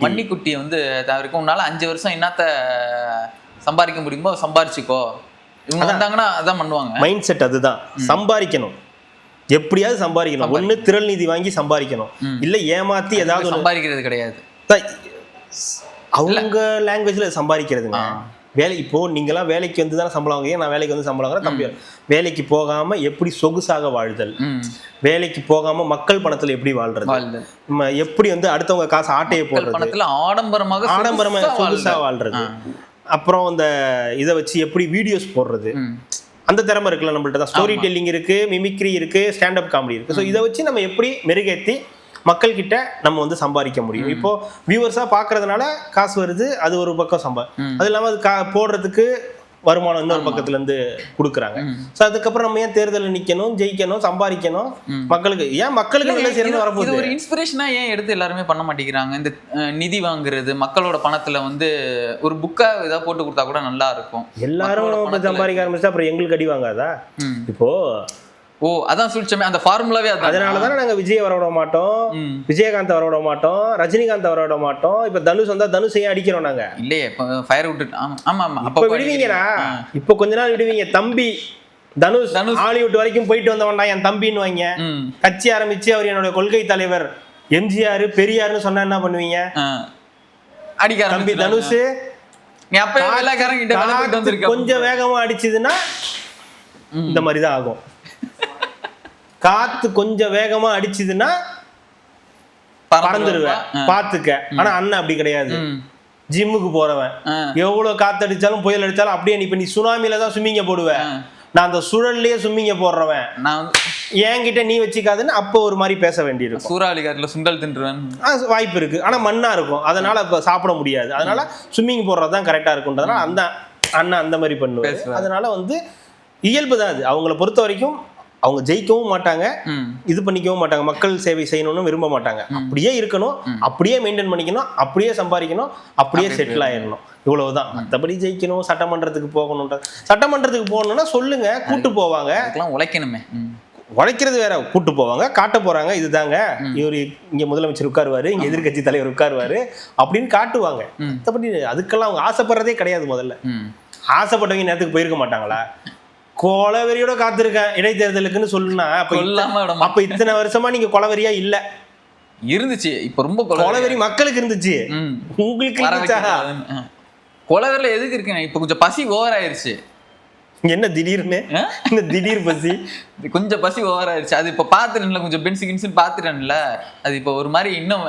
பன்னிக்குட்டியை வந்து தவிர்க்க, உன்னால 5 வருஷம் என்னத்த சம்பாதிக்க முடியுமோ சம்பாரிச்சுக்கோ. இவங்க வந்தாங்கன்னா அதான் பண்ணுவாங்க. மைண்ட் செட் அதுதான், சம்பாதிக்கணும், எப்படியாவது சம்பாதிக்கணும். ஒண்ணு திரள் நிதி வாங்கி சம்பாதிக்கணும், இல்ல ஏமாத்தி ஏதாவது சம்பாதிக்கிறது கிடையாது. அவங்க லாங்குவேஜ்ல சம்பாதிக்கிறதுங்க. வேலை இப்போ நீங்களாம் வேலைக்கு வந்து தானே சம்பளம் வாங்க, நான் வேலைக்கு வந்து சம்பளம் வாங்குறேன். தம்பி வேலைக்கு போகாம எப்படி சொகுசாக வாழ்தல், வேலைக்கு போகாம மக்கள் பணத்துல எப்படி வாழ்றது, எப்படி வந்து அடுத்தவங்க காசு ஆட்டையை போடுறது, ஆடம்பரமாக சொகுசா வாழ்றது, அப்புறம் இந்த இதை வச்சு எப்படி வீடியோஸ் போடுறது, அந்த திறமை இருக்குல்ல நம்மள்ட்ட தான். ஸ்டோரி டெல்லிங் இருக்கு, மிமிக்ரி இருக்கு, ஸ்டாண்டப் காமெடி இருக்கு. ஸோ இதை வச்சு நம்ம எப்படி மெருகேற்றி மக்கள் கிட்ட நம்ம வந்து சம்பாதிக்க முடியும். இப்போ வியூவர்ஸா பாக்குறதுனால காசு வருது, அது ஒரு பக்கம் அது இல்லாம அது போடுறதுக்கு வருமானம் இன்னொரு பக்கத்துல இருந்து கொடுக்குறாங்க. ஸோ அதுக்கப்புறம் நம்ம ஏன் தேர்தலில் நிக்கணும், ஜெயிக்கணும், சம்பாதிக்கணும், மக்களுக்கு ஏன் மக்களுக்கு நல்லா சேர்ந்து வரப்போகுது. ஒரு இன்ஸ்பிரேஷனா ஏன் எடுத்து எல்லாருமே பண்ண மாட்டேங்கிறாங்க? இந்த நிதி வாங்குறது, மக்களோட பணத்துல வந்து ஒரு புக்கா ஏதாவது போட்டு கொடுத்தா கூட நல்லா இருக்கும். எல்லாரும் சம்பாதிக்க ஆரம்பிச்சா அப்புறம் எங்களுக்கு அடி வாங்காதா? இப்போ அதான் சொல்லிச்சோமே, அந்த ஃபார்முலாவே அதான். அதனாலதானே நாங்க விஜய் வர விட மாட்டோம், விஜயகாந்த் வர விட மாட்டோம், ரஜினிகாந்த் வர விட மாட்டோம். இப்ப தனுஷ் வந்தா தனுஷையே அடிக்கிறோம் நாங்க. இல்லையே ஃபயர் விட்டு. ஆமா ஆமா, அப்ப விடுவீங்கடா, இப்ப கொஞ்ச நாள் விடுவீங்க. தம்பி தனுஷ் ஹாலிவுட் வரைக்கும் போயிட்டு வந்தவன்டா என் தம்பின்னு வாங்க. கட்சி ஆரம்பிச்சு அவர் என்னோட கொள்கை தலைவர் எம்ஜிஆர் பெரியார்னு சொன்னா என்ன பண்ணுவீங்க? அடிக்க தம்பி தனுஷ் கொஞ்சம் வேகமா அடிச்சதுன்னா இந்த மாதிரிதான் ஆகும். காத்து கொஞ்சம் வேகமா அடிச்சதுன்னா பறந்துருவேன் பாத்துக்க. ஆனா அண்ணன் அப்படி கிடையாது. ஜிம்முக்கு போறவன் எவ்வளவு காத்து அடிச்சாலும் புயல் அடிச்சாலும் அப்படியே நீ சுனாமில தான் ஸ்விம்மிங்க போடுவேன், நான் அந்த சுழல்லையே ஸ்விம்மிங்க போடுறவன், என்கிட்ட நீ வச்சுக்காதுன்னு அப்போ ஒரு மாதிரி பேச வேண்டியிருக்கும். சூறாவளி காட்டுல சுண்டல் தின்றுவேன் வாய்ப்பு இருக்கு. ஆனா மண்ணா இருக்கும், அதனால இப்ப சாப்பிட முடியாது. அதனால ஸ்விம்மிங் போடுறதுதான் கரெக்டா இருக்குன்றதுனால அந்த அண்ணன் அந்த மாதிரி பண்ணுவேன். அதனால வந்து இயல்பு தான் அது. அவங்கள பொறுத்த வரைக்கும் அவங்க ஜெயிக்கவும் மாட்டாங்க, ம் இது பண்ணிக்கவும் மாட்டாங்க, மக்கள் சேவை செய்யணும்னு விரும்ப மாட்டாங்க. அப்படியே இருக்கணும், அப்படியே மெயின்டைன் பண்ணிக்கணும், அப்படியே சம்பாதிக்கணும், அப்படியே செட்டில் ஆயிடணும், இவ்வளவுதான். மற்றபடி ஜெயிக்கணும், சட்டமன்றத்துக்கு போகணுன்ற, சட்டமன்றத்துக்கு போகணும்னா சொல்லுங்க, கூட்டு போவாங்க. அதுக்கெல்லாம் உழைக்கணுமே. உழைக்கிறது வேற, கூட்டு போவாங்க, காட்ட போறாங்க, இதுதாங்க இவர் இங்க முதலமைச்சர் உட்காருவாரு, இங்க எதிர்கட்சி தலைவர் உட்காருவாரு அப்படின்னு காட்டுவாங்க. மற்றபடி அதுக்கெல்லாம் அவங்க ஆசைப்படுறதே கிடையாது. முதல்ல ஆசைப்பட்டவங்க நேரத்துக்கு போயிருக்க மாட்டாங்களா? கொலவெறியோட காத்திருக்கேன் இடைத்தேர்தலுக்குன்னு சொல்லுனா, அப்ப இத்தனை வருஷமா நீங்க கொலவெறியா இல்ல இருந்துச்சு, இப்ப ரொம்ப கொலவெறி மக்களுக்கு இருந்துச்சு, உங்களுக்கு கொலவெறில எதுக்கு இருக்கேன்? இப்ப கொஞ்சம் பசி ஓவர் ஆயிருச்சு. என்ன திடீர்னு இந்த திடீர் பசி, கொஞ்சம் பசி ஓவர் ஆயிருச்சு. அது இப்ப பாத்துட்டேன்ல, கொஞ்சம் பென்சி கின்சின்னு பாத்துட்டேன்ல, அது இப்போ ஒரு மாதிரி இன்னும்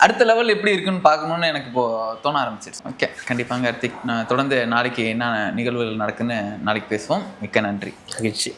அடுத்த லெவல் எப்படி இருக்குன்னு பார்க்கணும்னு எனக்கு இப்போ தோண ஆரம்பிச்சிருச்சு. ஓகே, கண்டிப்பாங்க கார்த்திக். நான் தொடர்ந்து நாளைக்கு என்ன நிகழ்வுகள் நடக்குன்னு நாளைக்கு பேசுவோம். மிக்க நன்றி. மகிழ்ச்சி.